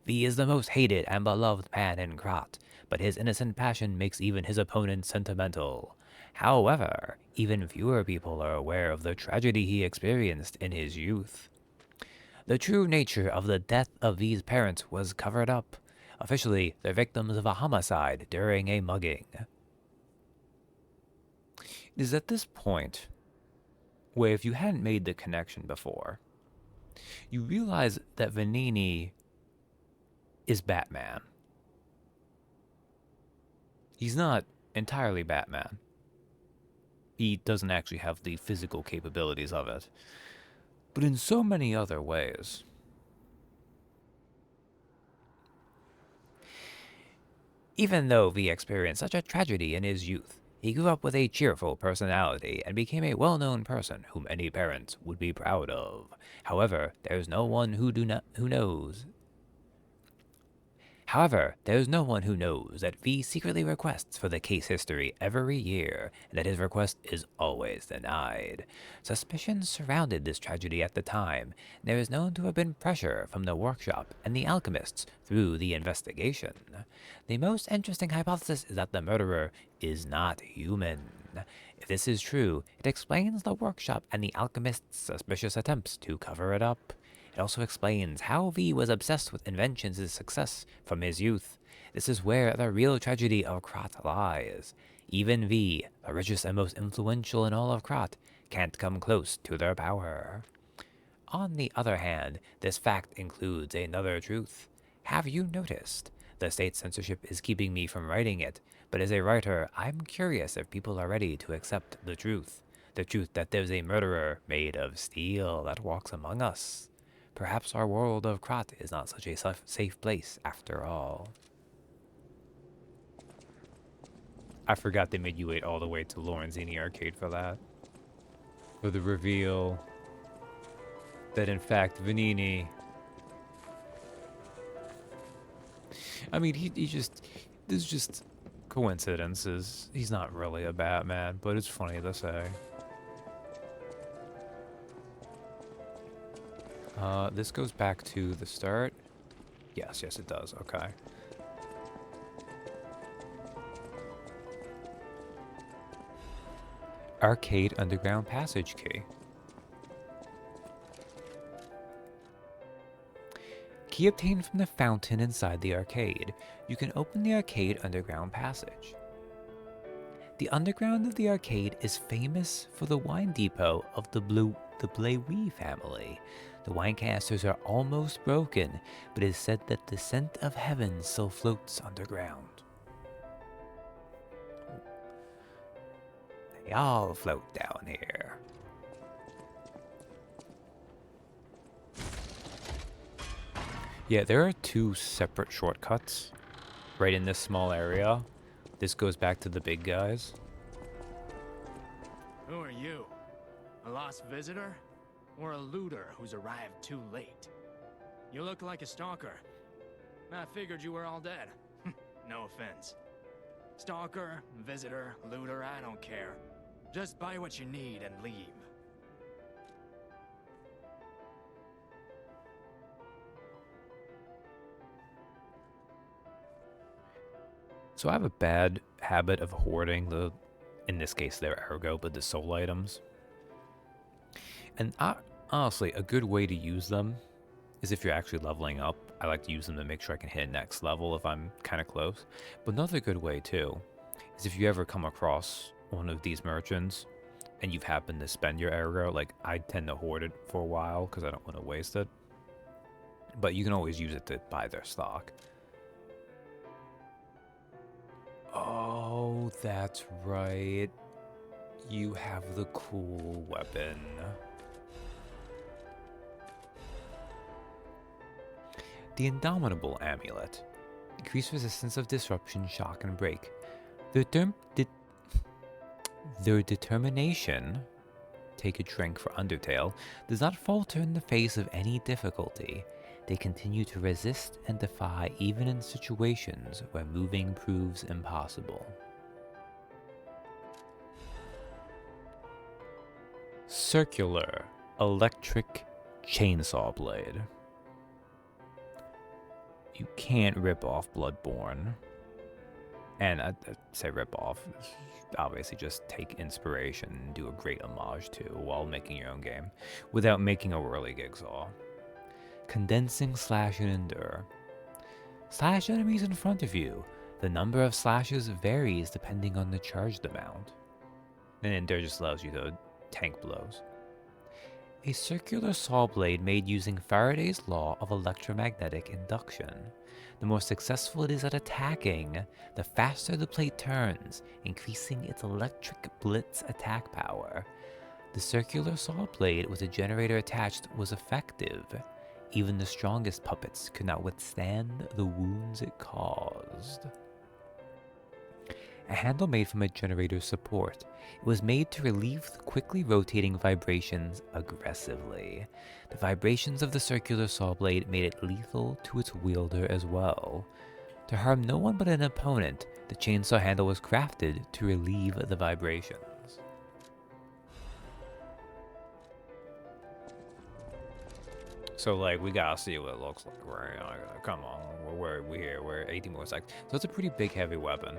V is the most hated and beloved man in Krat, but his innocent passion makes even his opponents sentimental. However, even fewer people are aware of the tragedy he experienced in his youth. The true nature of the death of V's parents was covered up. Officially, they're victims of a homicide during a mugging. It is at this point where, if you hadn't made the connection before, you realize that Vanini is Batman. He's not entirely Batman. He doesn't actually have the physical capabilities of it. But in so many other ways. Even though V experienced such a tragedy in his youth, he grew up with a cheerful personality and became a well-known person whom any parents would be proud of. However, there's no one who knows that V secretly requests for the case history every year, and that his request is always denied. Suspicions surrounded this tragedy at the time, and there is known to have been pressure from the workshop and the alchemists through the investigation. The most interesting hypothesis is that the murderer is not human. If this is true, it explains the workshop and the alchemists' suspicious attempts to cover it up. It also explains how V was obsessed with inventions and success from his youth. This is where the real tragedy of Krat lies. Even V, the richest and most influential in all of Krat, can't come close to their power. On the other hand, this fact includes another truth. Have you noticed? The state censorship is keeping me from writing it, but as a writer, I'm curious if people are ready to accept the truth. The truth that there's a murderer made of steel that walks among us. Perhaps our world of Krat is not such a safe place after all. I forgot they made you wait all the way to Lorenzini Arcade for that. For the reveal that in fact Vanini... I mean, he just... This is just coincidences. He's not really a Batman, but it's funny to say. This goes back to the start. Yes, it does. Okay. Arcade Underground Passage Key. Key obtained from the fountain inside the arcade. You can open the arcade underground passage. The underground of the arcade is famous for the wine depot of the Blaywee family. The wine canisters are almost broken, but it is said that the scent of heaven still floats underground. They all float down here. Yeah, there are two separate shortcuts right in this small area. This goes back to the big guys. Who are you? A lost visitor? Or a looter who's arrived too late? You look like a stalker. I figured you were all dead. No offense. Stalker, visitor, looter, I don't care. Just buy what you need and leave. So I have a bad habit of hoarding the, in this case they're ergo, but the soul items. And honestly, a good way to use them is if you're actually leveling up. I like to use them to make sure I can hit next level if I'm kind of close. But another good way too is if you ever come across one of these merchants and you've happened to spend your ergo, like I tend to hoard it for a while because I don't want to waste it. But you can always use it to buy their stock. Oh, that's right. You have the cool weapon. The Indomitable Amulet. Increased resistance of disruption, shock, and break. Their determination, take a drink for Undertale, does not falter in the face of any difficulty. They continue to resist and defy even in situations where moving proves impossible. Circular Electric Chainsaw Blade. You can't rip off Bloodborne. And I'd say rip off. Obviously just take inspiration and do a great homage to while making your own game, without making a whirly jigsaw. Condensing Slash and Endure. Slash enemies in front of you. The number of slashes varies depending on the charged amount. And Endure just allows you to tank blows. A circular saw blade made using Faraday's law of electromagnetic induction. The more successful it is at attacking, the faster the plate turns, increasing its electric blitz attack power. The circular saw blade with a generator attached was effective. Even the strongest puppets could not withstand the wounds it caused. A handle made from a generator's support. It was made to relieve the quickly rotating vibrations aggressively. The vibrations of the circular saw blade made it lethal to its wielder as well. To harm no one but an opponent, the chainsaw handle was crafted to relieve the vibrations. So, like, we gotta see what it looks like. Come on, we're here. We're 18 more seconds. So it's a pretty big, heavy weapon.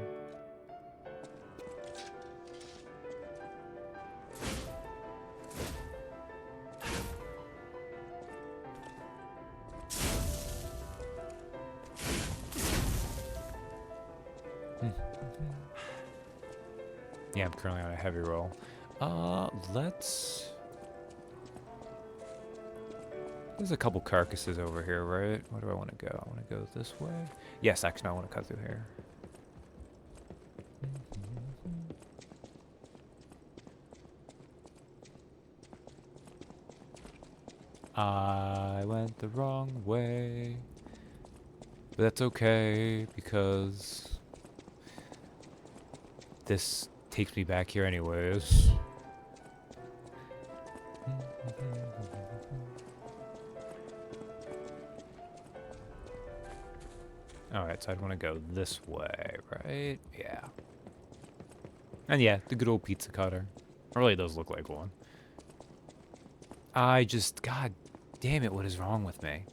Yeah, I'm currently on a heavy roll. Let's... There's a couple carcasses over here, right? Where do I want to go? I want to go this way? Yes, actually, I want to cut through here. I went the wrong way. But that's okay, because this takes me back here anyways. Alright, so I'd want to go this way, right? Yeah. And yeah, the good old pizza cutter. It really does look like one. God damn it, what is wrong with me?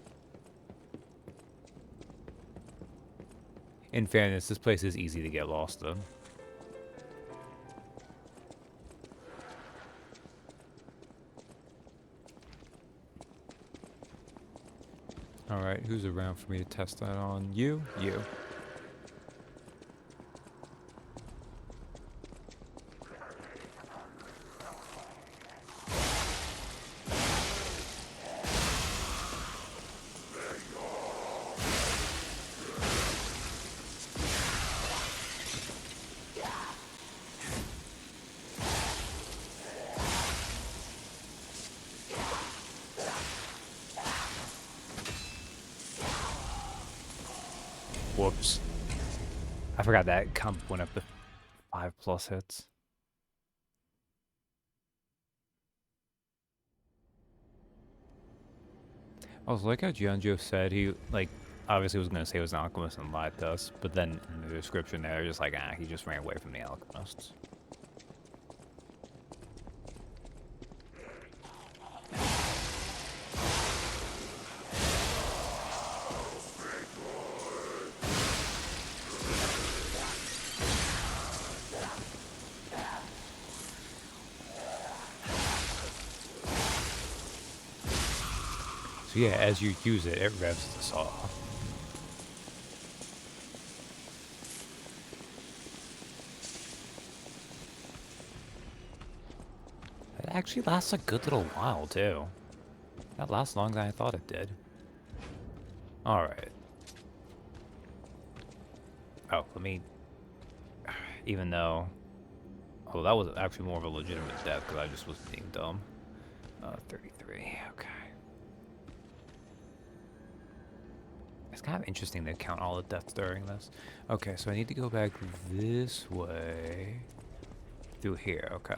In fairness, this place is easy to get lost in. Alright, who's around for me to test that on? You? You. Whoops. I forgot that comp went up to 5+ hits. I was like how Gianjo said he, like, obviously was going to say he was an alchemist and lied to us, but then in the description there, just like, he just ran away from the alchemists. So yeah, as you use it, it revs the saw. It actually lasts a good little while, too. That lasts longer than I thought it did. Alright. Oh, let me... Even though... Oh, that was actually more of a legitimate death, because I just was being dumb. 33, okay. It's kind of interesting to count all the deaths during this. Okay, so I need to go back this way. Through here, okay.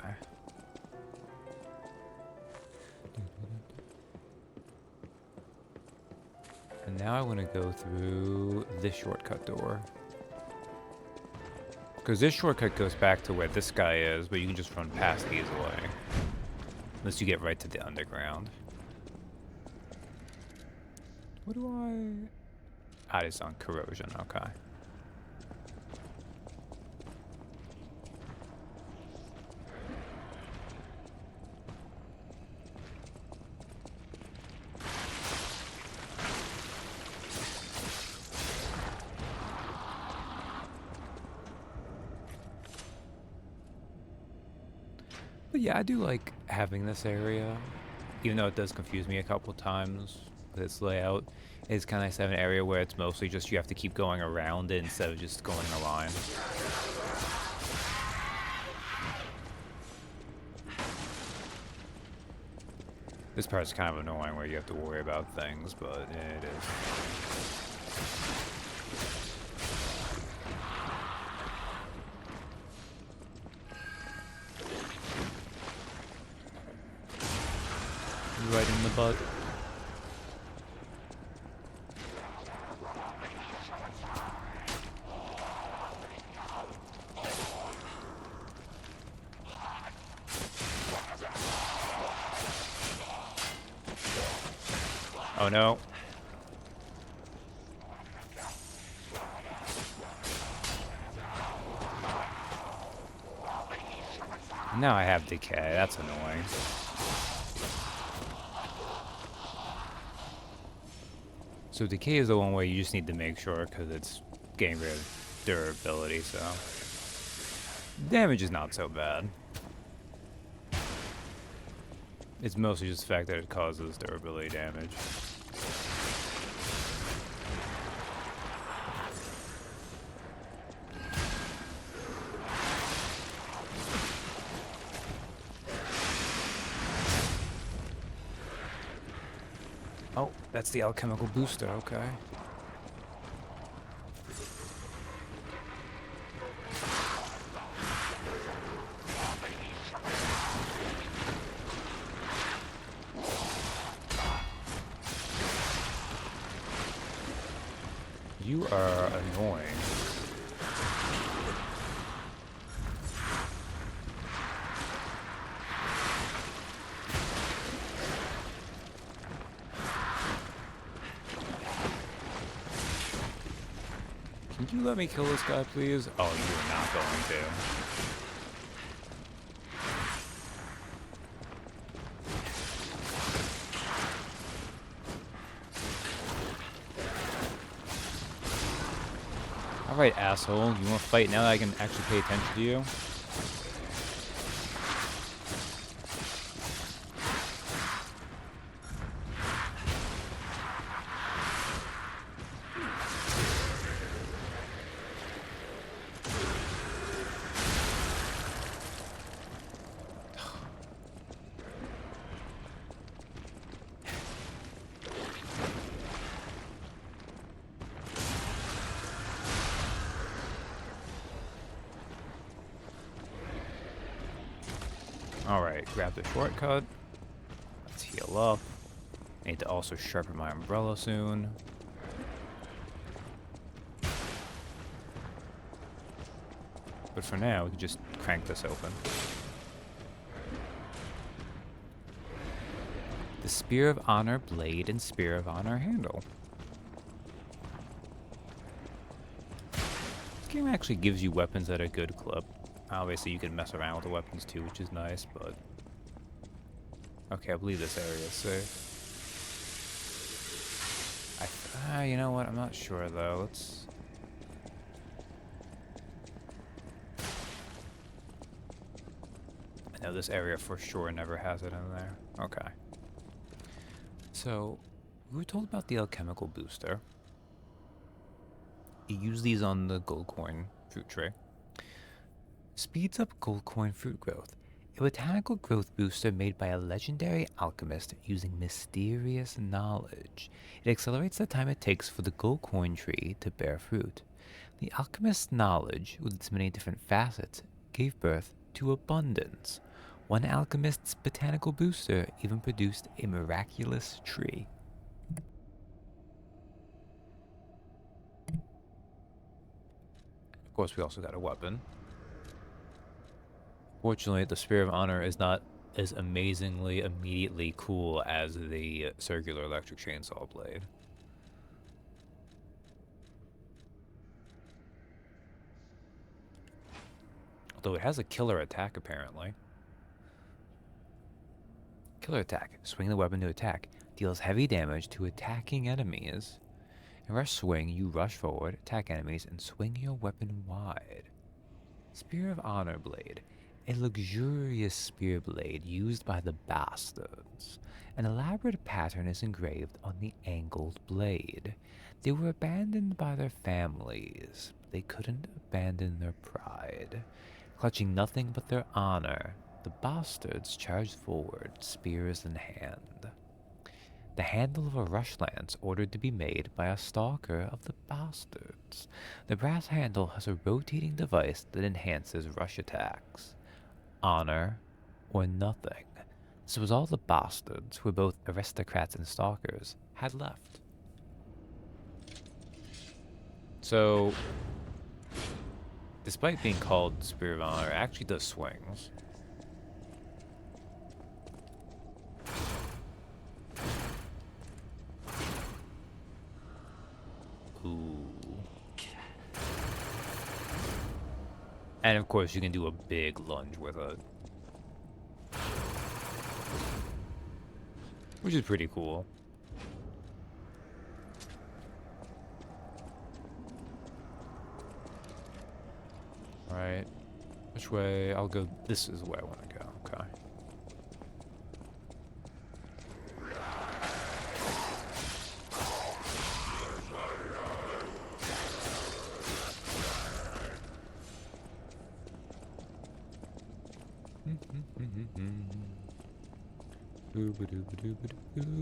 And now I want to go through this shortcut door. Because this shortcut goes back to where this guy is, but you can just run past easily. Unless you get right to the underground. What do I... Ah, it's on corrosion, okay. But yeah, I do like having this area, even though it does confuse me a couple times with its layout. It's kind of nice to have an area where it's mostly just you have to keep going around it instead of just going in a line. This part's kind of annoying where you have to worry about things, but it is. Right in the butt. Oh no. Now I have decay, that's annoying. So decay is the one way you just need to make sure because it's getting rid of durability, so. Damage is not so bad. It's mostly just the fact that it causes durability damage. Oh, that's the alchemical booster, okay. You are annoying. Can you let me kill this guy, please? Oh, you're not going to. Alright, asshole. You want to fight now that I can actually pay attention to you? Alright, grab the shortcut. Let's heal up. I need to also sharpen my umbrella soon. But for now, we can just crank this open. The Spear of Honor blade and Spear of Honor handle. This game actually gives you weapons at a good clip. Obviously, you can mess around with the weapons too, which is nice, but... Okay, I believe this area is safe. You know what? I'm not sure, though. Let's... I know this area for sure never has it in there. Okay. So, we were told about the alchemical booster. You use these on the gold coin fruit tree. Speeds up gold coin fruit growth. A botanical growth booster made by a legendary alchemist using mysterious knowledge. It accelerates the time it takes for the gold coin tree to bear fruit. The alchemist's knowledge, with its many different facets, gave birth to abundance. One alchemist's botanical booster even produced a miraculous tree. Of course, we also got a weapon. Fortunately, the Spear of Honor is not as amazingly immediately cool as the circular electric chainsaw blade. Although it has a killer attack, apparently. Killer attack. Swing the weapon to attack. Deals heavy damage to attacking enemies. In rush swing, you rush forward, attack enemies, and swing your weapon wide. Spear of Honor blade. A luxurious spear blade used by the bastards. An elaborate pattern is engraved on the angled blade. They were abandoned by their families, but they couldn't abandon their pride. Clutching nothing but their honor, the bastards charged forward, spears in hand. The handle of a rush lance ordered to be made by a stalker of the bastards. The brass handle has a rotating device that enhances rush attacks. Honor or nothing. This was all the bastards, who were both aristocrats and stalkers, had left. So, despite being called Spear of Honor, it actually does swings. Ooh. And of course, you can do a big lunge with it. Which is pretty cool. Alright. Which way? I'll go. This is where I want to go. Okay.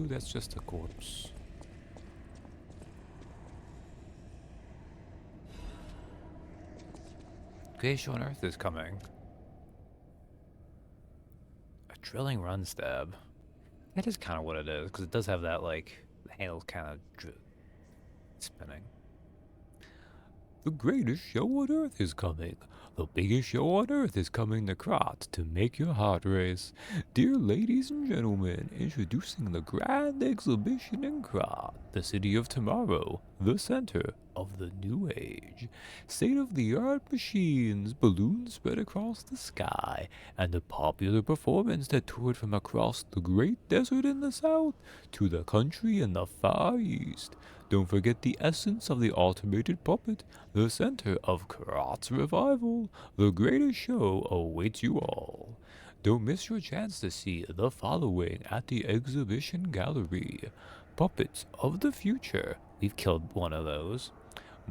That's just a corpse. Creation on Earth is coming. A drilling run stab. That is kind of what it is, because it does have that, like, the handle's kind of spinning. The greatest show on Earth is coming. The biggest show on Earth is coming to Krat to make your heart race. Dear ladies and gentlemen, introducing the grand exhibition in Krat, the city of tomorrow, the center of the new age. State-of-the-art machines, balloons spread across the sky, and a popular performance that toured from across the great desert in the south to the country in the far east. Don't forget the essence of the automated puppet, the center of Krat's revival. The greatest show awaits you all. Don't miss your chance to see the following at the exhibition gallery. Puppets of the future. We've killed one of those.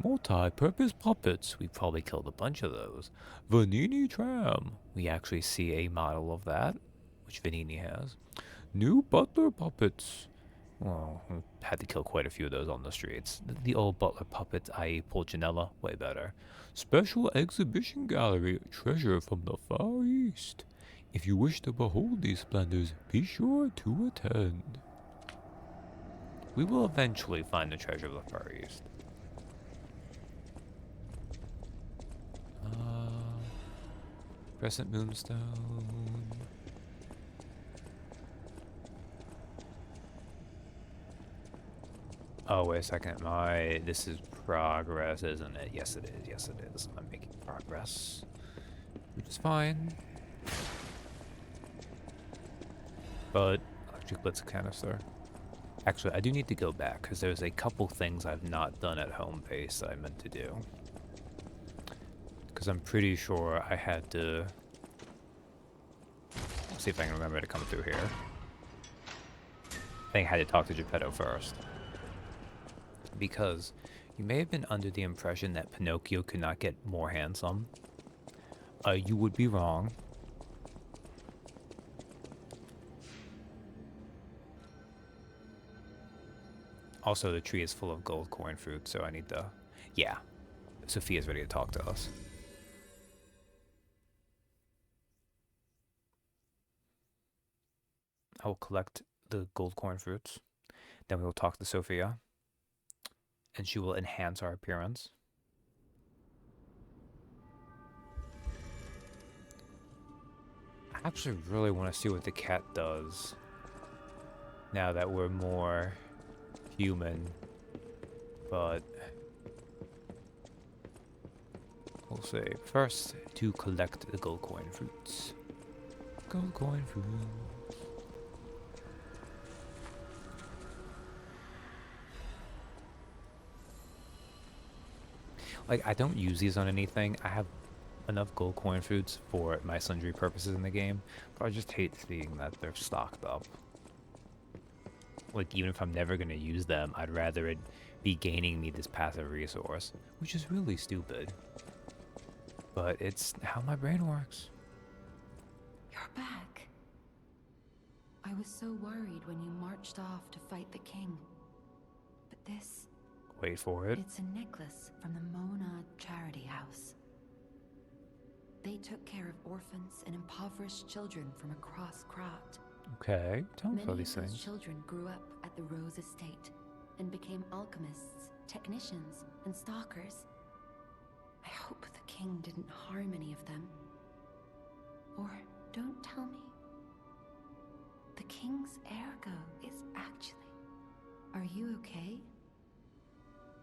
Multi-purpose puppets. We've probably killed a bunch of those. Vanini tram. We actually see a model of that, which Vanini has. New butler puppets. Well, we had to kill quite a few of those on the streets. The old butler puppets, i.e. Pulcinella, way better. Special exhibition gallery, treasure from the Far East. If you wish to behold these splendors, be sure to attend. We will eventually find the treasure of the Far East. Crescent Moonstone. Oh, wait a second. This is progress, isn't it? Yes, it is. Yes, it is. I'm making progress, which is fine. But electric blitz canister. Actually, I do need to go back because there's a couple things I've not done at home base that I meant to do. Because I'm pretty sure I had to. Let's see if I can remember to come through here. I think I had to talk to Geppetto first. Because you may have been under the impression that Pinocchio could not get more handsome. You would be wrong. Also, the tree is full of gold corn fruit, so I need to... Yeah, Sophia's ready to talk to us. I will collect the gold corn fruits. Then we will talk to Sophia. And she will enhance our appearance. I actually really want to see what the cat does. Now that we're more human. But we'll see. First, to collect the gold coin fruits. Gold coin fruits. Like, I don't use these on anything. I have enough gold coin fruits for my sundry purposes in the game, but I just hate seeing that they're stocked up. Like, even if I'm never going to use them, I'd rather it be gaining me this passive resource, which is really stupid. But it's how my brain works. You're back. I was so worried when you marched off to fight the king. But this... Wait for it. It's a necklace from the Mona Charity House. They took care of orphans and impoverished children from across Krat. Okay, tell me all these Many of things. those children grew up at the Rose Estate and became alchemists, technicians, and stalkers. I hope the king didn't harm any of them. Or don't tell me. The king's ergo is actually... Are you okay?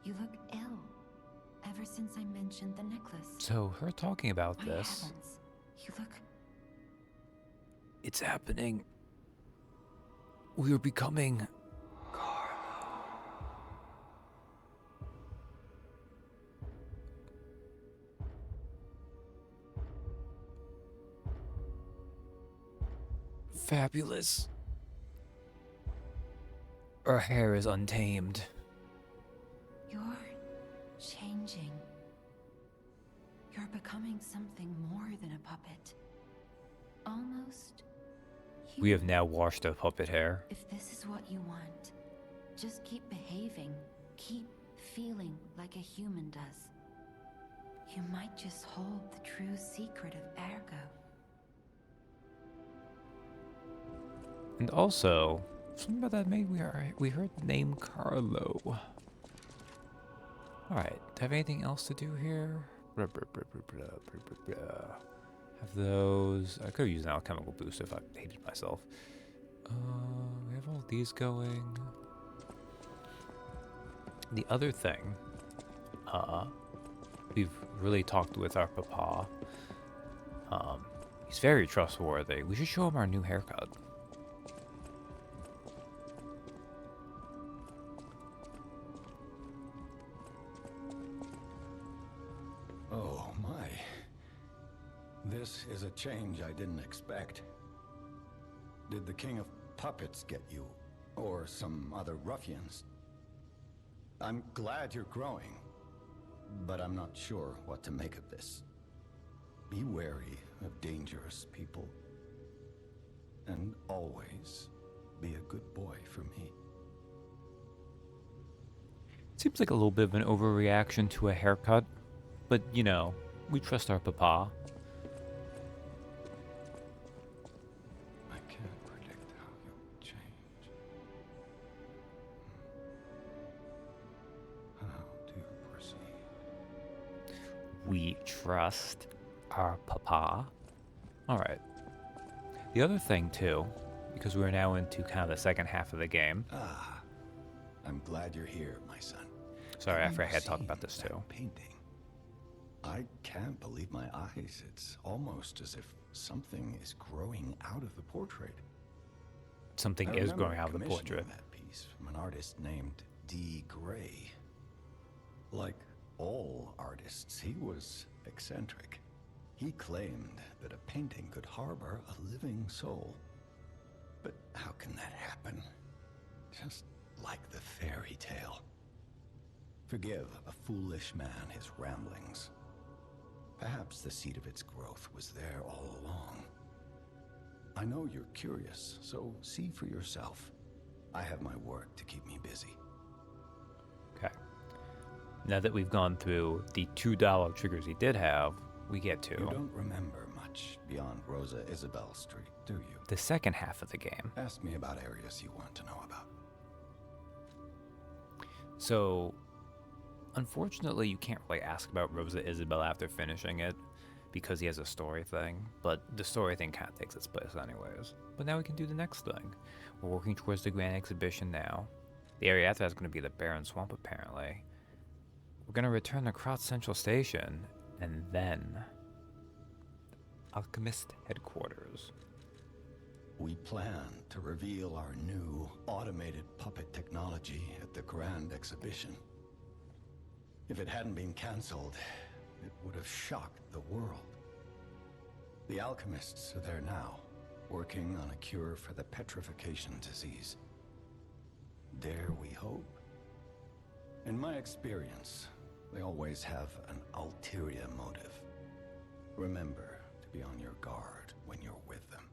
You look ill. Ever since I mentioned the necklace. So, her talking about My this... heavens, you look... It's happening. We are becoming... fabulous. Her hair is untamed. You're changing. You're becoming something more than a puppet. Almost We have human. now washed the puppet hair. If this is what you want, just keep behaving. Keep feeling like a human does. You might just hold the true secret of Ergo. And also, something about that made we heard the name Carlo. Alright, do I have anything else to do here? Have those. I could have used an alchemical boost if I hated myself. We have all these going. The other thing, we've really talked with our papa. He's very trustworthy. We should show him our new haircut. Oh my. This is a change I didn't expect. Did the King of Puppets get you? Or some other ruffians? I'm glad you're growing, but I'm not sure what to make of this. Be wary of dangerous people. And always be a good boy for me. Seems like a little bit of an overreaction to a haircut, but you know, we trust our papa. I can't predict how you'll change. How do you proceed? We trust our papa. Alright. The other thing, too, because we're now into kind of the second half of the game. Ah, I'm glad you're here, my son. Sorry, I Have you forgot to talk about seen this, that too. painting? I can't believe my eyes. It's almost as if something is growing out of the portrait. Something I is remember growing out of the commissioning portrait. that piece from an artist named D. Gray. Like all artists, he was eccentric. He claimed that a painting could harbor a living soul. But how can that happen? Just like the fairy tale. Forgive a foolish man his ramblings. Perhaps the seed of its growth was there all along. I know you're curious, so see for yourself. I have my work to keep me busy. Okay. Now that we've gone through the $2 triggers he did have, we get to You don't remember much beyond Rosa Isabel Street, do you? the second half of the game. Ask me about areas you want to know about. So, unfortunately, you can't really ask about Rosa Isabel after finishing it, because he has a story thing, but the story thing kind of takes its place anyways. But now we can do the next thing. We're working towards the Grand Exhibition now. The area after that is going to be the Barren Swamp, apparently. We're going to return to Krotz Central Station, and then Alchemist Headquarters. We plan to reveal our new automated puppet technology at the Grand Exhibition. If it hadn't been cancelled, it would have shocked the world. The alchemists are there now, working on a cure for the petrification disease. Dare we hope? In my experience, they always have an ulterior motive. Remember to be on your guard when you're with them.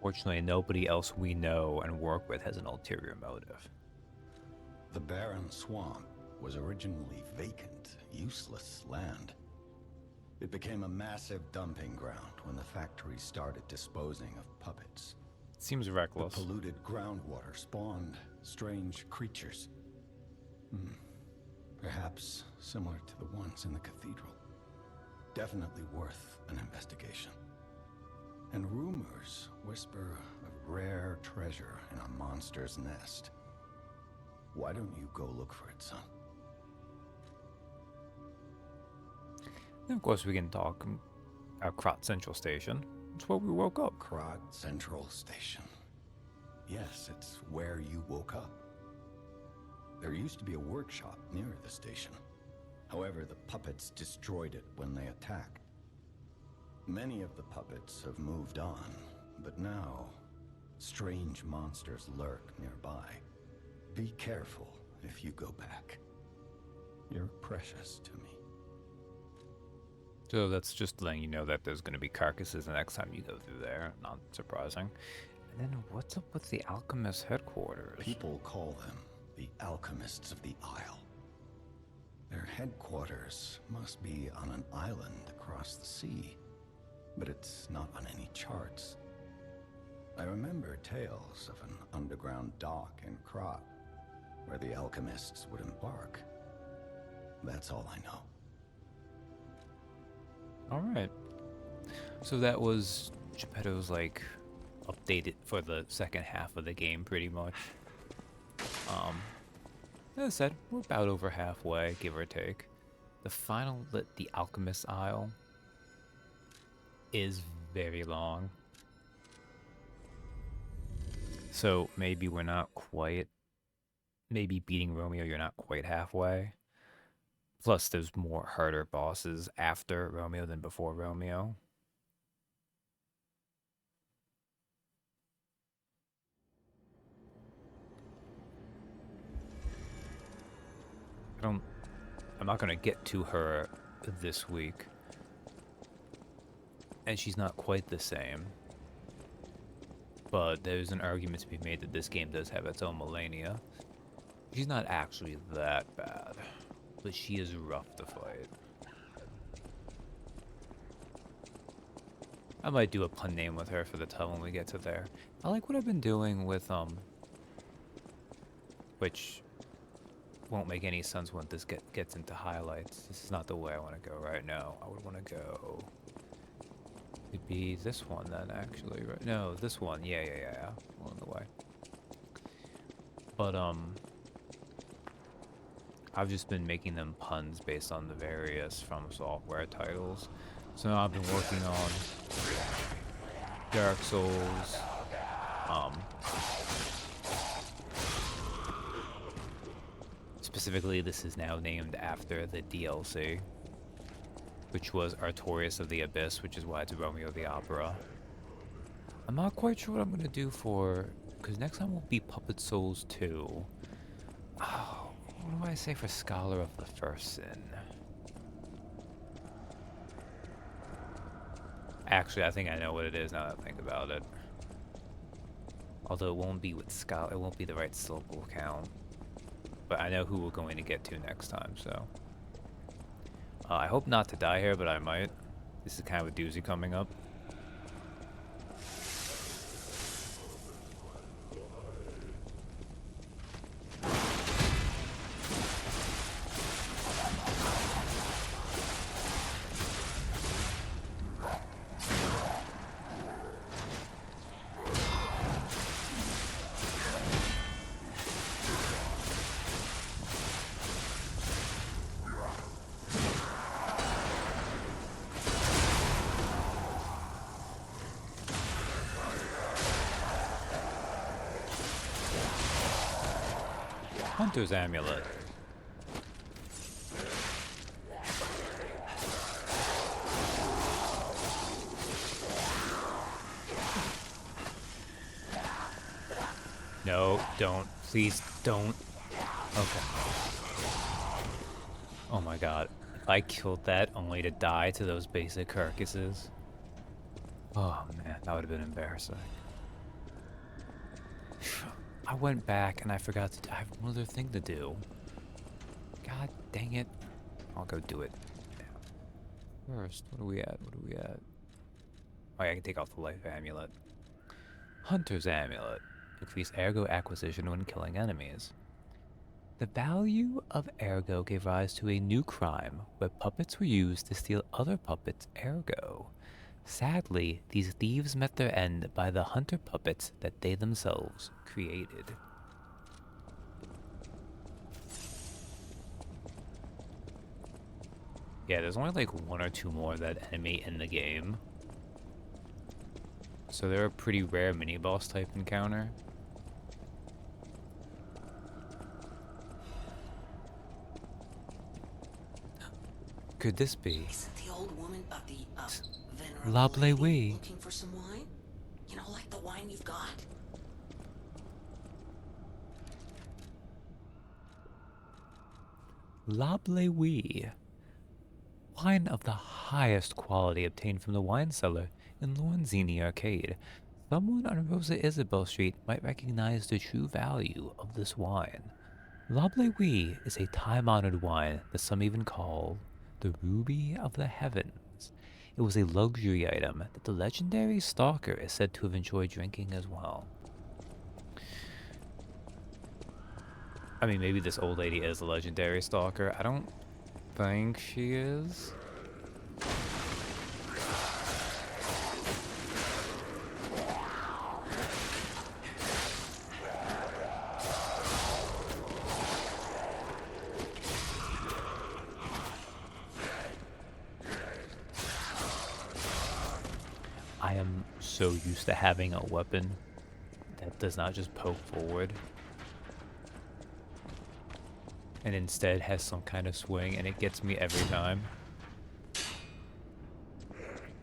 Fortunately, nobody else we know and work with has an ulterior motive. The Barren Swamp was originally vacant, useless land. It became a massive dumping ground when the factory started disposing of puppets. Seems reckless. The polluted groundwater spawned strange creatures. Perhaps similar to the ones in the cathedral. Definitely worth an investigation. And rumors whisper of rare treasure in a monster's nest. Why don't you go look for it, son? And of course, we can talk about Krotz Central Station. It's where we woke up. Krotz Central Station. Yes, it's where you woke up. There used to be a workshop near the station. However, the puppets destroyed it when they attacked. Many of the puppets have moved on, but now strange monsters lurk nearby. Be careful if you go back. You're precious to me. So that's just letting you know that there's going to be carcasses the next time you go through there. Not surprising. And then what's up with the alchemist headquarters? People call them the alchemists of the Isle. Their headquarters must be on an island across the sea, but it's not on any charts. I remember tales of an underground dock in Krat, where the alchemists would embark. That's all I know. Alright. So that was Geppetto's, like, updated for the second half of the game, pretty much. As I said, we're about over halfway, give or take. The Alchemist Isle is very long. So maybe we're not quite... Maybe beating Romeo, you're not quite halfway. Plus, there's more harder bosses after Romeo than before Romeo. I'm not gonna get to her this week. And she's not quite the same. But there's an argument to be made that this game does have its own Melania. She's not actually that bad, but she is rough to fight. I might do a pun name with her for the time when we get to there. I like what I've been doing with, which won't make any sense when this gets into highlights. This is not the way I want to go right now. I would want to go... It'd be this one then, actually, right? No, this one. Yeah. Along the way. But, I've just been making them puns based on the various From Software titles. So now I've been working on Dark Souls, specifically this is now named after the DLC, which was Artorias of the Abyss, which is why it's Romeo the Opera. I'm not quite sure what I'm going to do for... Because next time will be Puppet Souls 2. Oh, what do I say for Scholar of the First Sin? Actually, I think I know what it is now that I think about it. Although it won't be with Scholar, it won't be the right syllable count. But I know who we're going to get to next time, so... I hope not to die here, but I might. This is kind of a doozy coming up. Hunter's Amulet. No, don't. Please don't. Okay. Oh my god. If I killed that only to die to those basic carcasses. Oh man, that would have been embarrassing. I went back and I forgot to... I have one other thing to do. God dang it. I'll go do it. First, what are we at? Oh yeah, I can take off the life amulet. Hunter's Amulet. Increase ergo acquisition when killing enemies. The value of ergo gave rise to a new crime where puppets were used to steal other puppets' ergo. Sadly, these thieves met their end by the hunter puppets that they themselves created. Yeah, there's only like one or two more of that enemy in the game. So they're a pretty rare mini-boss type encounter. Could this be? Is it the old woman of the La venerable lady Blaiwee. looking for some wine? You know, like the wine you've got. Lablewi. Wine of the highest quality obtained from the wine cellar in Lorenzini Arcade. Someone on Rosa Isabel Street might recognize the true value of this wine. Lablewi is a time-honored wine that some even call the Ruby of the Heavens. It was a luxury item that the legendary stalker is said to have enjoyed drinking as well. I mean, maybe this old lady is a legendary stalker. I don't think she is. I am so used to having a weapon that does not just poke forward and instead has some kind of swing, and it gets me every time.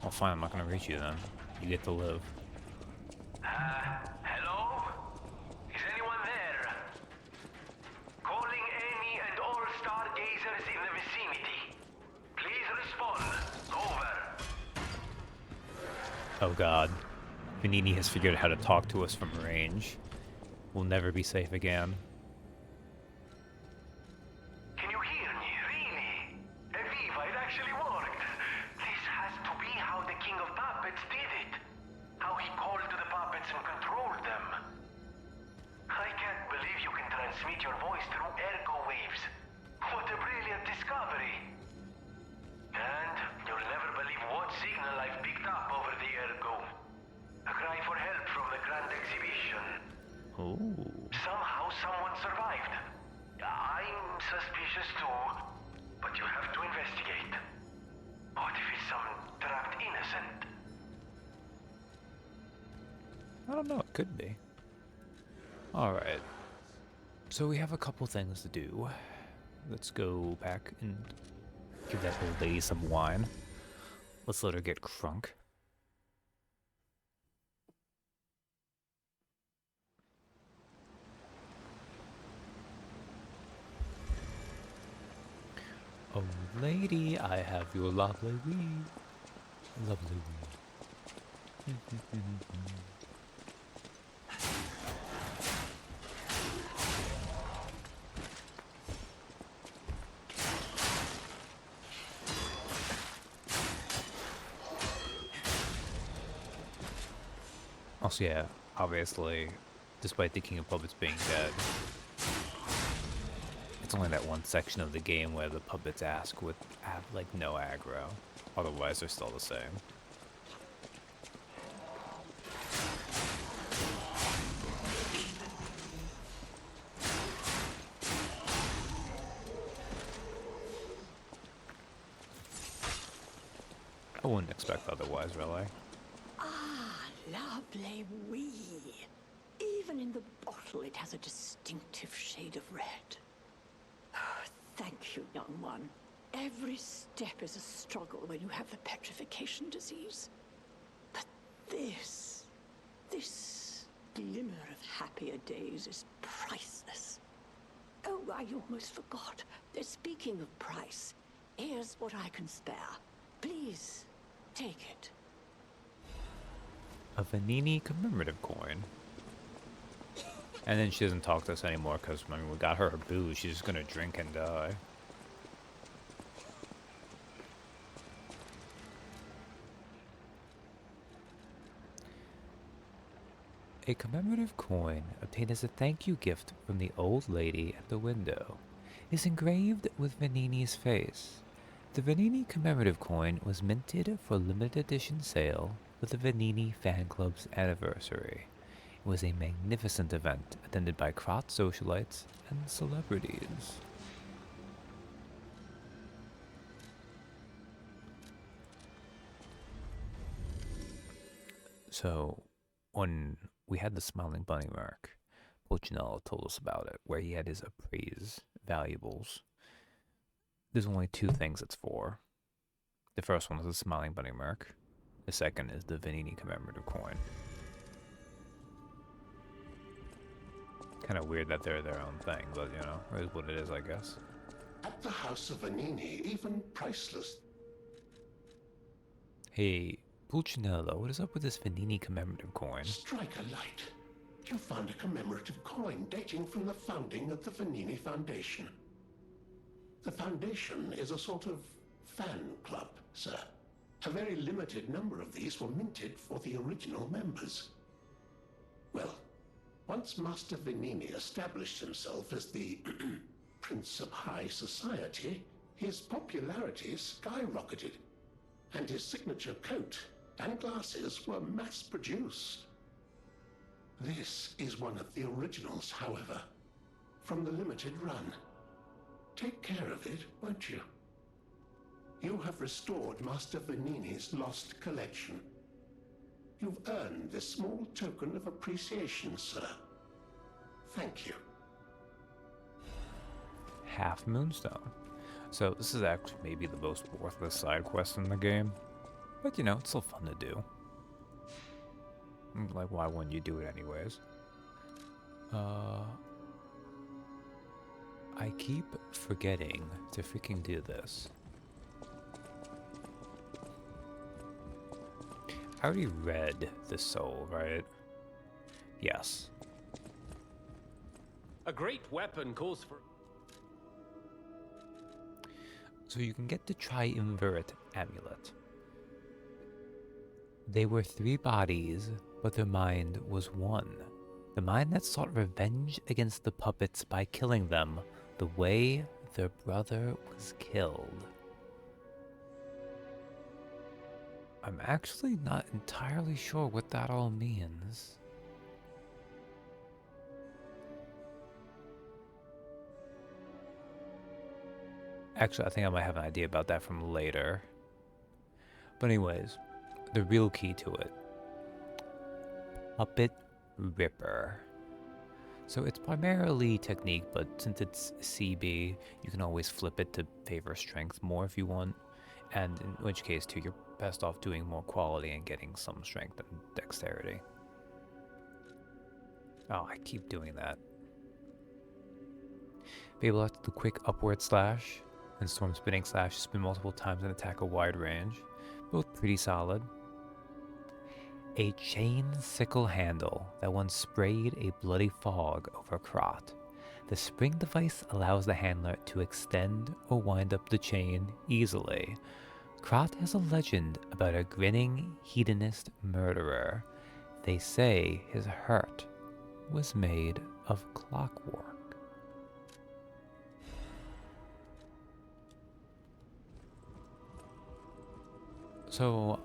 Well, fine, I'm not gonna reach you then. You get to live. Hello? Is anyone there? Calling any and all stargazers in the vicinity. Please respond. Over. Oh god. Vanini has figured out how to talk to us from range. We'll never be safe again. Can you hear me? Really? Eviva, it actually worked. This has to be how the King of Puppets did it. How he called to the puppets and controlled them. I can't believe you can transmit your voice through ergo waves. What a brilliant discovery. And you'll never believe what signal I've picked up over the ergo. A cry for help from the Grand Exhibition. Oh. Somehow someone survived. I'm suspicious too, but you have to investigate. What if it's some trapped innocent? I don't know, it could be. Alright. So we have a couple things to do. Let's go back and give that old lady some wine. Let's let her get crunk. Oh lady, I have your lovely wee. Lovely wee. Also, yeah, obviously, despite the King of Puppets being dead, it's only that one section of the game where the puppets ask would have, like, no aggro. Otherwise, they're still the same. I wouldn't expect otherwise, really. Ah, lovely wee. Even in the bottle, it has a distinctive shade of red. Oh, thank you, young one. Every step is a struggle when you have the petrification disease. But this glimmer of happier days is priceless. Oh, I almost forgot. Speaking of price, here's what I can spare. Please, take it. A Vanini commemorative coin. And then she doesn't talk to us anymore because, I mean, we got her booze. She's just gonna drink and die. A commemorative coin obtained as a thank you gift from the old lady at the window is engraved with Vanini's face. The Vanini commemorative coin was minted for a limited edition sale with the Vanini Fan Club's anniversary. It was a magnificent event attended by Krot socialites and celebrities. So, when we had the Smiling Bunny mark, Pochinello told us about it, where he had his appraise valuables. There's only two things it's for. The first one is the Smiling Bunny mark. The second is the Vanini commemorative coin. Kind of weird that they're their own thing, but you know, it is what it is, I guess. At the House of Vanini, even priceless. Hey, Pulcinella, what is up with this Vanini commemorative coin? Strike a light. You found a commemorative coin dating from the founding of the Vanini Foundation. The Foundation is a sort of fan club, sir. A very limited number of these were minted for the original members. Well, once Master Vanini established himself as the Prince of High Society, his popularity skyrocketed, and his signature coat and glasses were mass-produced. This is one of the originals, however, from the limited run. Take care of it, won't you? You have restored Master Vanini's lost collection. You've earned this small token of appreciation, sir. Thank you. Half Moonstone. So this is actually maybe the most worthless side quest in the game. But you know, it's still fun to do. Like, why wouldn't you do it anyways? I keep forgetting to freaking do this. I already read the soul, right? Yes. A great weapon calls for... So you can get the Triumvirate Amulet. They were 3 bodies, but their mind was one. The mind that sought revenge against the puppets by killing them the way their brother was killed. I'm actually not entirely sure what that all means. Actually, I think I might have an idea about that from later. But anyways, the real key to it. Puppet Ripper. So it's primarily technique, but since it's CB, you can always flip it to favor strength more if you want. And in which case, too, you're best off doing more quality and getting some strength and dexterity. Oh, I keep doing that. Be able to do quick upward slash and storm spinning slash, spin multiple times and attack a wide range. Both pretty solid. A chain sickle handle that once sprayed a bloody fog over Krot. The spring device allows the handler to extend or wind up the chain easily. Krot has a legend about a grinning, hedonist murderer. They say his heart was made of clockwork. So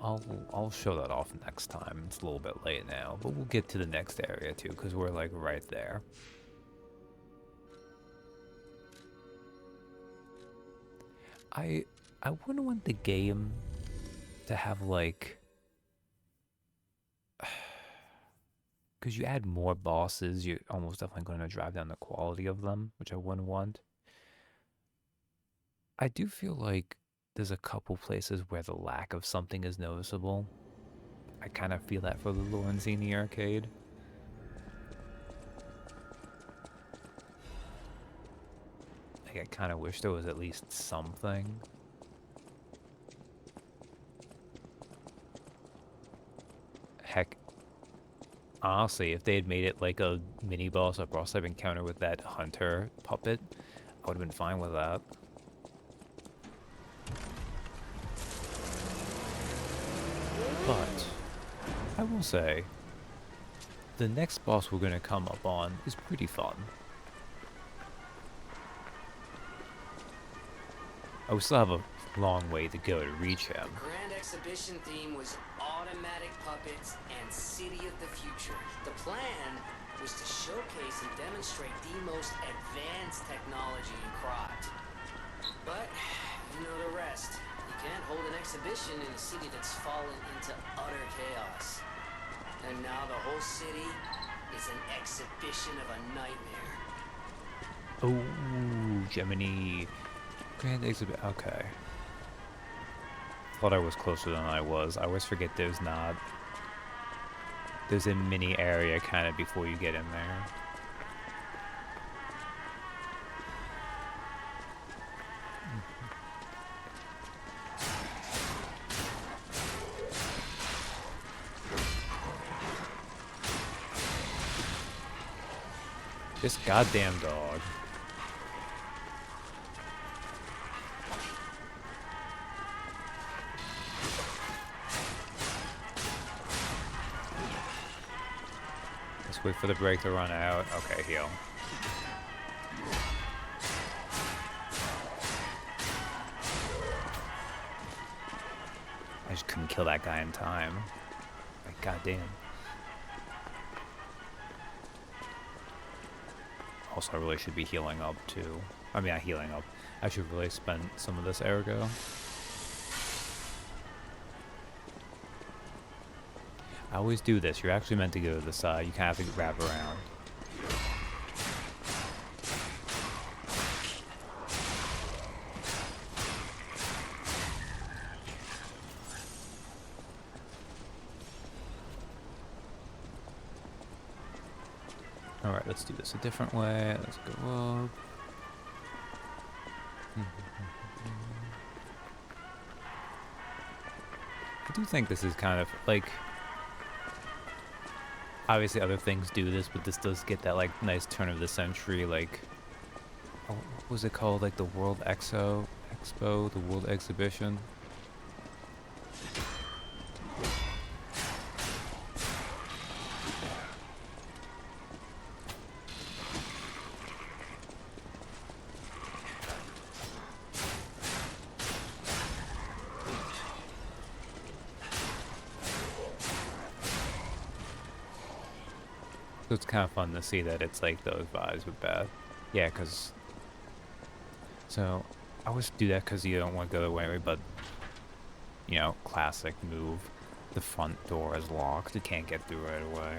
I'll show that off next time. It's a little bit late now, but we'll get to the next area too, because we're like right there. I wouldn't want the game to have like, because you add more bosses, you're almost definitely going to drive down the quality of them, which I wouldn't want. I do feel like there's a couple places where the lack of something is noticeable. I kind of feel that for the Lorenzini arcade. Like, I kind of wish there was at least something. Heck, honestly, if they had made it like a mini-boss or boss type encounter with that hunter puppet, I would have been fine with that. But I will say, the next boss we're going to come up on is pretty fun. I still have a long way to go to reach him. The Grand Exhibition theme was automatic puppets and City of the Future. The plan was to showcase and demonstrate the most advanced technology in Krot. But, you know the rest. You can't hold an exhibition in a city that's fallen into utter chaos. And now the whole city is an exhibition of a nightmare. Oh, Gemini. Grand Exhibit. Okay. Thought I was closer than I was. I always forget there's not. There's a mini area kind of before you get in there. This goddamn dog. Let's wait for the break to run out. Okay, heal. I just couldn't kill that guy in time. Like, goddamn. Also, I really should be healing up, too. I mean, not healing up. I should really spend some of this ergo. I always do this. You're actually meant to go to the side. You kind of have to wrap around. Alright, let's do this a different way. Let's go up. I do think this is kind of, like... Obviously other things do this, but this does get that, like, nice turn of the century, like... Oh, what was it called? Like, the World Expo? The World Exhibition? So it's kind of fun to see that it's like those vibes with bad. Yeah, because... So, I always do that because you don't want to go the way, but... You know, classic move. The front door is locked. You can't get through right away.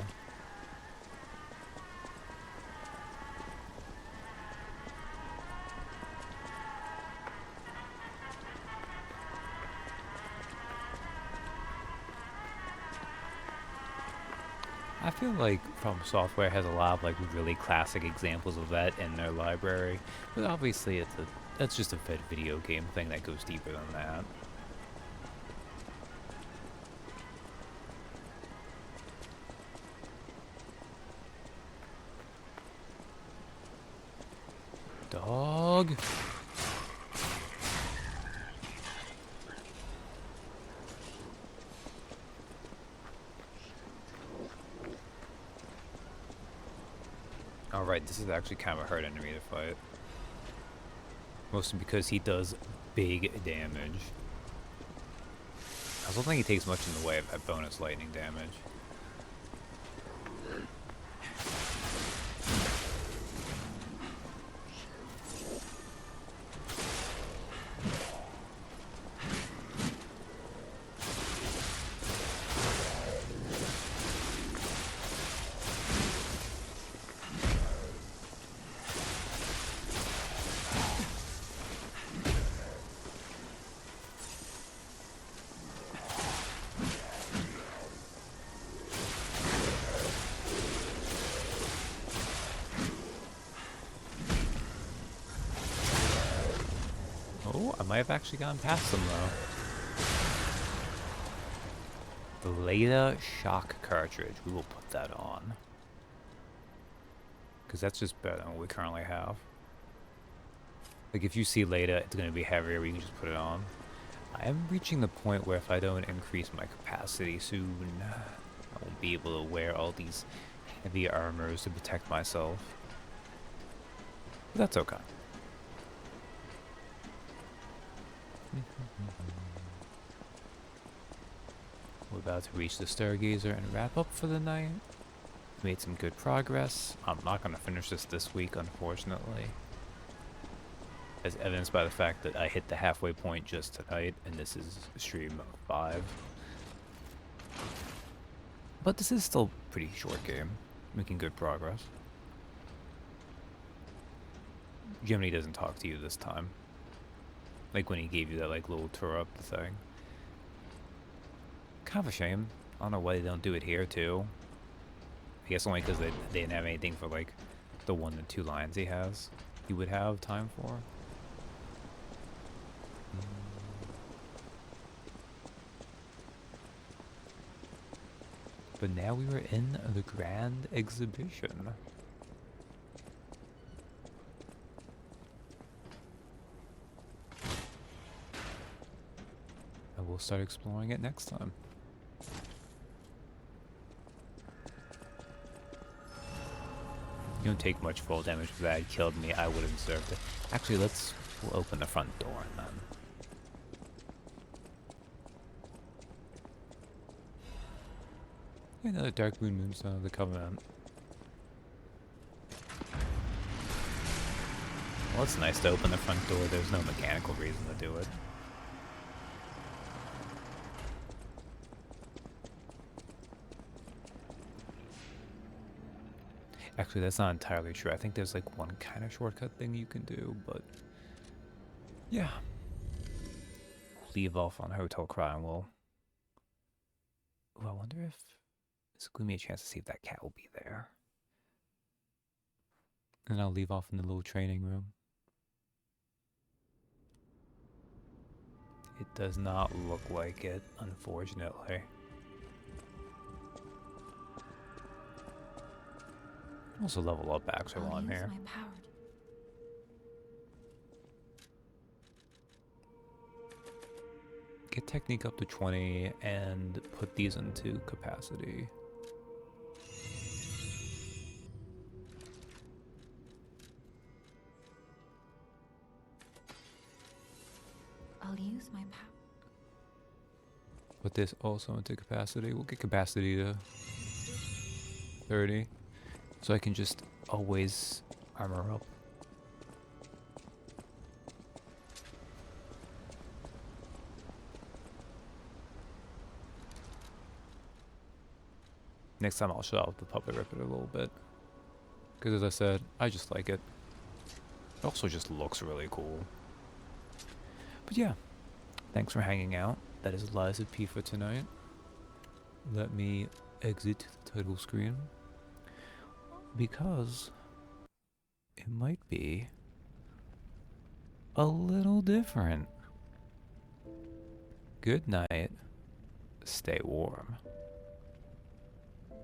I feel like From Software has a lot of like really classic examples of that in their library, but obviously that's just a video game thing that goes deeper than that. Dog. Alright, this is actually kind of a hard enemy to fight. Mostly because he does big damage. I don't think he takes much in the way of that bonus lightning damage. Oh, I might have actually gone past them though. The Leda shock cartridge. We will put that on. Because that's just better than what we currently have. Like if you see Leda, it's going to be heavier, we can just put it on. I am reaching the point where if I don't increase my capacity soon, I won't be able to wear all these heavy armors to protect myself. But that's okay. We're about to reach the Stargazer and wrap up for the night. Made some good progress. I'm not going to finish this week, unfortunately. As evidenced by the fact that I hit the halfway point just tonight, and this is stream 5. But this is still a pretty short game. Making good progress. Jiminy doesn't talk to you this time. Like when he gave you that like little tour up the thing. Kind of a shame. I don't know why they don't do it here too. I guess only because they didn't have anything for like the 1 to 2 lines he has. He would have time for. But now we were in the Grand Exhibition. will start exploring it next time. You don't take much fall damage. If that had killed me, I would have deserved it. Actually, we'll open the front door and then. Another Dark Moonstone of the Covenant. Well, it's nice to open the front door. There's no mechanical reason to do it. Actually, that's not entirely true. I think there's like one kind of shortcut thing you can do, but yeah. Leave off on Hotel Cry and we'll... Ooh, I wonder if this will give me a chance to see if that cat will be there. And I'll leave off in the little training room. It does not look like it, unfortunately. Also level up actually while I'm here. Get technique up to 20 and put these into capacity. I'll use my power. Put this also into capacity. We'll get capacity to 30. So I can just always armor up. Next time I'll show off the puppet ripper a little bit. Because as I said, I just like it. It also just looks really cool. But yeah, thanks for hanging out. That is Liza P for tonight. Let me exit the title screen. Because it might be a little different. Good night. Stay warm.